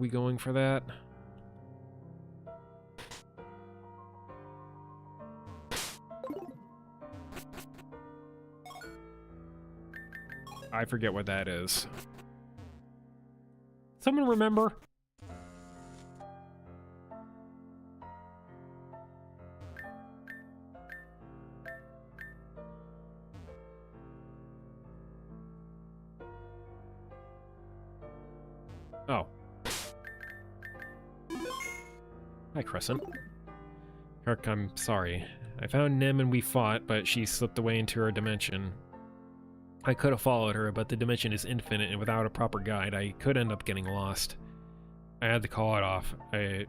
we going for that? I forget what that is. Someone remember? Oh. Hi, Crescent. Kirk, I'm sorry. I found Nim and we fought, but she slipped away into her dimension. I could have followed her, but the dimension is infinite, and without a proper guide, I could end up getting lost. I had to call it off. I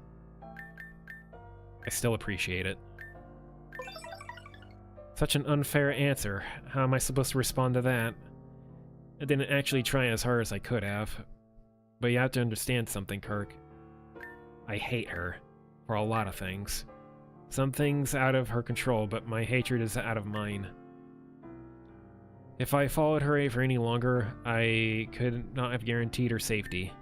still appreciate it. Such an unfair answer. How am I supposed to respond to that? I didn't actually try as hard as I could have. But you have to understand something, Kirk. I hate her. For a lot of things. Some things out of her control, but my hatred is out of mine. If I followed her for any longer, I could not have guaranteed her safety.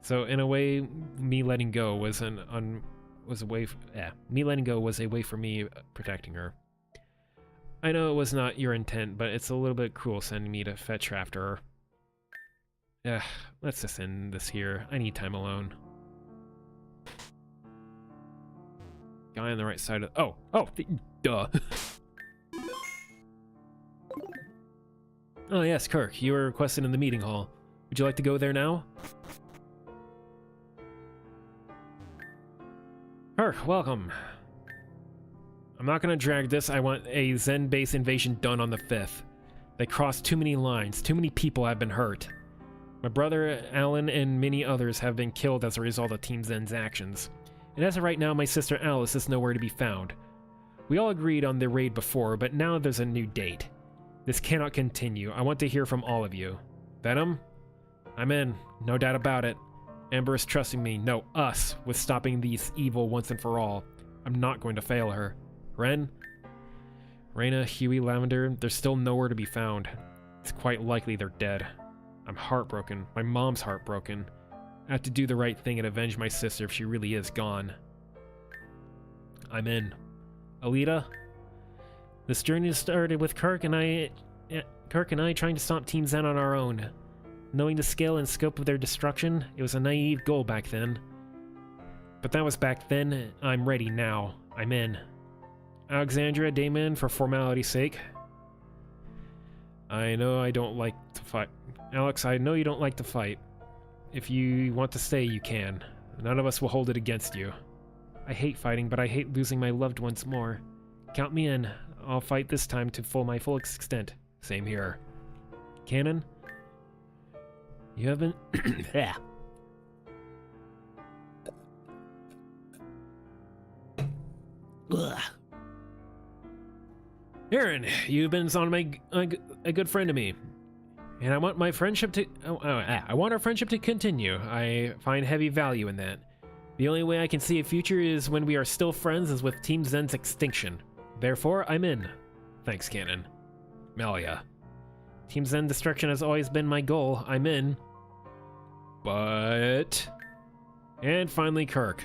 So in a way, me letting go was a way for me protecting her. I know it was not your intent, but it's a little bit cruel sending me to fetch after her. Let's just end this here. I need time alone. Guy on the right side of... duh. Oh yes, Kirk, you were requested in the meeting hall. Would you like to go there now? Kirk, welcome. I'm not gonna drag this. I want a Zen base invasion done on the 5th. They crossed too many lines. Too many people have been hurt. My brother, Alan, and many others have been killed as a result of Team Zen's actions. And as of right now, my sister Alice is nowhere to be found. We all agreed on the raid before, but now there's a new date. This cannot continue. I want to hear from all of you. Venom? I'm in. No doubt about it. Amber is trusting me, no, us, with stopping these evil once and for all. I'm not going to fail her. Ren? Reyna, Huey, Lavender, they're still nowhere to be found. It's quite likely they're dead. I'm heartbroken. My mom's heartbroken. I have to do the right thing and avenge my sister if she really is gone. I'm in. Alita? This journey started with Kirk and I trying to stop Team Zen on our own. Knowing the scale and scope of their destruction, it was a naive goal back then. But that was back then. I'm ready now. I'm in. Alexandria, Damon, for formality's sake. I know I don't like to fight. Alex, I know you don't like to fight. If you want to stay, you can. None of us will hold it against you. I hate fighting, but I hate losing my loved ones more. Count me in. I'll fight this time to my full extent. Same here. Cannon? You haven't... Yeah. Ugh. Aaron, you've been a good friend to me. And I want my friendship to... I want our friendship to continue. I find heavy value in that. The only way I can see a future is when we are still friends is with Team Zen's extinction. Therefore, I'm in. Thanks, Cannon. Melia. Team Zen destruction has always been my goal. I'm in. But... And finally, Kirk.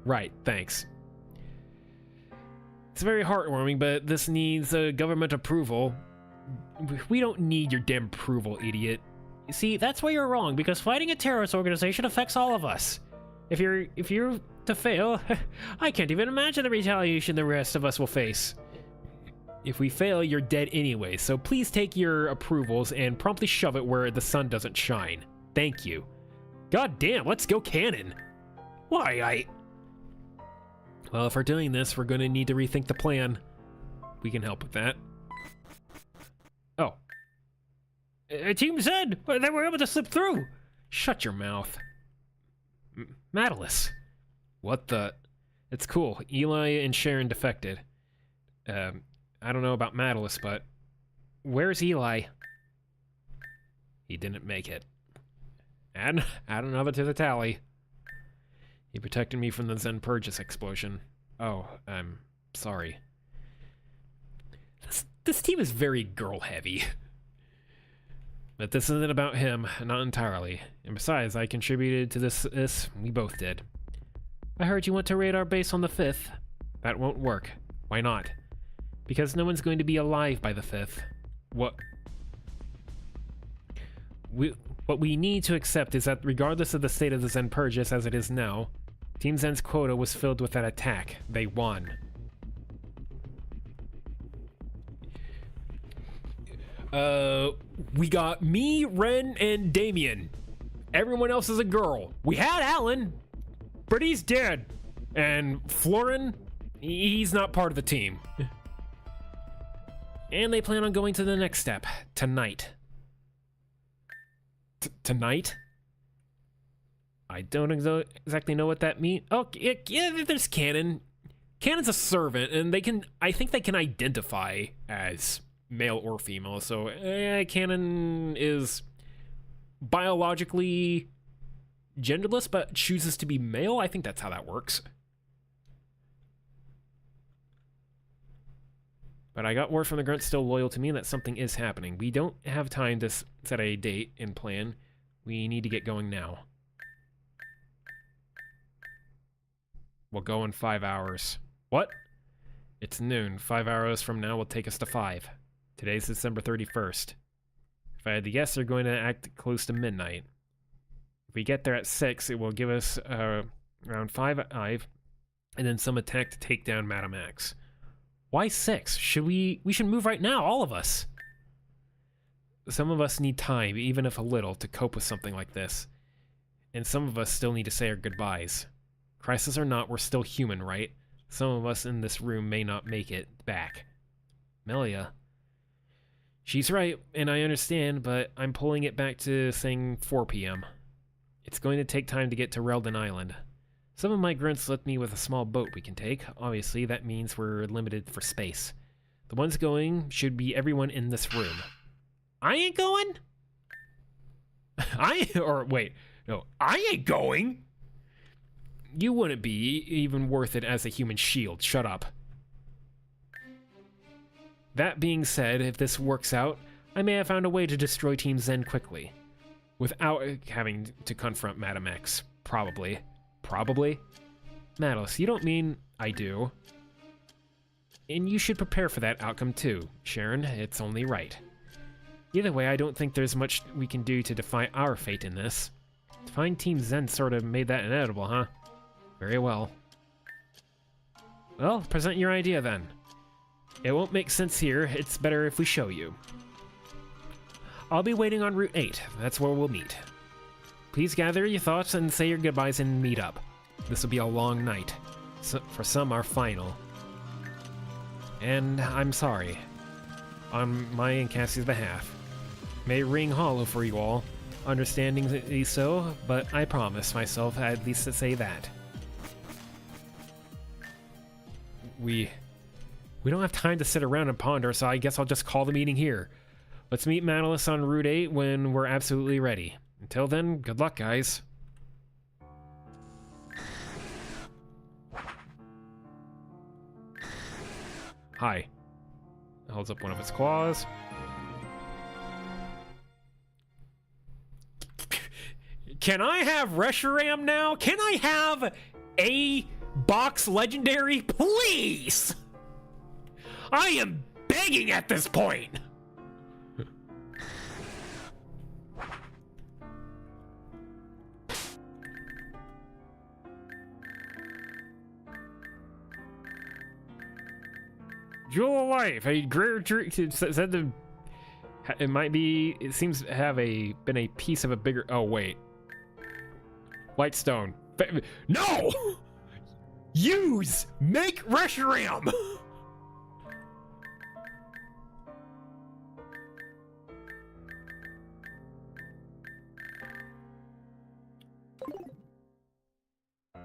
Right, thanks. It's very heartwarming, but this needs government approval. We don't need your damn approval, idiot. You see, that's where you're wrong, because fighting a terrorist organization affects all of us. If you're to fail, I can't even imagine the retaliation the rest of us will face. If we fail, you're dead anyway, so please take your approvals and promptly shove it where the sun doesn't shine. Thank you. God damn, let's go Cannon. Why, Well, if we're doing this, we're gonna need to rethink the plan. We can help with that. Oh. Team Zen! They were able to slip through! Shut your mouth. Madalis. What the... It's cool. Eli and Sharon defected. I don't know about Madalis, but... Where's Eli? He didn't make it. Add another to the tally. He protected me from the Zen Purges explosion. Oh, I'm sorry. This team is very girl-heavy. But this isn't about him, not entirely. And besides, I contributed to this. We both did. I heard you want to raid our base on the 5th. That won't work. Why not? Because no one's going to be alive by the 5th. What we need to accept is that regardless of the state of the Zen Purges as it is now, Team Zen's quota was filled with that attack. They won. We got me, Ren, and Damien. Everyone else is a girl. We had Alan, but he's dead. And Florin, he's not part of the team. And they plan on going to the next step, tonight. Tonight? I don't exactly know what that means. Oh, yeah, there's Canon. Canon's a servant, and I think they can identify as male or female, so Canon is biologically genderless, but chooses to be male. I think that's how that works. But I got word from the Grunt's still loyal to me that something is happening. We don't have time to set a date and plan. We need to get going now. We'll go in 5 hours. What? It's noon. 5 hours from now will take us to 5. Today's December 31st. If I had to guess, they're going to act close to midnight. If we get there at 6, it will give us around 5, and then some attack to take down Madame X. Why 6? We should move right now, all of us. Some of us need time, even if a little, to cope with something like this. And some of us still need to say our goodbyes. Crisis or not, we're still human, right? Some of us in this room may not make it back. Melia. She's right, and I understand, but I'm pulling it back to saying 4 p.m. It's going to take time to get to Reldon Island. Some of my grunts left me with a small boat we can take. Obviously, that means we're limited for space. The ones going should be everyone in this room. I ain't going? I ain't going! You wouldn't be even worth it as a human shield. Shut up. That being said, if this works out, I may have found a way to destroy Team Zen quickly. Without having to confront Madame X. Probably. Probably? Madeline, you don't mean I do. And you should prepare for that outcome too, Sharon. It's only right. Either way, I don't think there's much we can do to defy our fate in this. Defying Team Zen sort of made that inevitable, huh? Very well. Well, present your idea then. It won't make sense here. It's better if we show you. I'll be waiting on Route 8. That's where we'll meet. Please gather your thoughts and say your goodbyes and meet up. This will be a long night. For some, our final. And I'm sorry. On my and Cassie's behalf. May it ring hollow for you all. Understandingly so, but I promise myself at least to say that. We don't have time to sit around and ponder, so I guess I'll just call the meeting here. Let's meet Manalus on Route 8 when we're absolutely ready. Until then, good luck, guys. Hi. It holds up one of its claws. Can I have Reshiram now? Can I have a box legendary, please? I am begging at this point. Jewel of Life, a great said to it seems to have been a piece of a bigger, oh wait. Lightstone. No! Make Reshiram!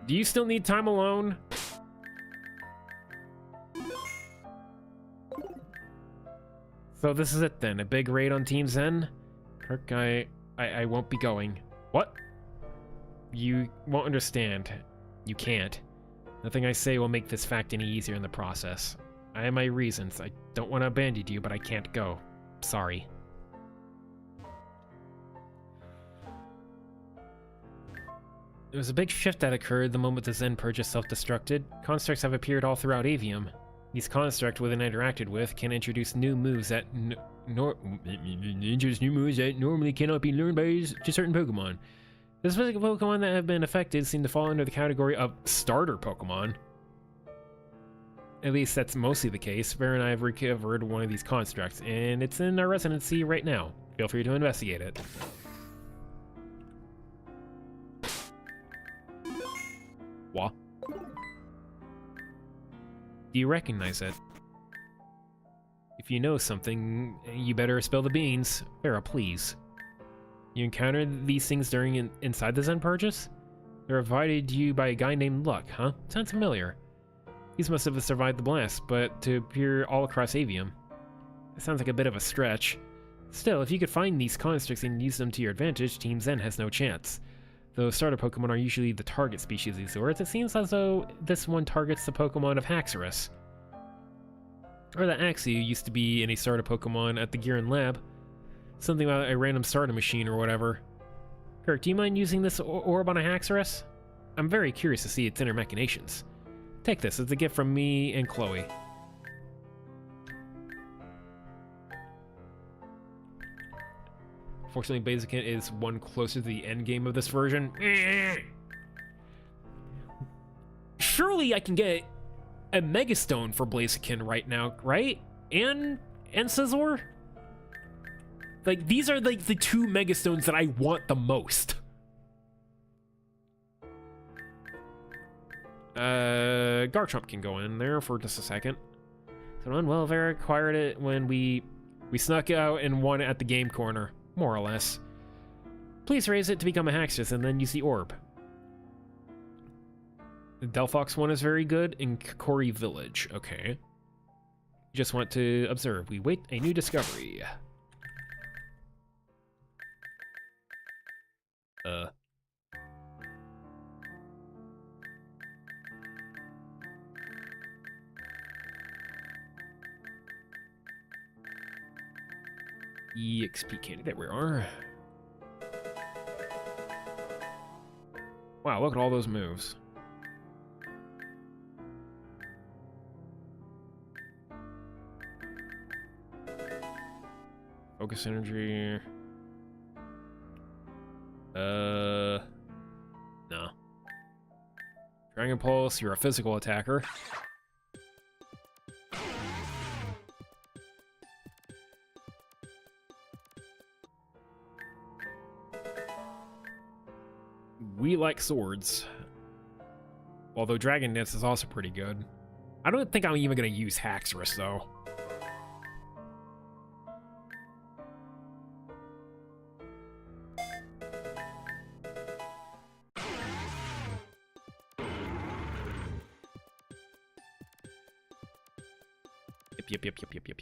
Do you still need time alone? So this is it then, a big raid on Team Zen? Kirk, I won't be going. What? You won't understand. You can't. Nothing I say will make this fact any easier in the process. I have my reasons. I don't want to abandon you, but I can't go. Sorry. There was a big shift that occurred the moment the Zen Purge self-destructed. Constructs have appeared all throughout Avium. These constructs, when interacted with, can introduce new moves that normally cannot be learned by certain Pokemon. The specific Pokemon that have been affected seem to fall under the category of starter Pokemon. At least that's mostly the case. Bear and I have recovered one of these constructs, and it's in our residency right now. Feel free to investigate it. What? Do you recognize it? If you know something, you better spill the beans. Farah, please. You encountered these things during inside the Zen Purges? They're provided to you by a guy named Luck, huh? Sounds familiar. These must have survived the blast, but to appear all across Avium. That sounds like a bit of a stretch. Still, if you could find these constructs and use them to your advantage, Team Zen has no chance. Though starter Pokemon are usually the target species of these swords, it seems as though this one targets the Pokemon of Haxorus. Or that Axew used to be in a starter Pokemon at the Giran Lab. Something about a random starter machine or whatever. Kirk, do you mind using this orb on a Haxorus? I'm very curious to see its inner machinations. Take this, it's a gift from me and Chloe. Fortunately, Blaziken is one closer to the end game of this version. Surely I can get a Megastone for Blaziken right now, right? And Scizor? Like, these are like the two Megastones that I want the most. Garchomp can go in there for just a second. So Vera acquired it when we snuck out and won it at the game corner. More or less. Please raise it to become a Haxorus and then use the orb. The Delphox one is very good in Kokori Village. Okay. Just want to observe. We wait a new discovery. EXP candy, there we are. Wow, look at all those moves. Focus energy. No. Dragon Pulse, you're a physical attacker. We like swords. Although Dragon Dance is also pretty good. I don't think I'm even going to use Haxorus, though.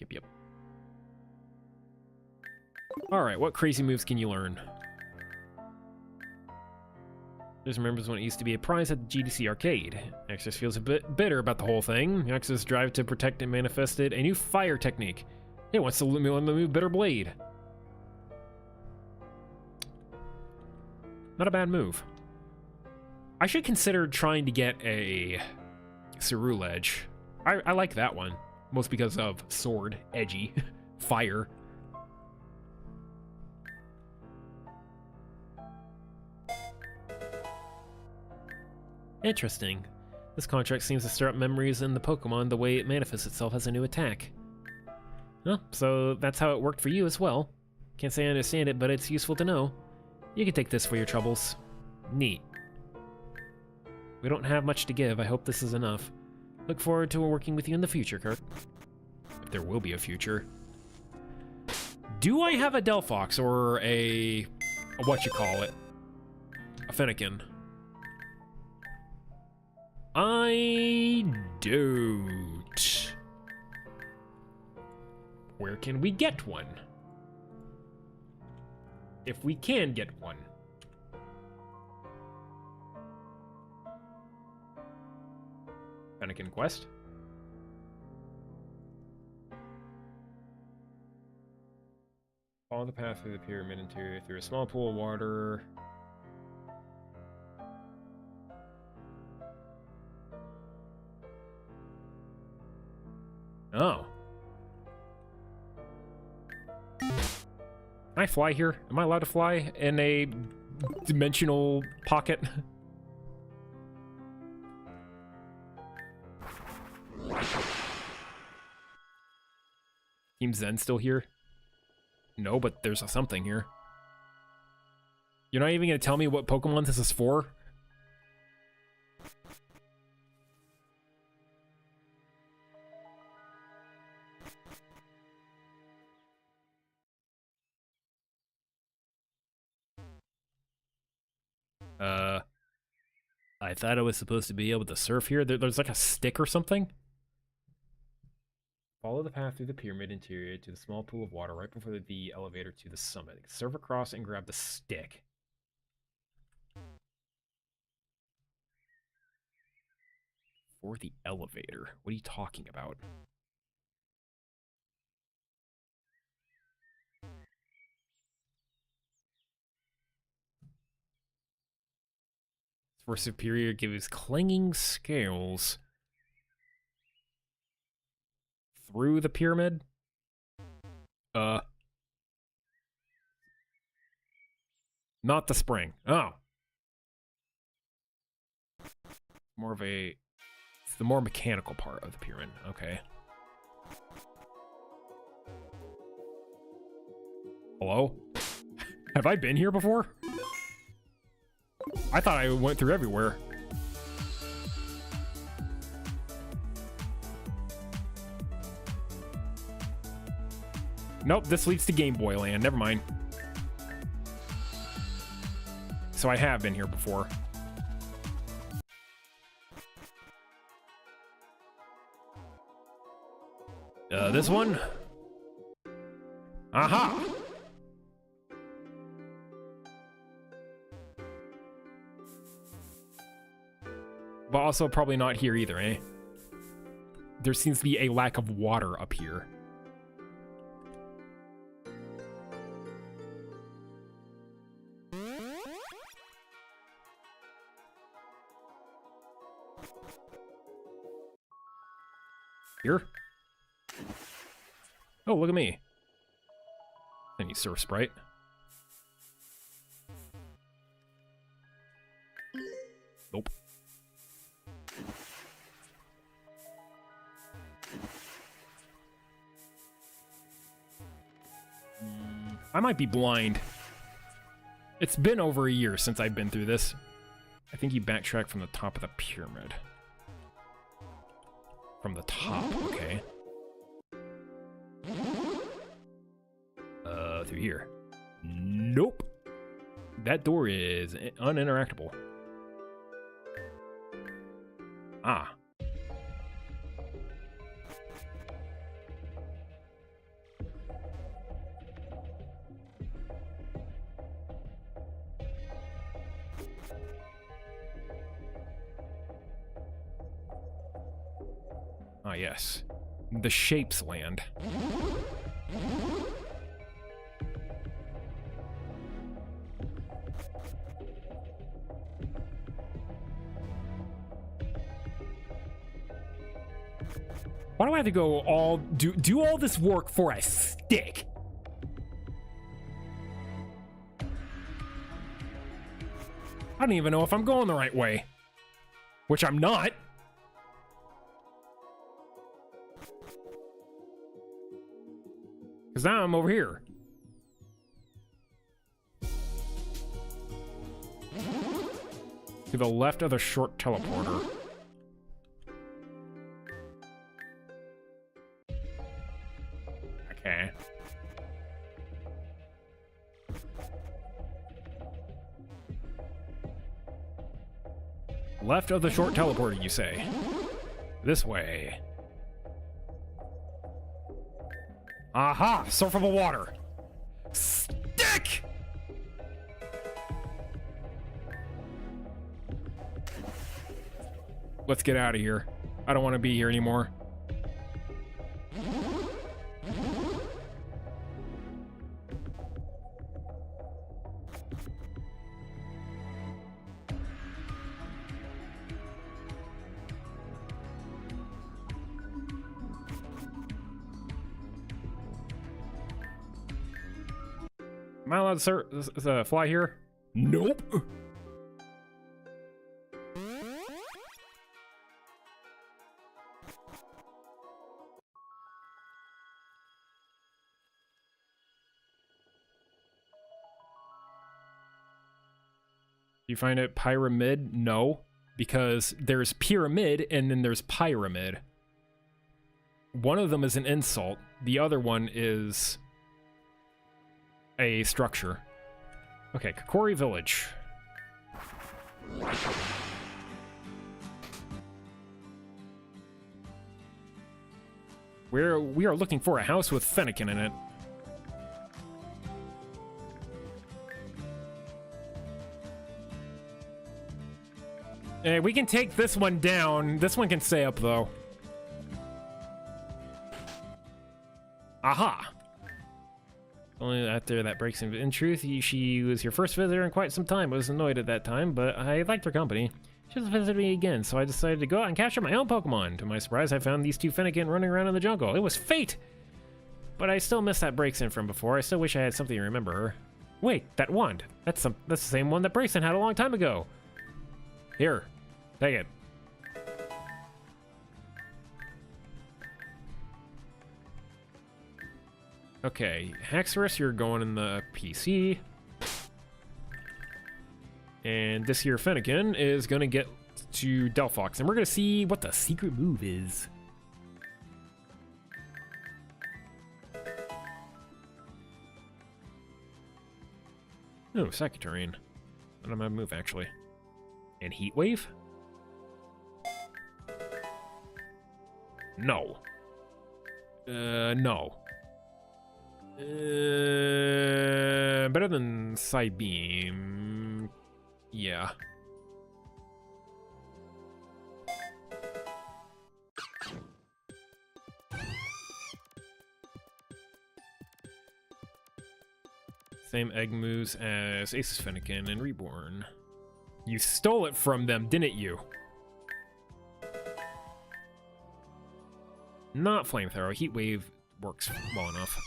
Yep. Alright, what crazy moves can you learn? Just remembers when it used to be a prize at the GDC arcade. Axis feels a bit bitter about the whole thing. Axis' drive to protect it manifested a new fire technique. It wants to move Bitter Blade. Not a bad move. I should consider trying to get a Ceruledge. I like that one. Most because of sword, edgy, fire. Interesting. This contract seems to stir up memories in the Pokemon the way it manifests itself as a new attack. Well, so that's how it worked for you as well. Can't say I understand it, but it's useful to know. You can take this for your troubles. Neat. We don't have much to give. I hope this is enough. Look forward to working with you in the future, Kirk. If there will be a future. Do I have a Delphox or a whatchamacallit? A Fennekin? I don't. Where can we get one? If we can get one. Fennekin quest. Follow the path through the pyramid interior through a small pool of water. Oh. Can I fly here? Am I allowed to fly in a dimensional pocket? Team Zen still here? No, but there's something here. You're not even going to tell me what Pokemon this is for? I thought I was supposed to be able to surf here. There's like a stick or something? Follow the path through the pyramid interior to the small pool of water right before the elevator to the summit. Surf across and grab the stick. For the elevator? What are you talking about? For superior, gives clinging scales. Through the pyramid? Not the spring. Oh. More of a... It's the more mechanical part of the pyramid. Okay. Hello? Have I been here before? I thought I went through everywhere. Nope, this leads to Game Boy Land. Never mind. So I have been here before. This one? Aha! But also probably not here either, eh? There seems to be a lack of water up here. Here? Oh, look at me. I need Surf Sprite. Nope. I might be blind. It's been over a year since I've been through this. I think you backtrack from the top of the pyramid. From the top, okay. Through here. Nope. That door is uninteractable. Ah. Ah, yes. The Shapes Land. Why do I have to go all do all this work for a stick? I don't even know if I'm going the right way. Which I'm not. Because now I'm over here. To the left of the short teleporter. Okay. Left of the short teleporter, you say? This way. Aha! Surfable water! Stick! Let's get out of here. I don't want to be here anymore. Am I allowed to fly here? Nope. You find it pyramid? No, because there's pyramid and then there's pyramid. One of them is an insult. The other one is a structure. Okay, Kokori Village. We are looking for a house with Fennekin in it. Hey, we can take this one down. This one can stay up, though. Aha! Only after that breaks in truth, she was your first visitor in quite some time. I was annoyed at that time, but I liked her company. She just visited me again, so I decided to go out and capture my own Pokemon. To my surprise, I found these two Fennekin running around in the jungle. It was fate! But I still miss that Braixen from before. I still wish I had something to remember her. Wait, that wand. That's the same one that Braixen had a long time ago. Here, take it. Okay, Haxorus, you're going in the PC. And this here Fennekin is gonna get to Delphox, and we're gonna see what the secret move is. Oh, Secretarian. What am I move actually? And Heat Wave? No. No. Better than Psybeam. Yeah. Same egg moves as Aces Fennekin and Reborn. You stole it from them, didn't you? Not Flamethrower. Heat Wave works well enough.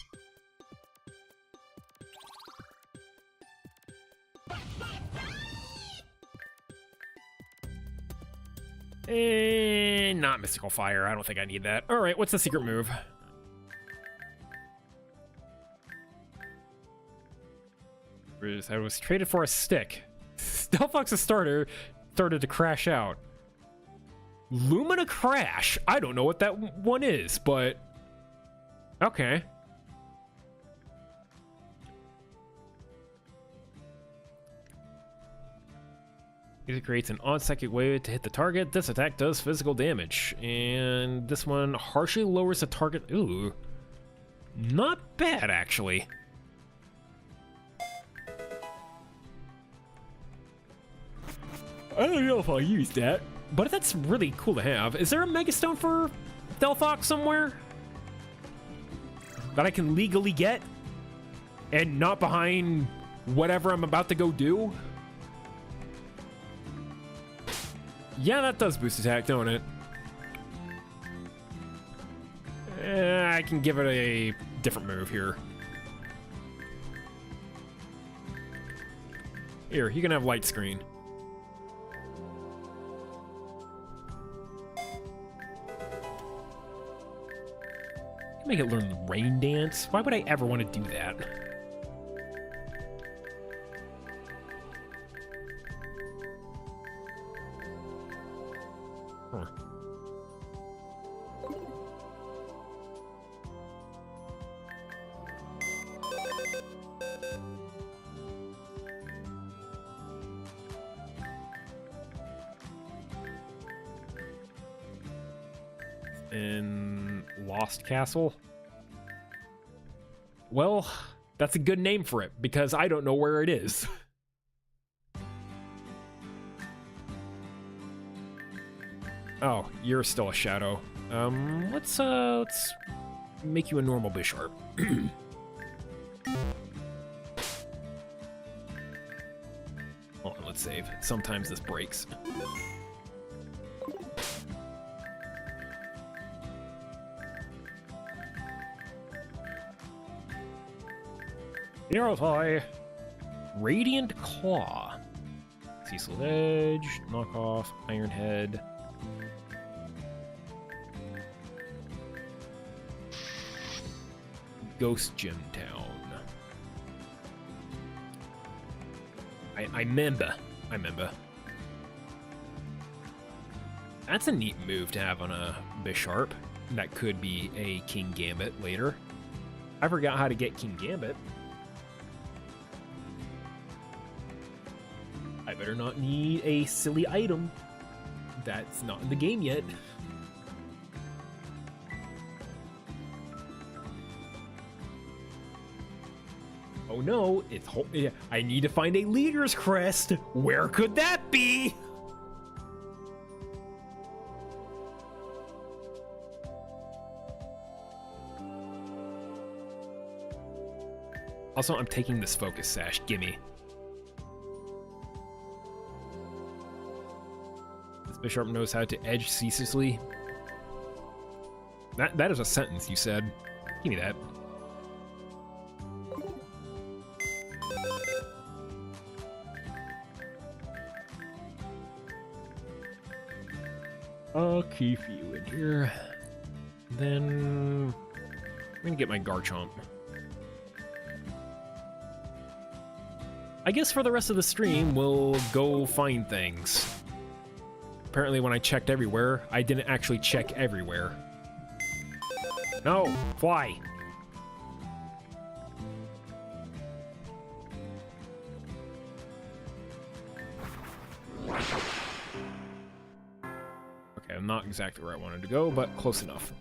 And not Mystical Fire. I don't think I need that. All right, what's the secret move? I was traded for a stick. Delphox's starter started to crash out. Lumina Crash? I don't know what that one is, but... okay. It creates an odd psychic wave to hit the target. This attack does physical damage. And this one harshly lowers the target... ooh. Not bad, actually. I don't know if I'll use that, but that's really cool to have. Is there a Mega Stone for Delphox somewhere that I can legally get and not behind whatever I'm about to go do? Yeah, that does boost attack, don't it? I can give it a different move here. Here, you can have Light Screen. Make it learn the Rain Dance. Why would I ever want to do that? Huh. In Lost Castle? Well, that's a good name for it, because I don't know where it is. Oh, you're still a shadow. Let's make you a normal Bisharp. Hold on, let's save. Sometimes this breaks. Hero's High. Radiant Claw. Cecil Edge. Knockoff. Iron Head. Ghost Gym Town. I remember. That's a neat move to have on a Bisharp. That could be a King Gambit later. I forgot how to get King Gambit. I better not need a silly item that's not in the game yet. Oh no, I need to find a leader's crest. Where could that be? Also, I'm taking this focus sash. Gimme. This Bisharp knows how to edge ceaselessly. That is a sentence you said. Give me that. I'll keep you in here. Then I'm gonna get my Garchomp. I guess for the rest of the stream, we'll go find things. Apparently when I checked everywhere, I didn't actually check everywhere. No, fly. Okay, I'm not exactly where I wanted to go, but close enough.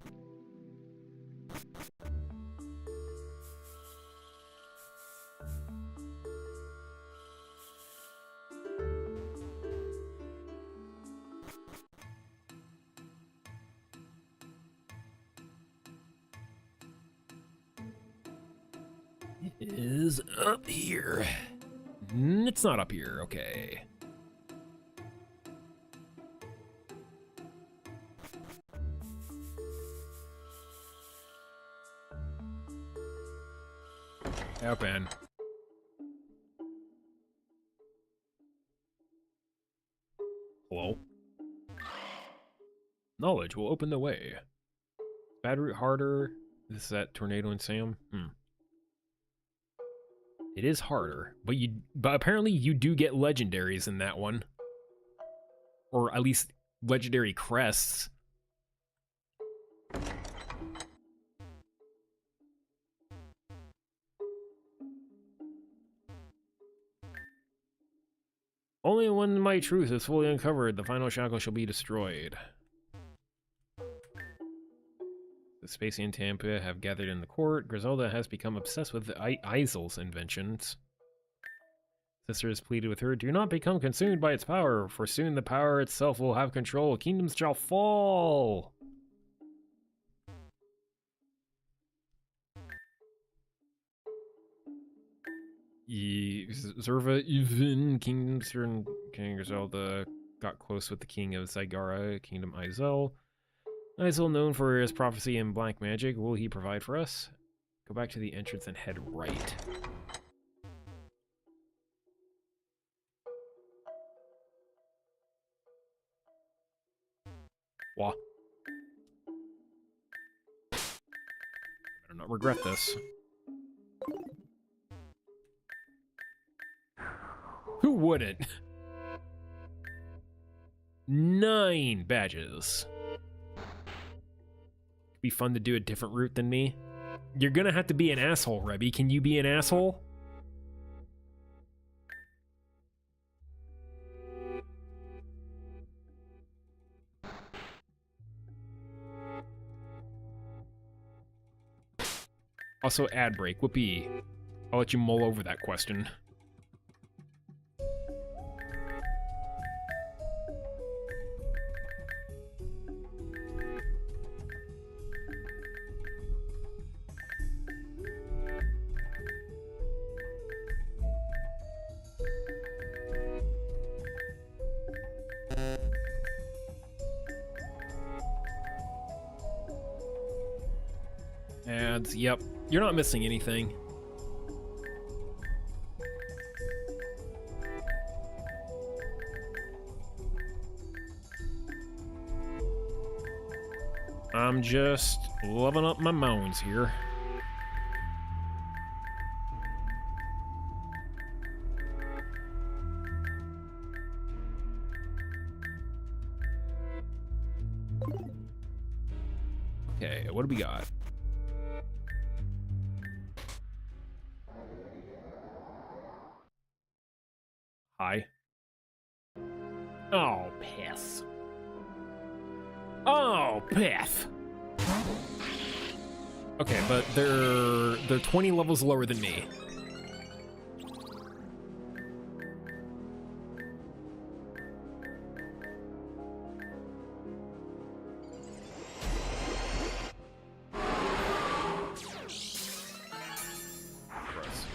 It is up here. It's not up here, okay. Open. Hello? Knowledge will open the way. Bad route harder. This is that Tornado and Sam. It is harder, but apparently you do get legendaries in that one. Or at least legendary crests. Only when my truth is fully uncovered, the final shackle shall be destroyed. The Spacey and Tampa have gathered in the court. Griselda has become obsessed with Isel's inventions. Sister has pleaded with her, do not become consumed by its power, for soon the power itself will have control. Kingdoms shall fall! Zerva even kingdoms and King Griselda got close with the king of Zygara, Kingdom Isel. Isel, known for his prophecy and black magic, will he provide for us? Go back to the entrance and head right. Wah. Better not regret this. Who wouldn't? 9 badges. Be fun to do a different route than me. You're gonna have to be an asshole, Rebby. Can you be an asshole? Also, ad break. Whoopee. I'll let you mull over that question. Ads, yep. You're not missing anything. I'm just loving up my moans here. Okay, what do we got? Hi. Oh, piss. Oh, piff. Okay, but they're 20 levels lower than me. Gross.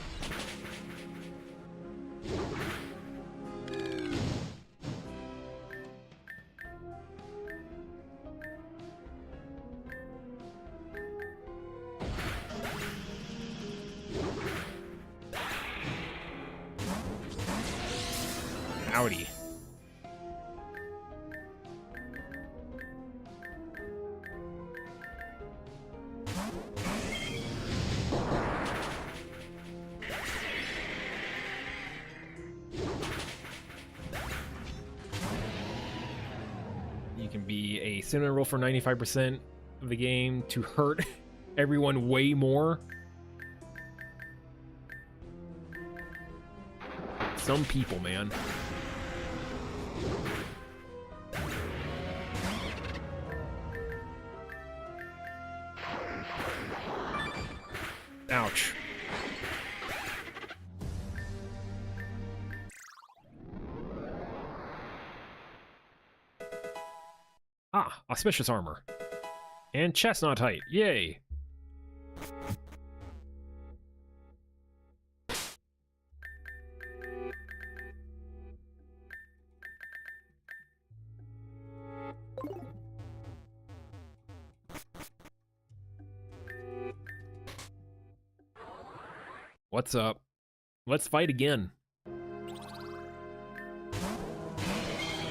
Howdy. You can be a cinnamon roll for 95% of the game to hurt everyone way more. Some people, man. Ouch. Ah, auspicious armor. And chestnut height. Yay. What's up? Let's fight again.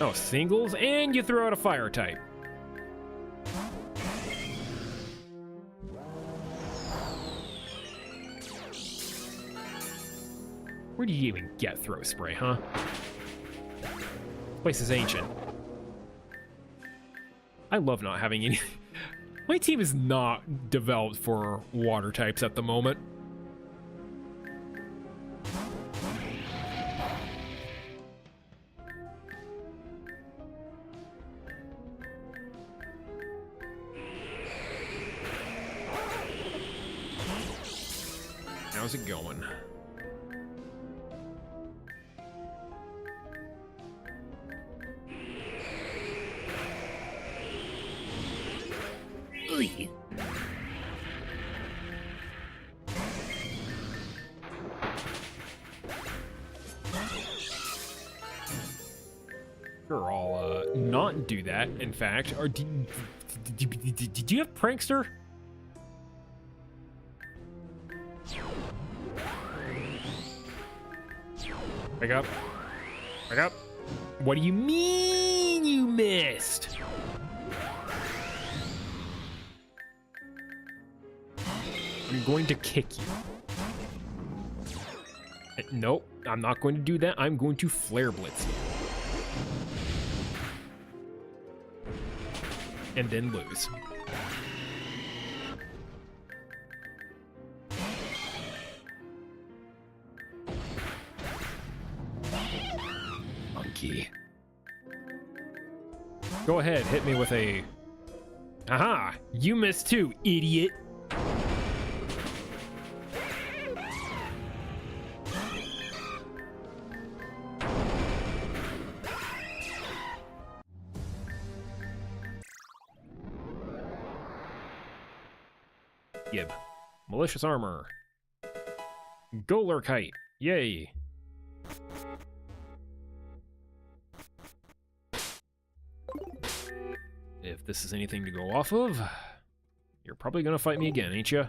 Oh, singles, and you throw out a fire type. Where do you even get throw spray, huh? This place is ancient. I love not having any... My team is not developed for water types at the moment. How's it going? Oy. Sure, I'll not do that, in fact. Or did you have Prankster? Wake up. Wake up. What do you mean you missed? I'm going to kick you. Nope, I'm not going to do that. I'm going to flare blitz you. And then lose. Monkey. Go ahead, hit me with a... Aha! You missed too, idiot! Gib. Malicious armor. Goler kite. Yay. If this is anything to go off of, you're probably gonna fight me again, ain't ya?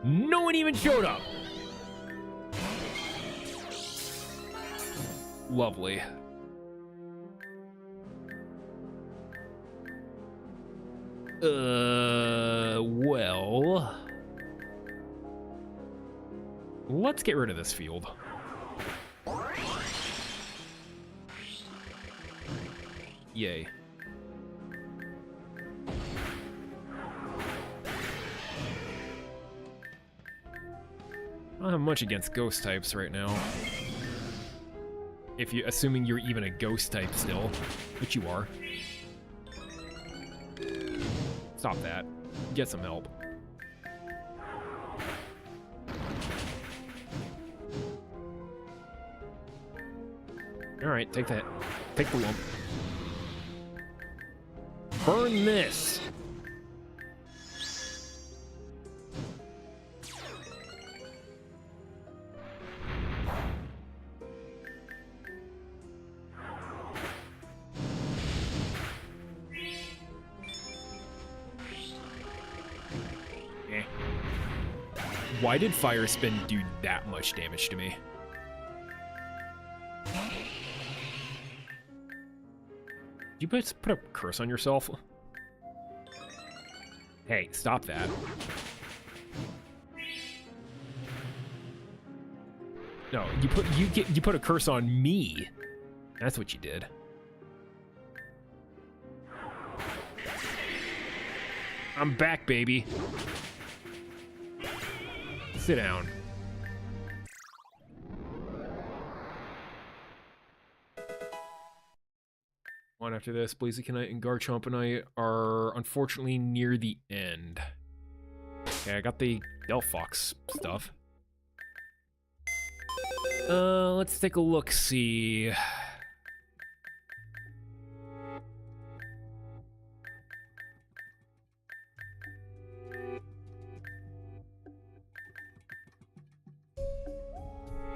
No one even showed up! Lovely. Well... let's get rid of this field. Yay. I don't have much against ghost types right now. If you, assuming you're even a ghost type still, which you are. Stop that. Get some help. Alright, take that. Take the lump. Burn this! Why did Fire Spin do that much damage to me? Did you put a curse on yourself? Hey, stop that. No, you put a curse on me. That's what you did. I'm back, baby. Sit down. On after this, Blaziken Knight and Garchomp and I are unfortunately near the end. Okay, I got the Delphox stuff. Let's take a look-see.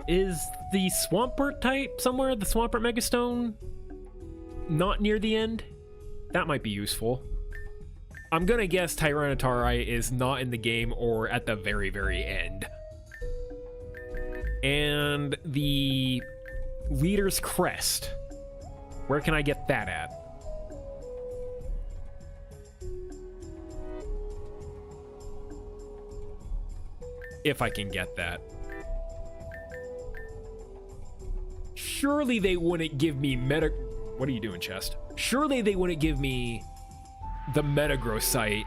Is the Swampert type somewhere, the Swampert Megastone, not near the end? That might be useful. I'm gonna guess Tyranitar is not in the game or at the very, very end. And the Leader's Crest. Where can I get that at? If I can get that. Surely they wouldn't give me Meta... What are you doing, Chest? Surely they wouldn't give me the Metagross site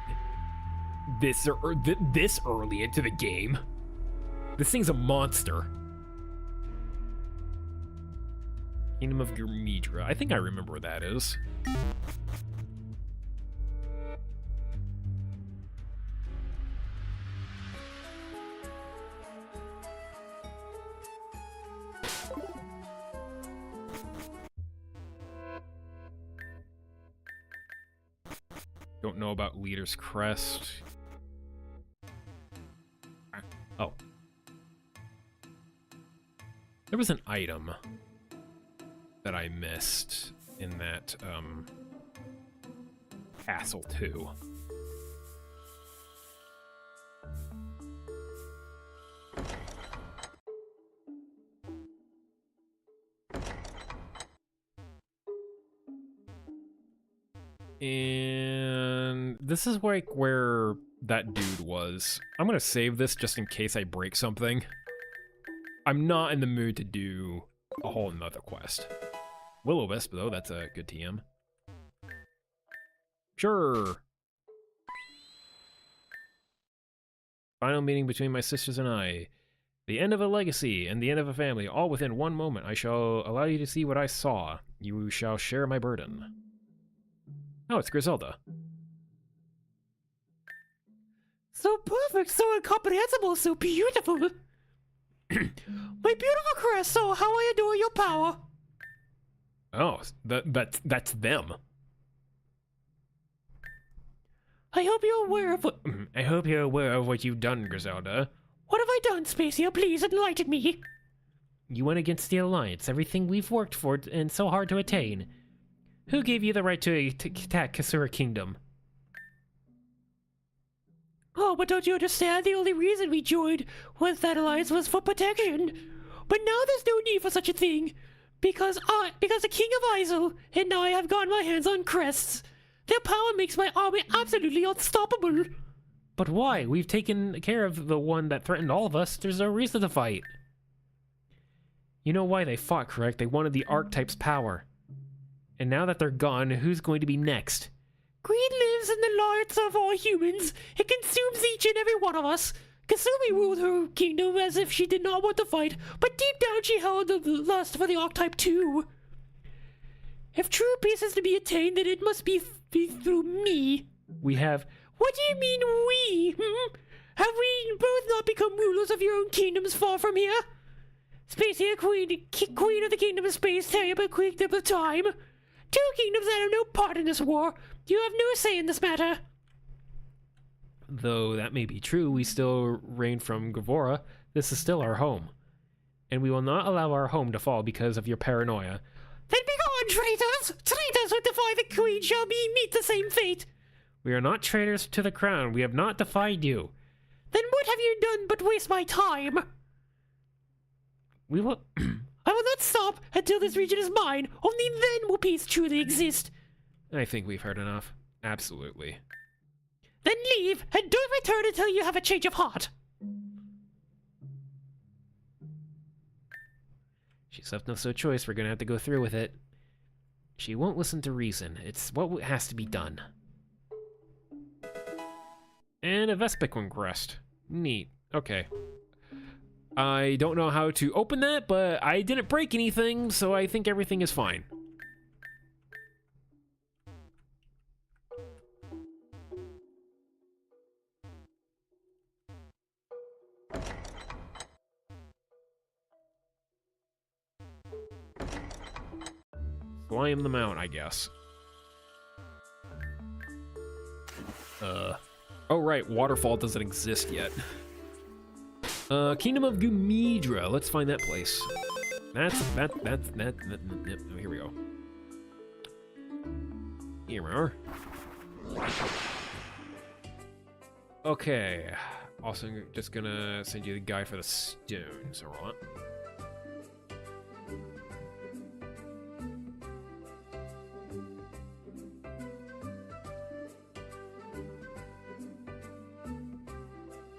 this early into the game. This thing's a monster. Kingdom of Gurmidra. I think I remember where that is. Don't know about Leader's Crest. Oh. There was an item that I missed in that, castle too. And this is like where that dude was. I'm gonna save this just in case I break something. I'm not in the mood to do a whole nother quest. Will-O-Wisp, though, that's a good TM. Sure. Final meeting between my sisters and I. The end of a legacy and the end of a family, all within one moment. I shall allow you to see what I saw. You shall share my burden. Oh, it's Griselda. So perfect, so incomprehensible, so beautiful. My beautiful crest, so how I adore your power. Oh, that's them. I hope you're aware of what... I hope you're aware of what you've done, Griselda. What have I done, Spacia? Please enlighten me. You went against the Alliance, everything we've worked for and so hard to attain. Who gave you the right to attack Kasura Kingdom? Oh, but don't you understand? The only reason we joined with that alliance was for protection. But now there's no need for such a thing. Because the King of Izo and I have gotten my hands on crests. Their power makes my army absolutely unstoppable. But why? We've taken care of the one that threatened all of us. There's no reason to fight. You know why they fought, correct? They wanted the archetype's power. And now that they're gone, who's going to be next? Greed lives in the hearts of all humans. It consumes each and every one of us. Kasumi ruled her kingdom as if she did not want to fight, but deep down she held the lust for the archetype too. If true peace is to be attained, then it must be through me. We have... What do you mean, we? Have we both not become rulers of your own kingdoms far from here? Spacia, queen of the kingdom of space, Terrible kingdom of time. Two kingdoms that have no part in this war. You have no say in this matter. Though that may be true, we still reign from Gavora. This is still our home. And we will not allow our home to fall because of your paranoia. Then be gone, traitors! Traitors who defy the queen shall meet the same fate! We are not traitors to the crown. We have not defied you. Then what have you done but waste my time? We will... I will not stop until this region is mine. Only then will peace truly exist. I think we've heard enough. Absolutely. Then leave, and don't return until you have a change of heart. She's left us no choice. We're gonna have to go through with it. She won't listen to reason. It's what has to be done. And a Vespiquen crest. Neat. Okay. I don't know how to open that, but I didn't break anything, so I think everything is fine. Climb the mount, I guess. Oh right, waterfall doesn't exist yet. Kingdom of Gumidra. Let's find that place. Here we go. Here we are. Okay. Also, just gonna send you the guy for the stones. Alright.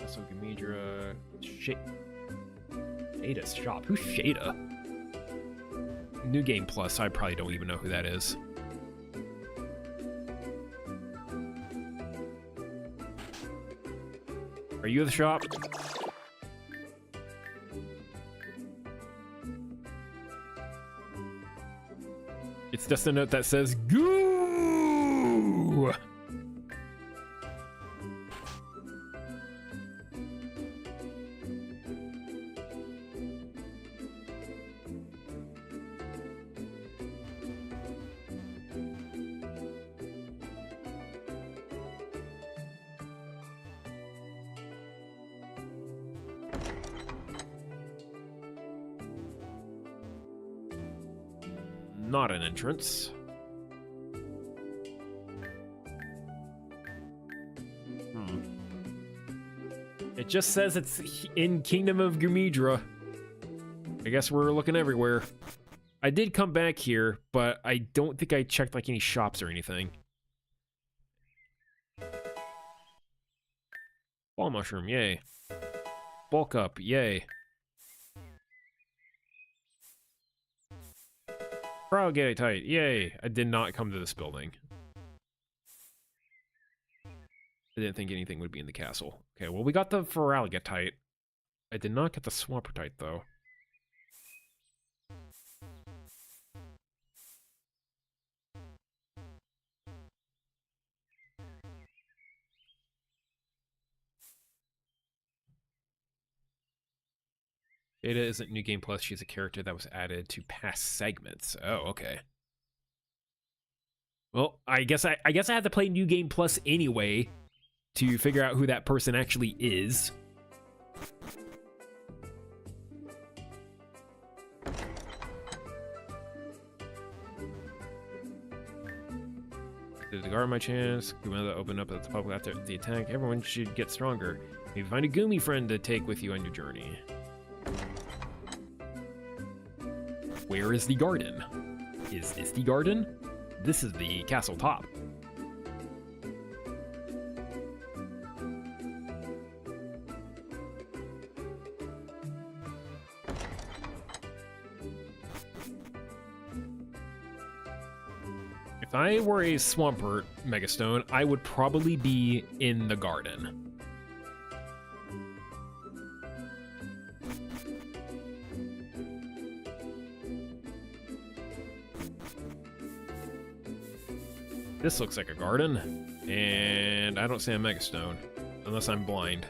So Gumidra, Shada's shop. Who's Shada? New Game Plus. I probably don't even know who that is. Are you the shop? It's just a note that says "Goo." Not an entrance. It just says it's in Kingdom of Gumidra. I guess we're looking everywhere. I did come back here, but I don't think I checked like any shops or anything. Ball mushroom, yay. Bulk up, yay. Proud get tight, yay. I did not come to this building. I didn't think anything would be in the castle. Okay, well we got the Feraligatite. I did not get the Swampertite though. Ada isn't New Game Plus, she's a character that was added to past segments. Oh, okay. Well, I guess I had to play New Game Plus anyway to figure out who that person actually is. There's a guard my chance. Gumilla open up at the public after the attack. Everyone should get stronger. Maybe find a Gumi friend to take with you on your journey. Where is the garden? Is this the garden? This is the castle top. If I were a Swampert Megastone, I would probably be in the garden. This looks like a garden, and I don't see a Megastone, unless I'm blind.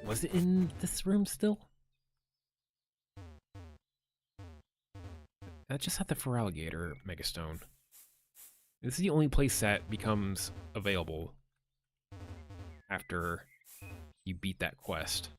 Was it in this room still? That just had the Feraligatr Megastone. This is the only place that becomes available after you beat that quest.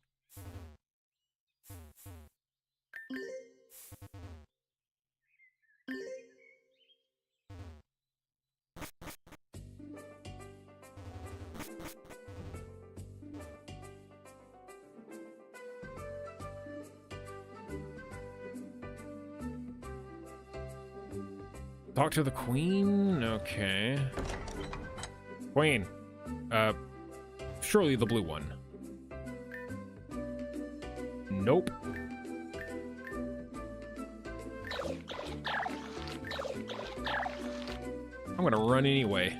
Talk to the queen? Okay. Queen. Surely the blue one. Nope. I'm gonna run anyway.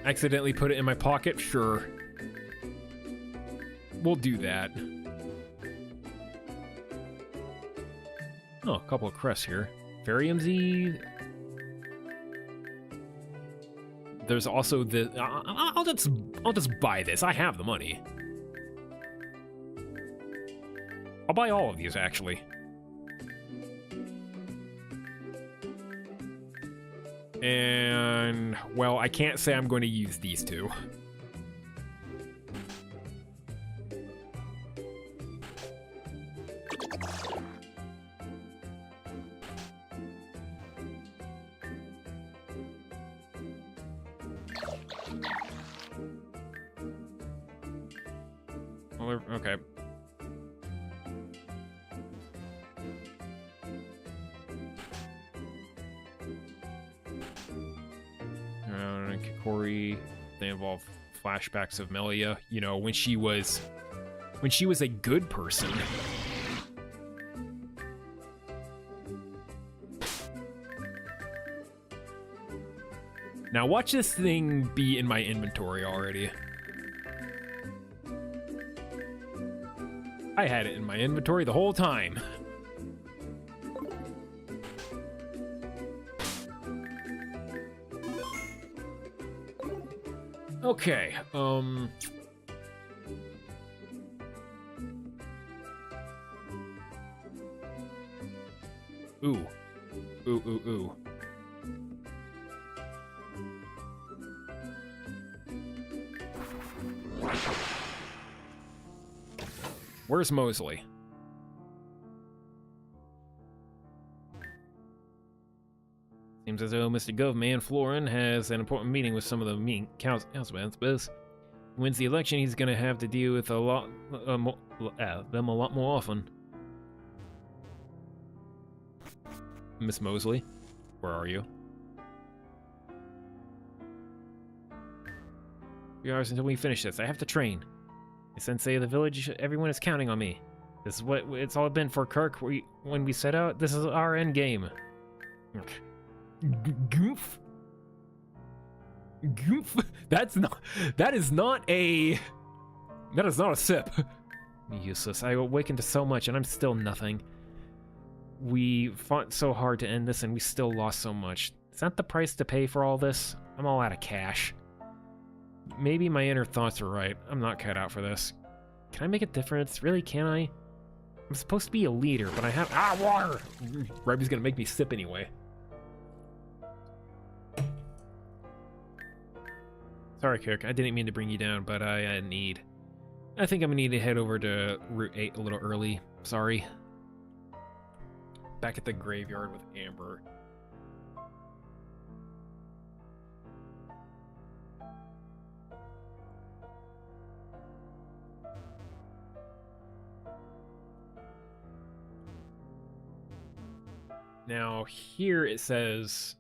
Accidentally put it in my pocket? Sure. We'll do that. Oh, a couple of crests here. Feriumzy. There's also the... I'll just buy this. I have the money. I'll buy all of these, actually. And, well, I can't say I'm going to use these two. Well, okay. Kikori, they involve flashbacks of Melia, you know, when she was a good person. Now watch this thing be in my inventory already. I had it in my inventory the whole time. Okay, Ooh. Ooh, ooh, ooh. Where's Mosley? Seems as though Mr. Govman Florin has an important meeting with some of the councilmen. But wins the election, he's gonna have to deal with them a lot more often. Miss Mosley, where are you? 3 hours until we finish this. I have to train. The sensei of the village, everyone is counting on me. This is what it's all been for Kirk. When we set out, this is our end game. Goof. Goof. That is not a sip. Useless. I awakened to so much, and I'm still nothing. We fought so hard to end this, and we still lost so much. Is that the price to pay for all this? I'm all out of cash. Maybe my inner thoughts are right. I'm not cut out for this. Can I make a difference? Really, can I? I'm supposed to be a leader, but I have... Ah, water! Rebby's gonna make me sip anyway. Sorry, Kirk. I didn't mean to bring you down, but I need... I think I'm gonna need to head over to Route 8 a little early. Sorry. Back at the graveyard with Amber. Now, here it says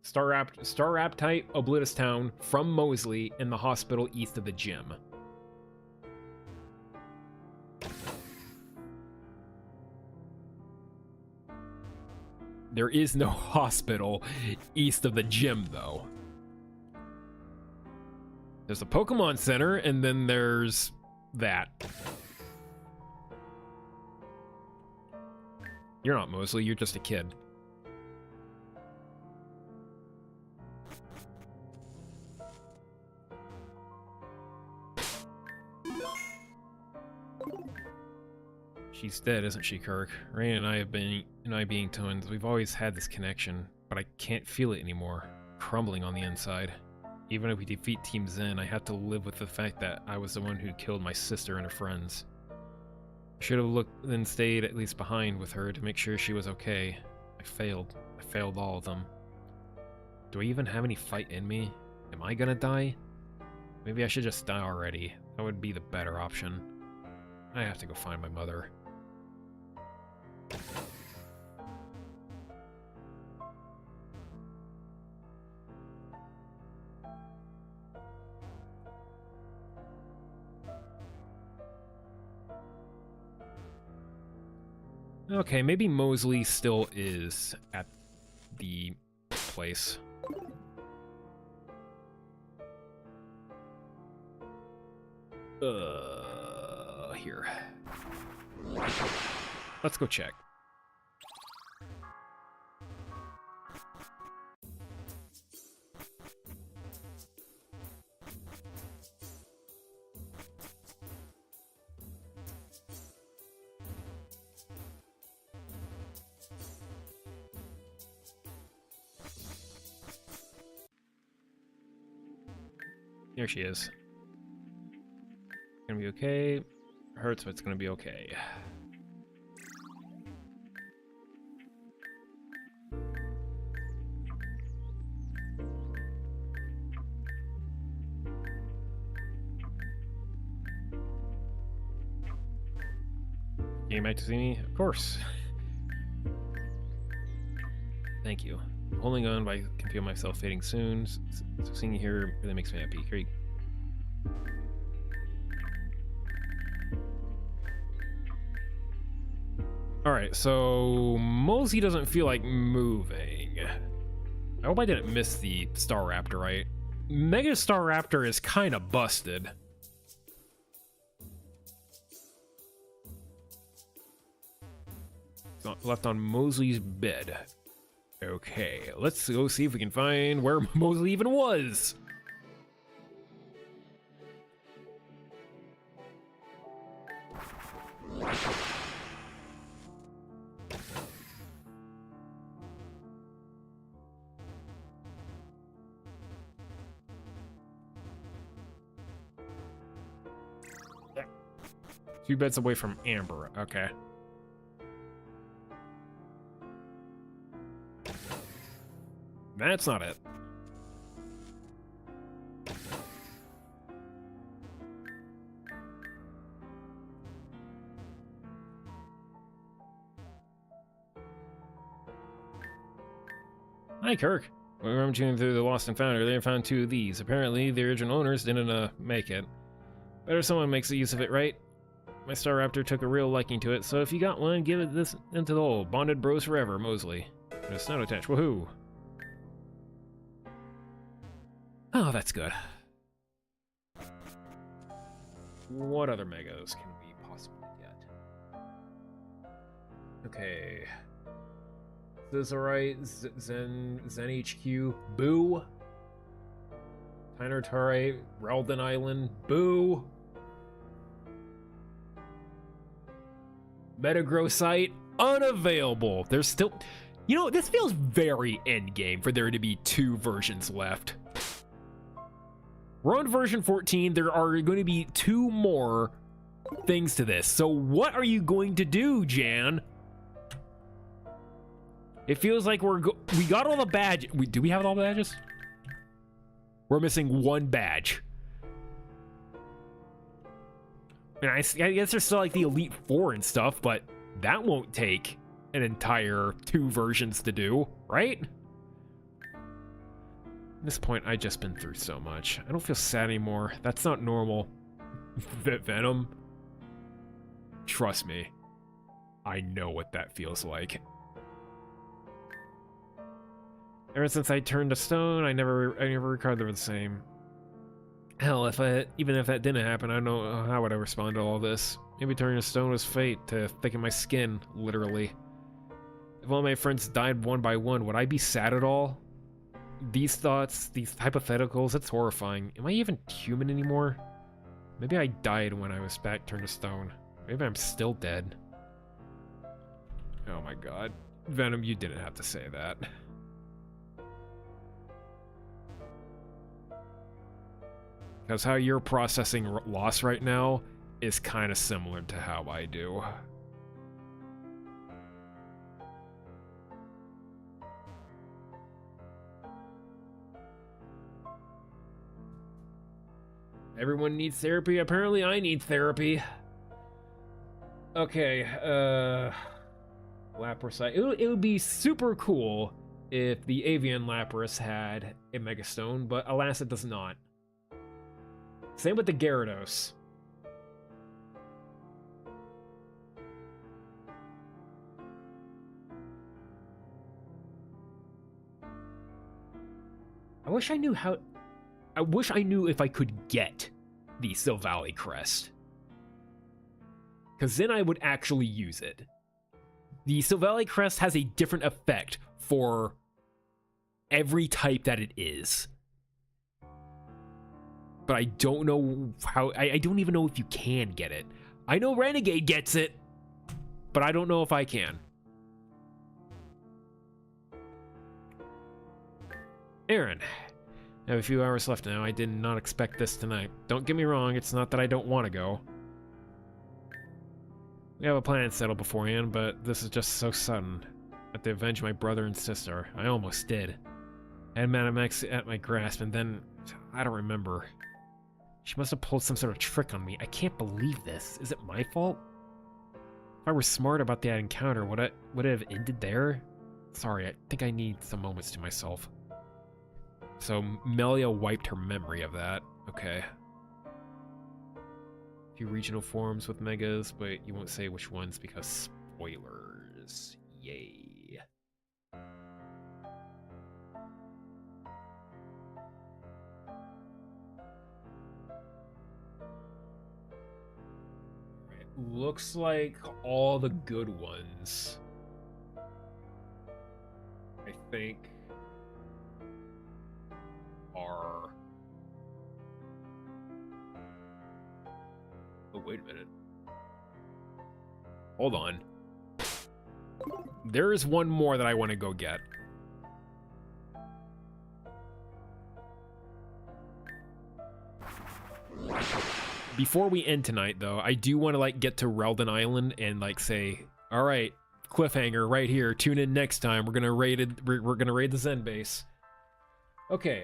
Staraptite, Oblitus Town, from Mosley, in the hospital east of the gym. There is no hospital east of the gym, though. There's a Pokemon Center, and then there's that. You're not Mosley, you're just a kid. She's dead, isn't she, Kirk? Rain and I being twins, we've always had this connection, but I can't feel it anymore. Crumbling on the inside. Even if we defeat Team Zen, I have to live with the fact that I was the one who killed my sister and her friends. I should have looked and stayed at least behind with her to make sure she was okay. I failed. I failed all of them. Do I even have any fight in me? Am I gonna die? Maybe I should just die already. That would be the better option. I have to go find my mother. Okay, maybe Mosley still is at the place. Here. Let's go check. Here she is. Gonna be okay. Hurts, but it's gonna be okay. Came back to see me? Of course. Thank you. Holding on, but I can feel myself fading soon. So seeing you here really makes me happy. Great. Alright, so Mosley doesn't feel like moving. I hope I didn't miss the Staraptor, right? Mega Staraptor is kind of busted. It's not left on Mosley's bed. Okay, let's go see if we can find where Mosley even was. Two beds away from Amber, okay. That's not it. Hi, Kirk. When I'm tuning through the Lost and Found, they found two of these. Apparently, the original owners didn't make it. Better someone makes use of it, right? My Staraptor took a real liking to it, so if you got one, give it this into the hole. Bonded bros forever, Mosley. And a snout attached. Woohoo! Oh, that's good. What other megas can we possibly Okay. This is alright. Zen HQ. Boo. Tyner Tare. Reldon Island. Boo. Metagrow site. Unavailable. There's still... You know, this feels very endgame for there to be 2 versions left. We're on version 14. There are going to be 2 more things to this. So what are you going to do, Jan? It feels like we got all the badges. Do we have all the badges? We're missing 1 badge. And I guess there's still like the Elite Four and stuff, but that won't take an entire 2 versions to do, right? At this point, I've just been through so much. I don't feel sad anymore. That's not normal. Venom. Trust me. I know what that feels like. Ever since I turned to stone, I never recovered the same. Hell, even if that didn't happen, I don't know how would I respond to all this. Maybe turning to stone was fate, to thicken my skin, literally. If all my friends died one by one, would I be sad at all? These thoughts, these hypotheticals, it's horrifying. Am I even human anymore? Maybe I died when I was back turned to stone. Maybe I'm still dead. Oh my god. Venom, you didn't have to say that. Because how you're processing loss right now is kind of similar to how I do. Everyone needs therapy. Apparently I need therapy. Okay, Lapras. It would be super cool if the Avian Lapras had a Mega Stone, but alas it does not. Same with the Gyarados. I wish I knew if I could get the Silvally Crest. Because then I would actually use it. The Silvally Crest has a different effect for every type that it is. But I don't know how... I don't even know if you can get it. I know Renegade gets it, but I don't know if I can. Aaron. I have a few hours left now. I did not expect this tonight. Don't get me wrong, it's not that I don't want to go. We have a plan settled beforehand, but this is just so sudden. I have to avenge my brother and sister. I almost did. I had Madame X at my grasp, and then... I don't remember. She must have pulled some sort of trick on me. I can't believe this. Is it my fault? If I were smart about that encounter, would it have ended there? Sorry, I think I need some moments to myself. So Melia wiped her memory of that. Okay. A few regional forms with megas, but you won't say which ones because spoilers. Yay. Looks like all the good ones, I think, are... Oh, wait a minute. Hold on. There is one more that I want to go get. Before we end tonight, though, I do want to, like, get to Reldon Island and, like, say, all right, cliffhanger right here. Tune in next time. We're gonna raid it. We're gonna raid the Zen base. Okay.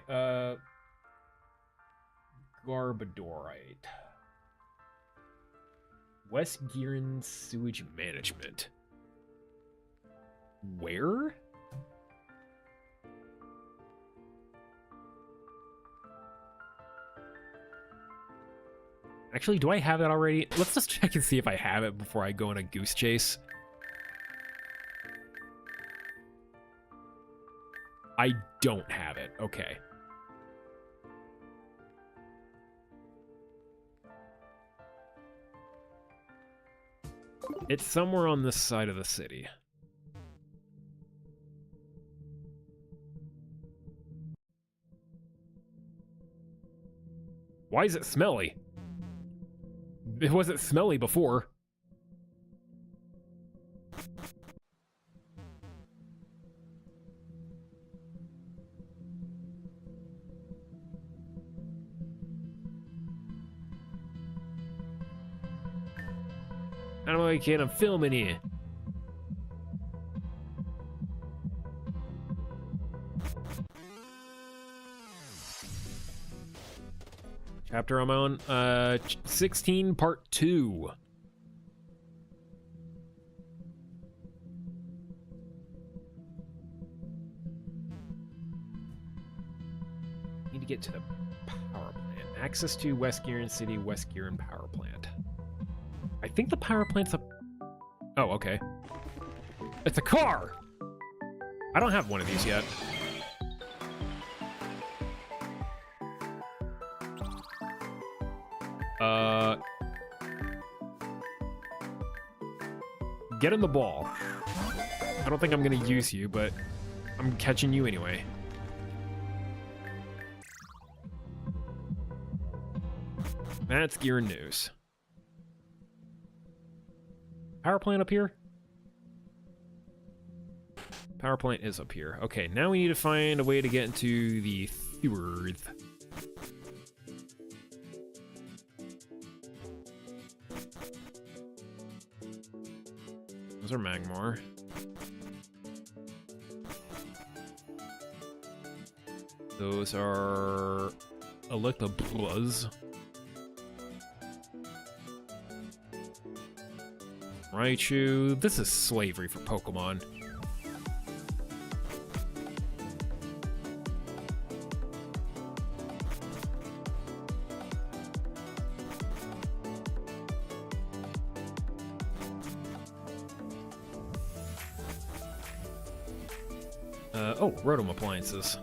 Garbodorite. West Gearan Sewage Management. Where? Actually, do I have that already? Let's just check and see if I have it before I go on a goose chase. I don't have it. Okay. It's somewhere on this side of the city. Why is it smelly? It wasn't smelly before. I don't know why I can't. I'm filming here. Chapter I'm on, 16, part 2. Need to get to the power plant. Access to West Gearan City, West Gearan Power Plant. I think the power plant's up. Oh, okay. It's a car! I don't have one of these yet. Get in the ball. I don't think I'm gonna use you, but I'm catching you anyway. That's Gear News. Power plant up here? Power plant is up here. Okay, now we need to find a way to get into the vtuber. Those are Magmar. Those are Electabuzz. Raichu. This is slavery for Pokemon. Oh, Rotom appliances.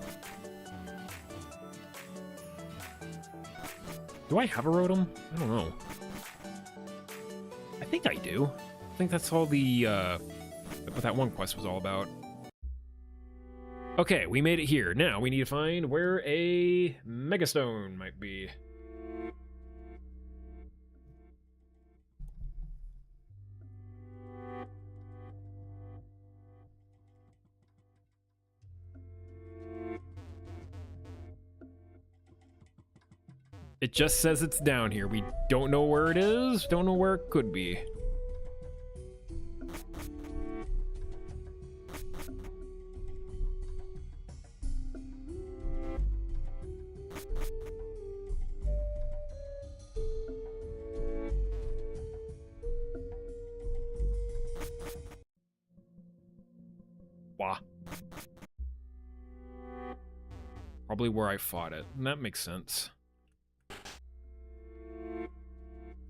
Do I have a Rotom? I don't know. I think I do. I think that's all the, what that one quest was all about. Okay, we made it here. Now we need to find where a Megastone might be. It just says it's down here. We don't know where it is, don't know where it could be. Wah. Probably where I fought it, and that makes sense.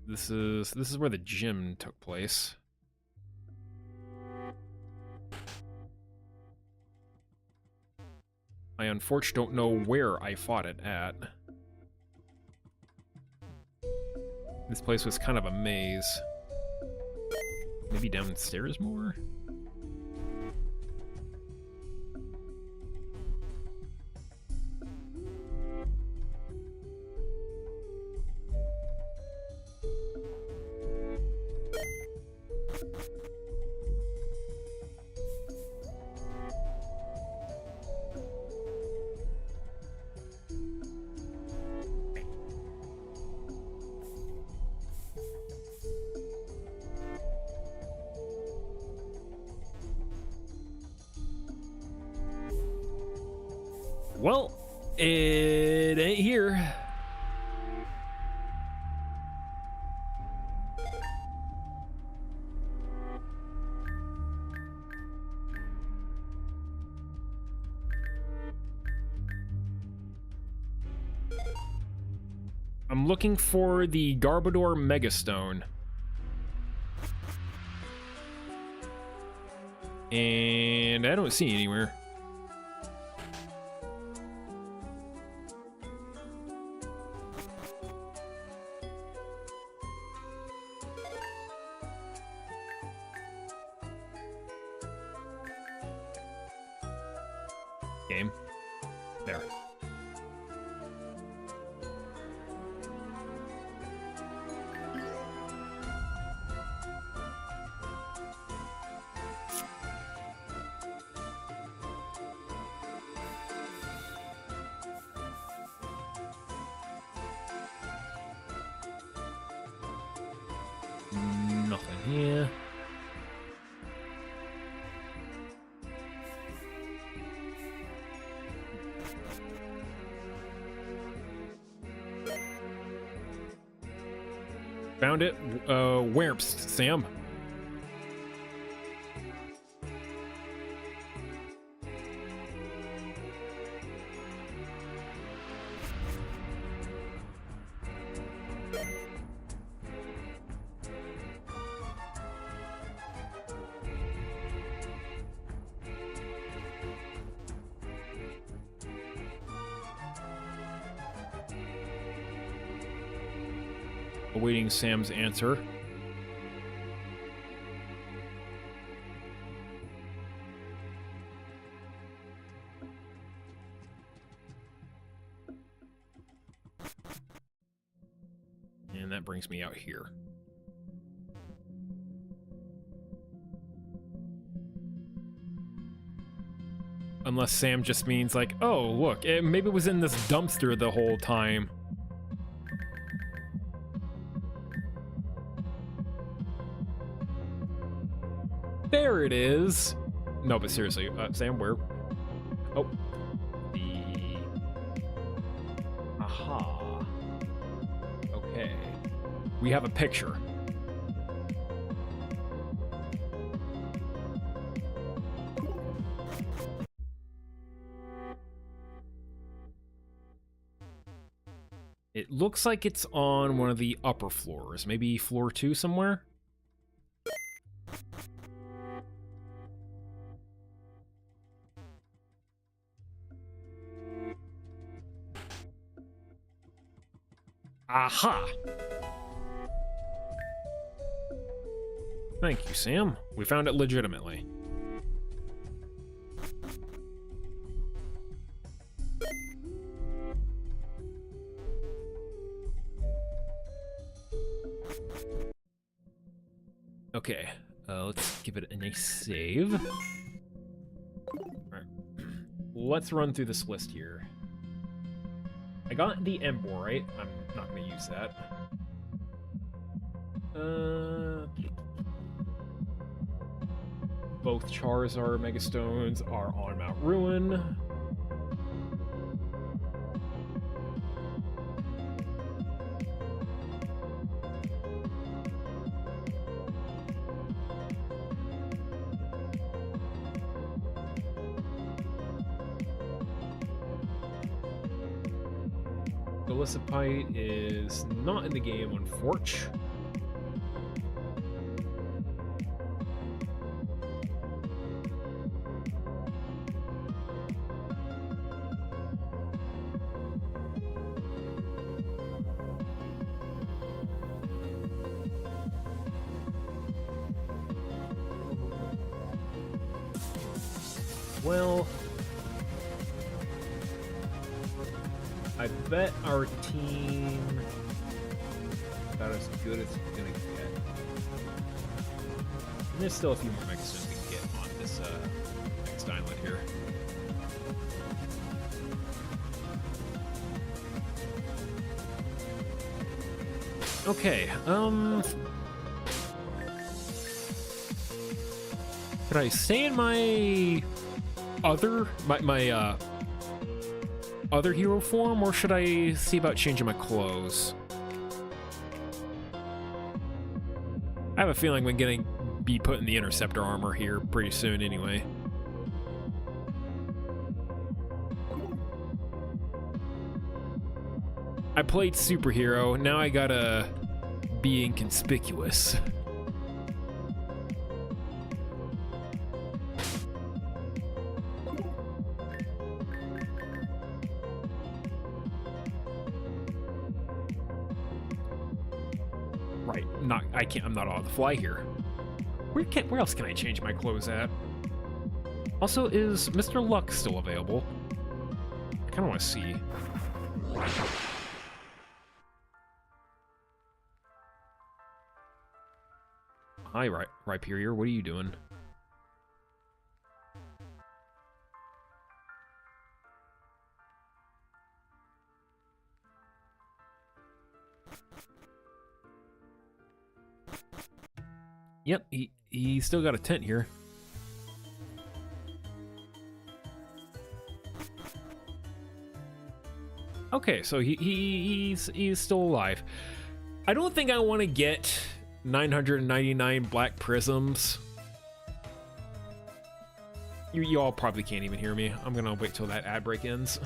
This is where the gym took place. I unfortunately don't know where I fought it at. This place was kind of a maze. Maybe downstairs more? Well, it ain't here. I'm looking for the Garbodor Megastone. And I don't see it anywhere. Game. There. Nothing here. Found it. Where, Sam? Awaiting Sam's answer. And that brings me out here. Unless Sam just means like, oh, look, maybe it was in this dumpster the whole time. There it is. No, but seriously, Sam, where? Oh, the. Aha. Okay. We have a picture. It looks like it's on one of the upper floors, maybe floor 2 somewhere. Aha! Thank you, Sam. We found it legitimately. Okay, let's give it a nice save. Alright. Let's run through this list here. I got the Emborite. I'm not going to use that. Both Charizard Megastones are on Mount Ruin. Golisopite is not in the game, unfortunately. Well, I bet our team about as good as it's gonna get. And there's still a few more Megastones we can get on this next island here. Okay, could I stay in my other other hero form, or should I see about changing my clothes? I have a feeling we're gonna be putting the Interceptor armor here pretty soon anyway. I played superhero, now I gotta be inconspicuous. Right, I'm not on the fly here. Where else can I change my clothes at? Also, is Mr. Luck still available? I kind of want to see. Hi, Rhyperior. What are you doing? Yep, he still got a tent here. Okay, so he's still alive. I don't think I want to get 999 black prisms. You all probably can't even hear me. I'm gonna wait till that ad break ends.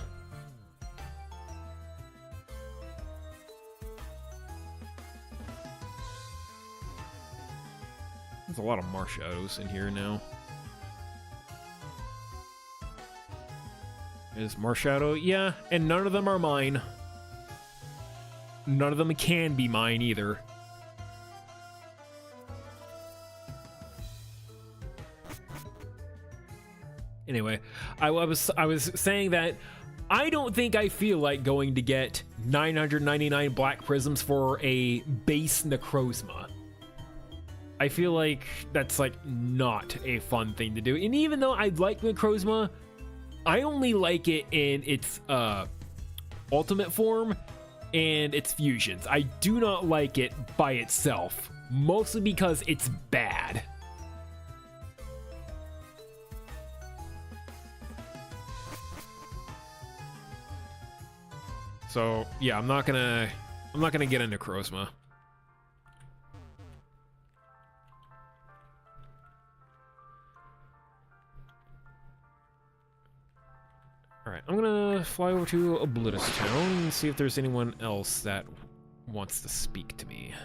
There's a lot of Marshadows in here now. Is Marshadow? Yeah, and none of them are mine. None of them can be mine either. Anyway, I was saying that I don't think I feel like going to get 999 black prisms for a base Necrozma. I feel like that's like not a fun thing to do. And even though I like Necrozma, I only like it in its ultimate form and its fusions. I do not like it by itself, mostly because it's bad. So yeah, I'm not gonna get into Necrozma. Alright, I'm gonna fly over to Oblitus Town and see if there's anyone else that wants to speak to me.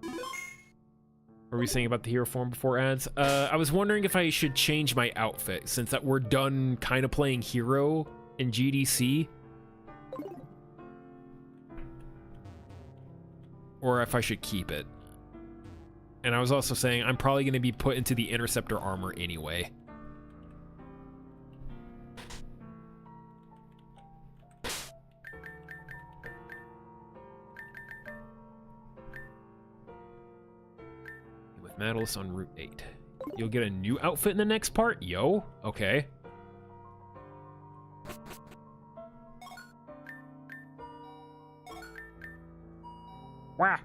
What were we saying about the hero form before ads? I was wondering if I should change my outfit since that we're done kind of playing hero in GDC. Or if I should keep it. And I was also saying I'm probably going to be put into the Interceptor armor anyway. Nautilus on Route 8. You'll get a new outfit in the next part? Yo, okay. Wah.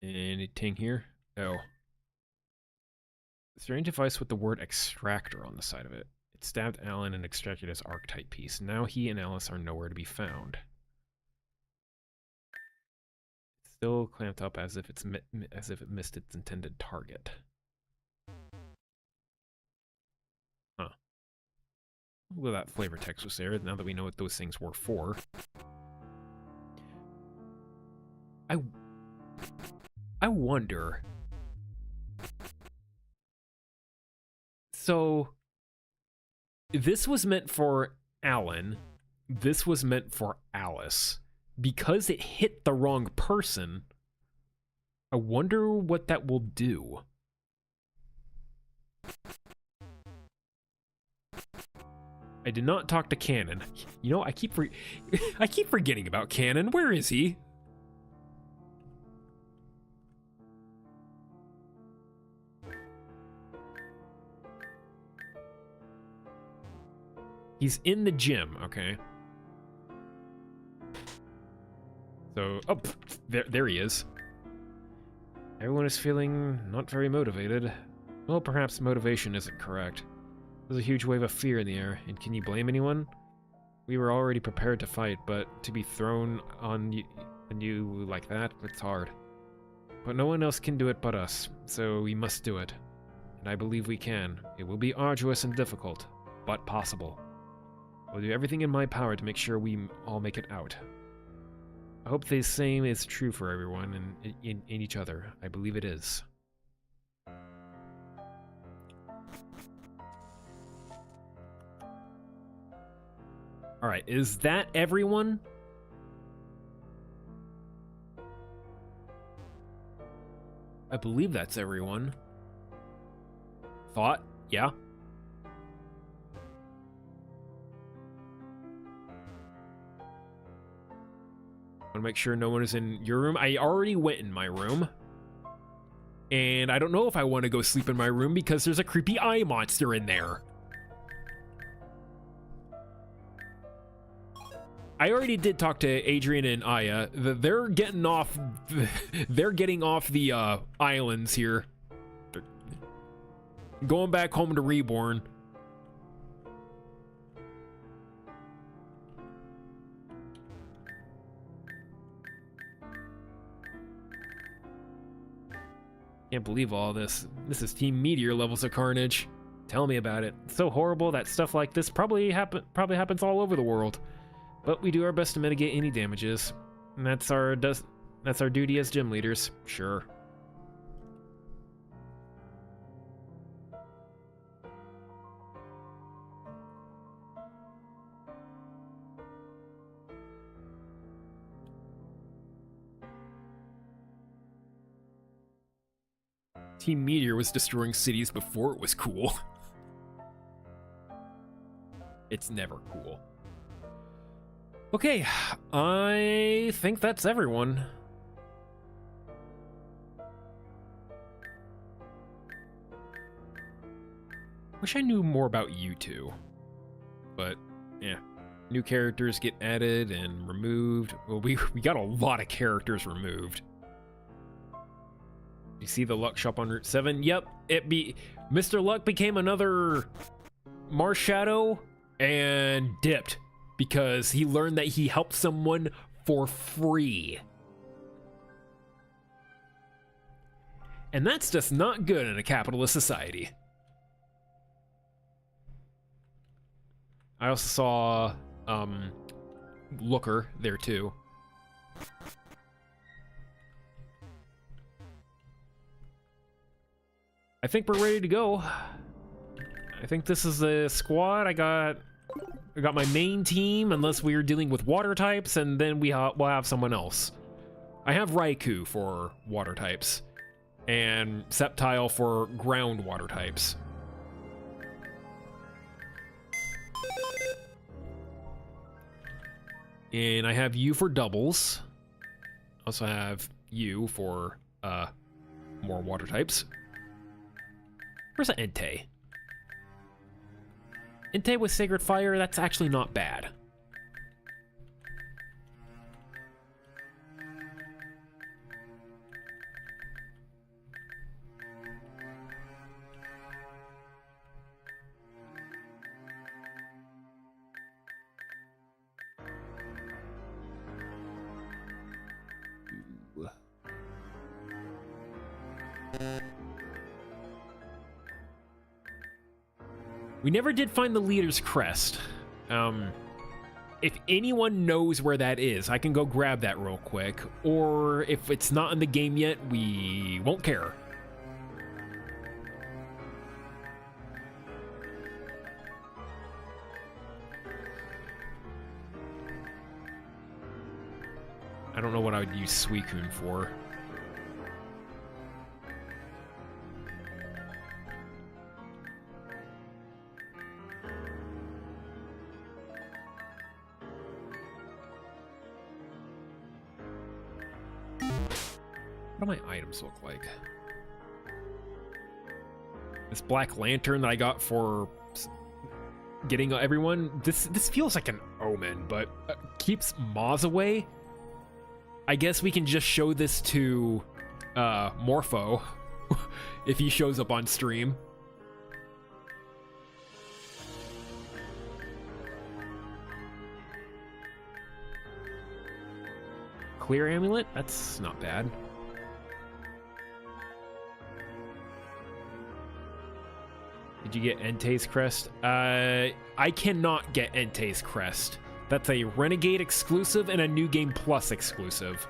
Anything here? Oh. Strange device with the word extractor on the side of it. It stabbed Alan and extracted his archetype piece. Now he and Alice are nowhere to be found. It's still clamped up as if it missed its intended target. Huh. Well, that flavor text was there. Now that we know what those things were for. I wonder. So, this was meant for Alan. This was meant for Alice. Because it hit the wrong person, I wonder what that will do. I did not talk to Cannon. You know, I keep forgetting about Cannon. Where is he? He's in the gym, okay. So, oh, there he is. Everyone is feeling not very motivated. Well, perhaps motivation isn't correct. There's a huge wave of fear in the air, and can you blame anyone? We were already prepared to fight, but to be thrown on you like that, it's hard. But no one else can do it but us, so we must do it. And I believe we can. It will be arduous and difficult, but possible. I'll do everything in my power to make sure we all make it out. I hope the same is true for everyone and in each other. I believe it is. Alright, is that everyone? I believe that's everyone. Thought? Yeah. I want to make sure no one is in your room. I already went in my room. And I don't know if I want to go sleep in my room because there's a creepy eye monster in there. I already did talk to Adrian and Aya. They're getting off. They're getting off the islands here. They're going back home to Reborn. Can't believe all this. This is Team Meteor levels of carnage. Tell me about it. It's so horrible that stuff like this probably happens all over the world. But we do our best to mitigate any damages. And that's our duty as gym leaders. Sure. Team Meteor was destroying cities before it was cool. It's never cool. Okay, I think that's everyone. Wish I knew more about you two. But, yeah. New characters get added and removed. Well, we got a lot of characters removed. You see the Luck Shop on Route 7? Yep, Mr. Luck became another Mars Shadow and dipped. Because he learned that he helped someone for free. And that's just not good in a capitalist society. I also saw Looker there too. I think we're ready to go. I think this is the squad. I got my main team, unless we are dealing with water types, and then we'll have someone else. I have Raikou for water types, and Sceptile for ground water types. And I have you for doubles. Also have you for more water types. Where's the Entei? Entei with Sacred Fire, that's actually not bad. We never did find the leader's crest. If anyone knows where that is, I can go grab that real quick. Or if it's not in the game yet, we won't care. I don't know what I would use Suicune for. What do my items look like? This Black Lantern that I got for getting everyone. This feels like an omen, but keeps Moz away. I guess we can just show this to Morpho if he shows up on stream. Clear Amulet? That's not bad. Did you get Entei's crest? I cannot get Entei's crest. That's a Renegade exclusive and a New Game Plus exclusive.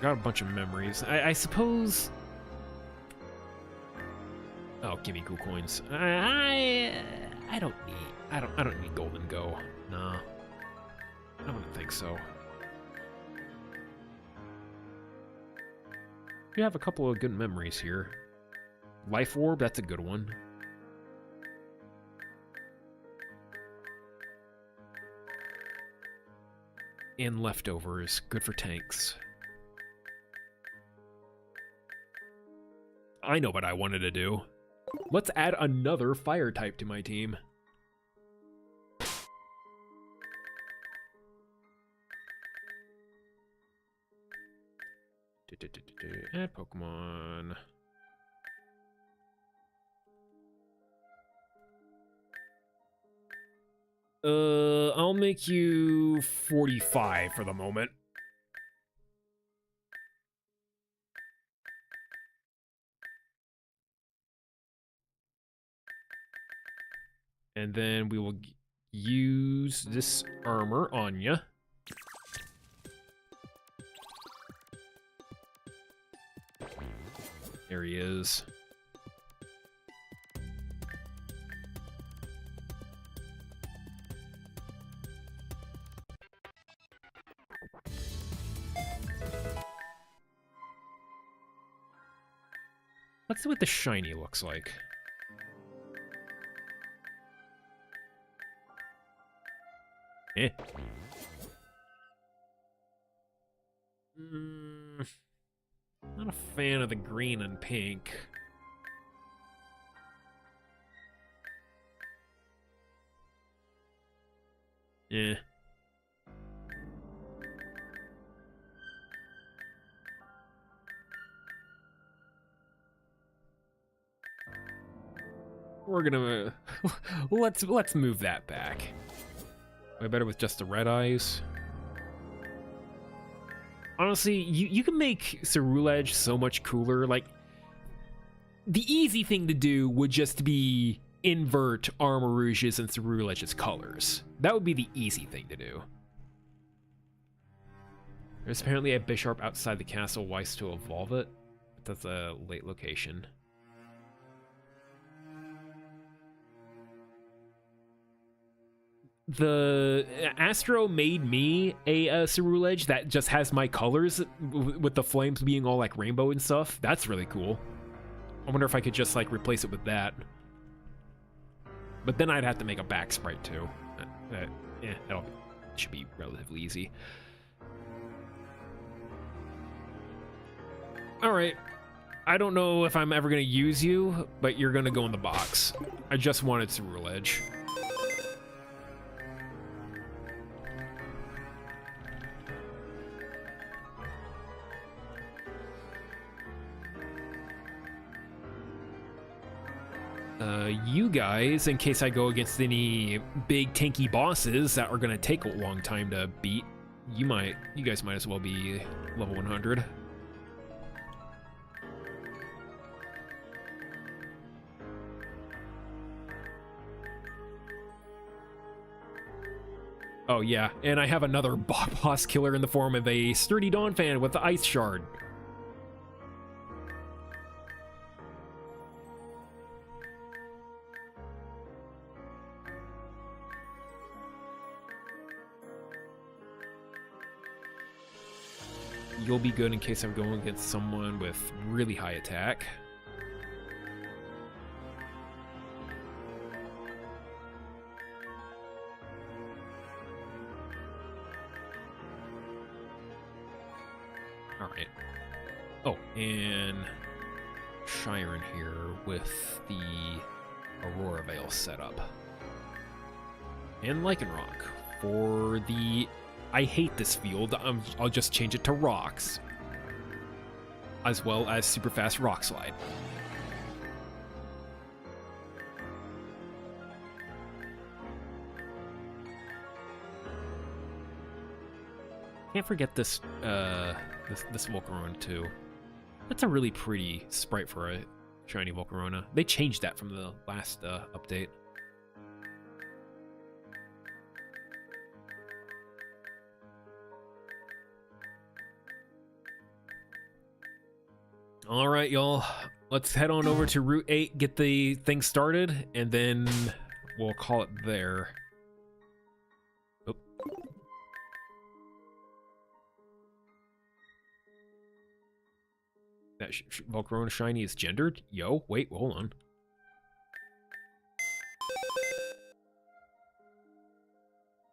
Got a bunch of memories. I suppose. Oh, give me cool coins. I don't need golden go. Nah, I don't think so. You have a couple of good memories here. Life orb, that's a good one. And leftovers, good for tanks. I know what I wanted to do. Let's add another fire type to my team. Add Pokemon. I'll make you 45 for the moment. And then we will use this armor on ya. There he is. Let's see what the shiny looks like. Eh. Not a fan of the green and pink. Eh. We're gonna let's move that back. Way better with just the red eyes. Honestly, you can make Ceruledge so much cooler. Like, the easy thing to do would just be invert Armarouge's and Ceruledge's colors. That would be the easy thing to do. There's apparently a Bisharp outside the castle. Wise to evolve it. That's a late location. The Astro made me a Ceruledge that just has my colors with the flames being all like rainbow and stuff. That's really cool. I wonder if I could just like replace it with that. But then I'd have to make a back sprite too. Yeah, that should be relatively easy. Alright. I don't know if I'm ever going to use you, but you're going to go in the box. I just wanted Ceruledge. You guys, in case I go against any big tanky bosses that are gonna take a long time to beat, you guys might as well be level 100. Oh yeah, and I have another boss killer in the form of a sturdy Dawn fan with the ice shard. You'll be good in case I'm going against someone with really high attack. Alright. Oh, and Shiren here with the Aurora Veil setup. And Lycanroc for the... I hate this field. I'll just change it to rocks. As well as super fast rock slide. Can't forget this, this Volcarona too. That's a really pretty sprite for a shiny Volcarona. They changed that from the last update. All right, y'all. Let's head on over to Route 8, get the thing started, and then we'll call it there. Oh. That Volcarona shiny is gendered? Yo, wait, hold on.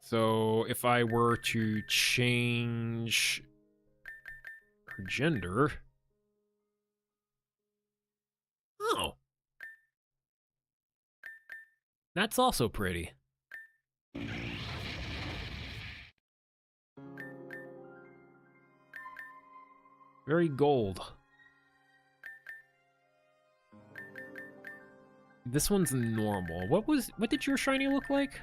So if I were to change her gender... Oh. That's also pretty. Very gold. This one's normal. What did your shiny look like?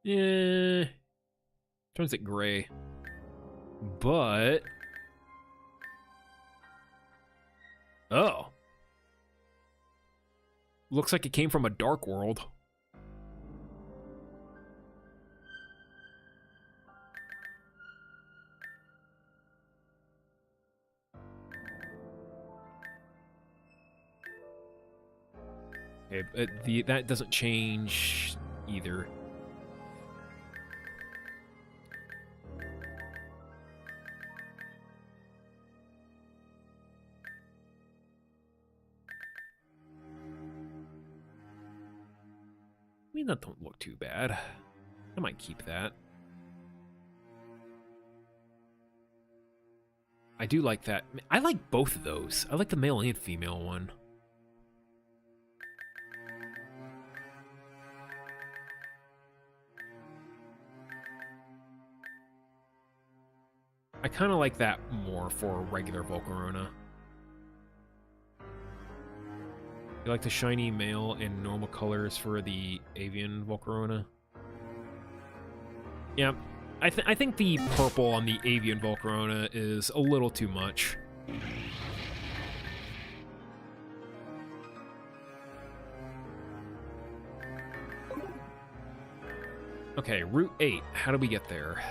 Turns it gray. But... Oh. Looks like it came from a dark world. Okay, but that doesn't change either. I mean, that don't look too bad. I might keep that. I do like that. I like both of those. I like the male and female one. I kind of like that more for a regular Volcarona. You like the shiny male and normal colors for the avian Volcarona? Yeah, I think the purple on the avian Volcarona is a little too much. Okay, Route 8. How do we get there?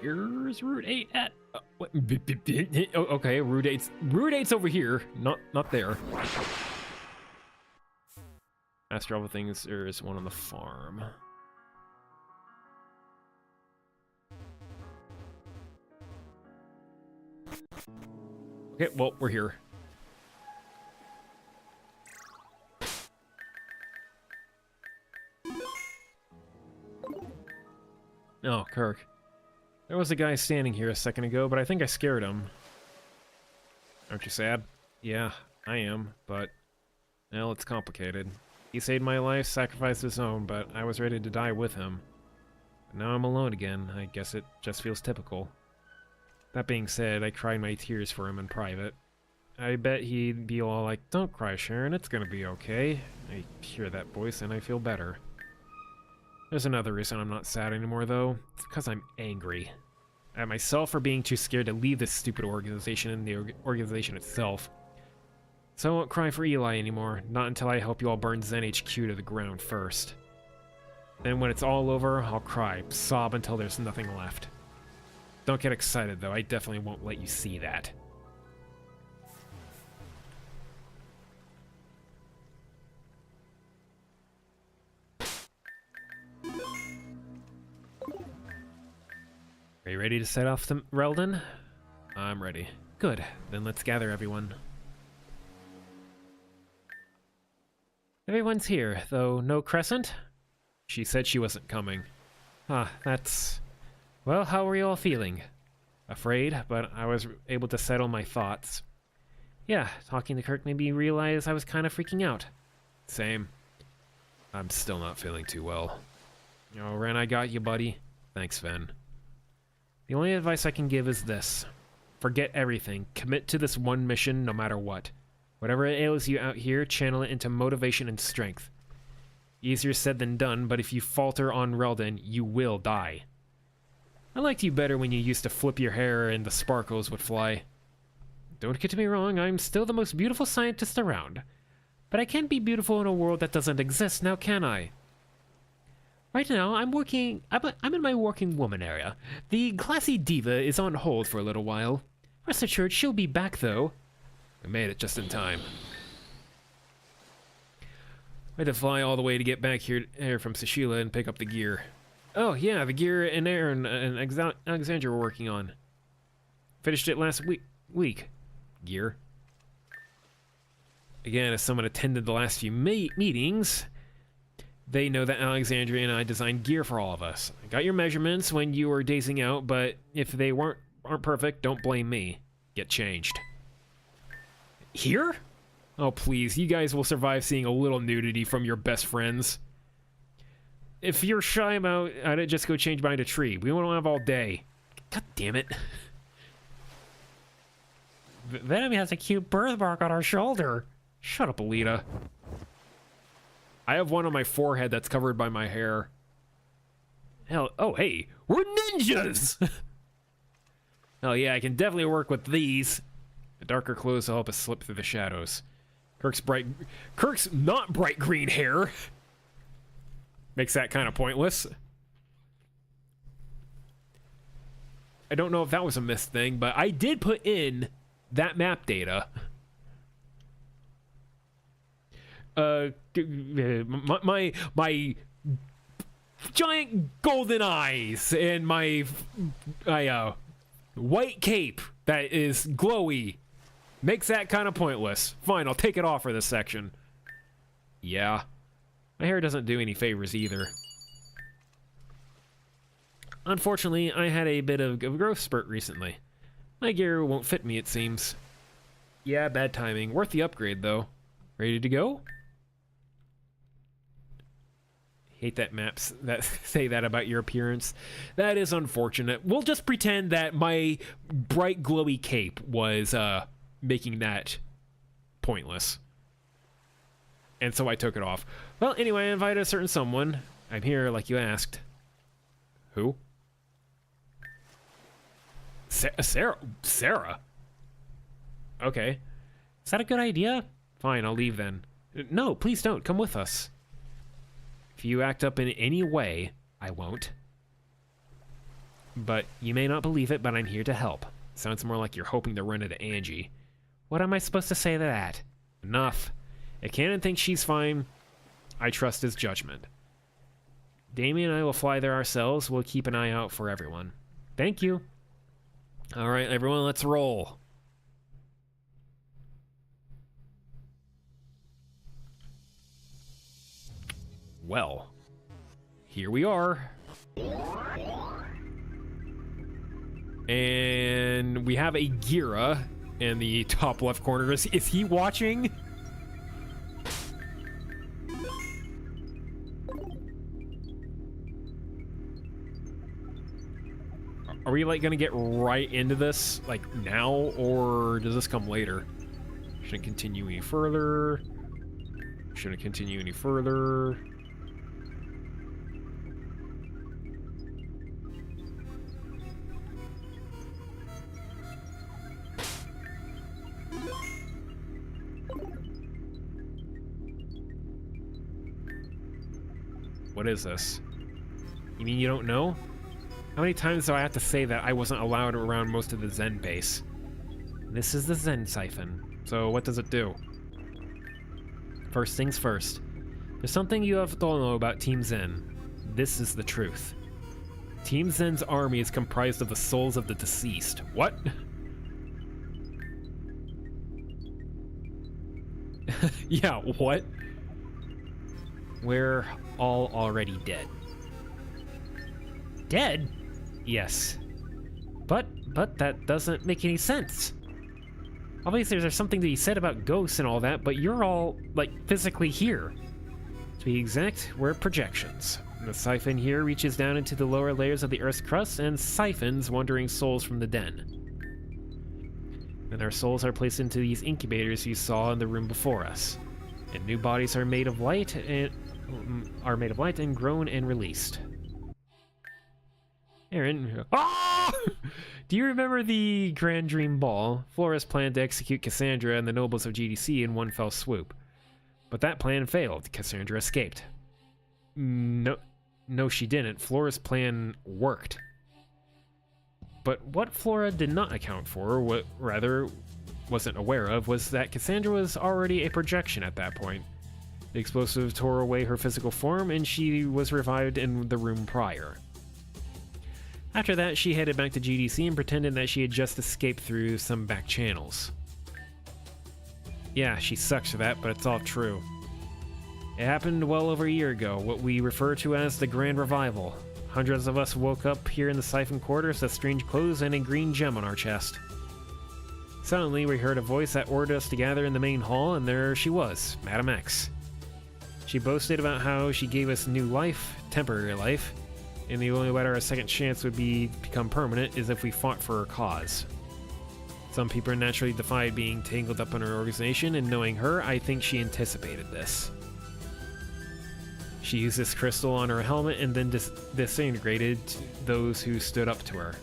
Here's Route 8 at... what? Oh, okay, Route 8's over here, not there. After all the things, there is one on the farm. Okay, well, we're here. Oh, Kirk. There was a guy standing here a second ago, but I think I scared him. Aren't you sad? Yeah, I am, but... well, it's complicated. He saved my life, sacrificed his own, but I was ready to die with him. But now I'm alone again. I guess it just feels typical. That being said, I cried my tears for him in private. I bet he'd be all like, "Don't cry, Sharon, it's gonna be okay." I hear that voice and I feel better. There's another reason I'm not sad anymore, though. It's because I'm angry. At myself for being too scared to leave this stupid organization and the organization itself. So I won't cry for Eli anymore, not until I help you all burn Zen HQ to the ground first. Then when it's all over, I'll cry, sob until there's nothing left. Don't get excited, though. I definitely won't let you see that. Are you ready to set off to Reldon? I'm ready. Good. Then let's gather everyone. Everyone's here, though no Crescent? She said she wasn't coming. Ah, that's... well, how are you all feeling? Afraid, but I was able to settle my thoughts. Yeah, talking to Kirk made me realize I was kind of freaking out. Same. I'm still not feeling too well. Oh, Ren, I got you, buddy. Thanks, Ven. The only advice I can give is this. Forget everything. Commit to this one mission no matter what. Whatever ails you out here, channel it into motivation and strength. Easier said than done, but if you falter on Relden, you will die. I liked you better when you used to flip your hair and the sparkles would fly. Don't get me wrong, I'm still the most beautiful scientist around. But I can't be beautiful in a world that doesn't exist, now can I? Right now, I'm in my working woman area. The classy diva is on hold for a little while. Rest assured, she'll be back, though. I made it just in time. I had to fly all the way to get back here from Sashila and pick up the gear. Oh, yeah, the gear and Aaron and Alexandra were working on. Finished it last week. Gear. Again, as someone attended the last few meetings, they know that Alexandria and I designed gear for all of us. I got your measurements when you were dazing out, but if they aren't perfect, don't blame me. Get changed. Here? Oh, please, you guys will survive seeing a little nudity from your best friends. If you're shy about it, I'd just go change behind a tree. We won't have all day. God damn it. Venom has a cute birthmark on her shoulder. Shut up, Alita. I have one on my forehead that's covered by my hair. Hell, oh hey, we're ninjas! Hell yeah, I can definitely work with these. The darker clothes will help us slip through the shadows. Kirk's not bright green hair. Makes that kind of pointless. I don't know if that was a missed thing, but I did put in that map data. My giant golden eyes and my white cape that is glowy makes that kind of pointless. Fine, I'll take it off for this section. Yeah. My hair doesn't do any favors either. Unfortunately, I had a bit of a growth spurt recently. My gear won't fit me, it seems. Yeah, bad timing. Worth the upgrade, though. Ready to go? Hate that maps that say that about your appearance. That is unfortunate. We'll just pretend that my bright glowy cape was making that pointless. And so I took it off. Well, anyway, I invited a certain someone. I'm here like you asked. Who? Sarah? Okay. Is that a good idea? Fine, I'll leave then. No, please don't. Come with us. If you act up in any way, I won't. But you may not believe it, but I'm here to help. Sounds more like you're hoping to run into Angie. What am I supposed to say to that? Enough. If Cannon thinks she's fine, I trust his judgment. Damien and I will fly there ourselves. We'll keep an eye out for everyone. Thank you. All right, everyone, let's roll. Well, here we are. And we have a Gira in the top left corner. Is he watching? Are we like gonna get right into this like now, or does this come later? Shouldn't continue any further. Shouldn't continue any further. What is this? You mean you don't know? How many times do I have to say that I wasn't allowed around most of the Zen base? This is the Zen siphon. So what does it do? First things first. There's something you have to know about Team Zen. This is the truth. Team Zen's army is comprised of the souls of the deceased. What? Yeah, what? We're all already dead. Dead? Yes. But But that doesn't make any sense. Obviously, there's something to be said about ghosts and all that, but you're all, like, physically here. To be exact, we're projections. The siphon here reaches down into the lower layers of the Earth's crust and siphons wandering souls from the den. Then our souls are placed into these incubators you saw in the room before us, and new bodies are made of light and grown and released. Aaron, ah! Do you remember the Grand Dream Ball? Flores planned to execute Cassandra and the nobles of GDC in one fell swoop. But that plan failed. Cassandra escaped. No, she didn't. Flora's plan worked. But what Flora did not account for, what rather wasn't aware of, was that Cassandra was already a projection at that point. The explosive tore away her physical form, and she was revived in the room prior. After that, she headed back to GDC and pretended that she had just escaped through some back channels. Yeah, she sucks for that, but it's all true. It happened well over a year ago, what we refer to as the Grand Revival. Hundreds of us woke up here in the siphon quarters with strange clothes and a green gem on our chest. Suddenly, we heard a voice that ordered us to gather in the main hall, and there she was, Madam X. She boasted about how she gave us new life, temporary life, and the only way our second chance would become permanent is if we fought for her cause. Some people naturally defied being tangled up in her organization, and knowing her, I think she anticipated this. She used this crystal on her helmet and then disintegrated those who stood up to her.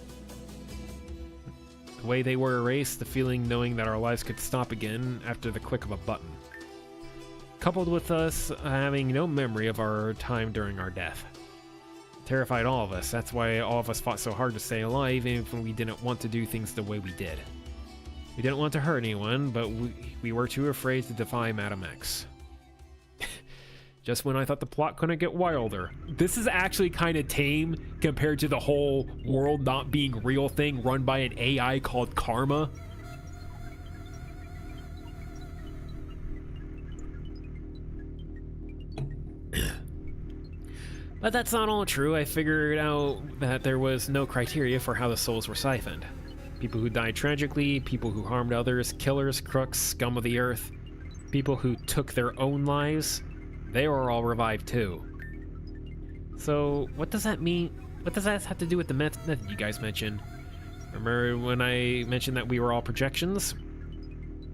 The way they were erased, the feeling knowing that our lives could stop again after the click of a button. Coupled with us having no memory of our time during our death. Terrified all of us. That's why all of us fought so hard to stay alive, even if we didn't want to do things the way we did. We didn't want to hurt anyone, but we were too afraid to defy Madam X. Just when I thought the plot couldn't get wilder. This is actually kind of tame compared to the whole world not being real thing run by an AI called Karma. But that's not all true. I figured out that there was no criteria for how the souls were siphoned. People who died tragically, people who harmed others, killers, crooks, scum of the earth, people who took their own lives, they were all revived too. So, what does that mean? What does that have to do with the method you guys mentioned? Remember when I mentioned that we were all projections?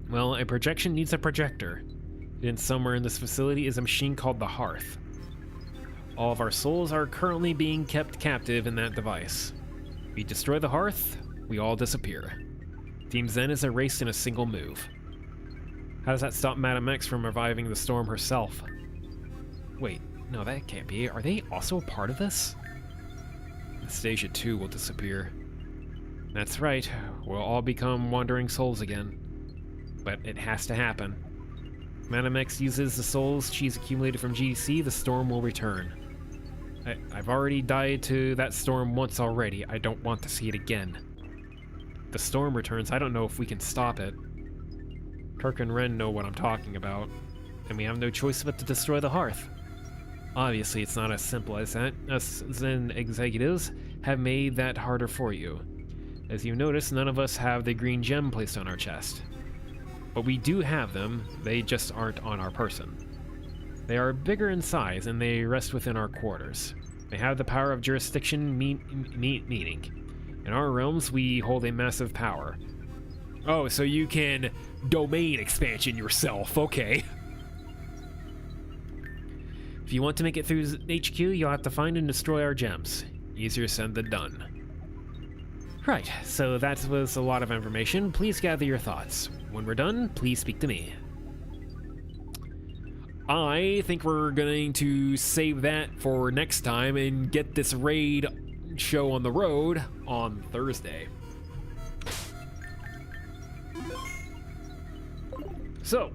Well, a projection needs a projector. And somewhere in this facility is a machine called the Hearth. All of our souls are currently being kept captive in that device. We destroy the Hearth, we all disappear. Team Zen is erased in a single move. How does that stop Madam X from reviving the storm herself? Wait, no, that can't be. Are they also a part of this? Anastasia too will disappear. That's right, we'll all become wandering souls again. But it has to happen. If Madam X uses the souls she's accumulated from GDC, the storm will return. I've already died to that storm once already. I don't want to see it again. If the storm returns, I don't know if we can stop it. Kirk and Ren know what I'm talking about, and we have no choice but to destroy the Hearth. Obviously, it's not as simple as that. Us Zen executives have made that harder for you. As you notice, none of us have the green gem placed on our chest. But we do have them, they just aren't on our person. They are bigger in size, and they rest within our quarters. They have the power of jurisdiction, meaning. In our realms, we hold a massive power. Oh, so you can domain expansion yourself, okay. If you want to make it through HQ, you'll have to find and destroy our gems. Easier said than done. Right, so that was a lot of information. Please gather your thoughts. When we're done, please speak to me. I think we're going to save that for next time and get this raid show on the road on Thursday. So,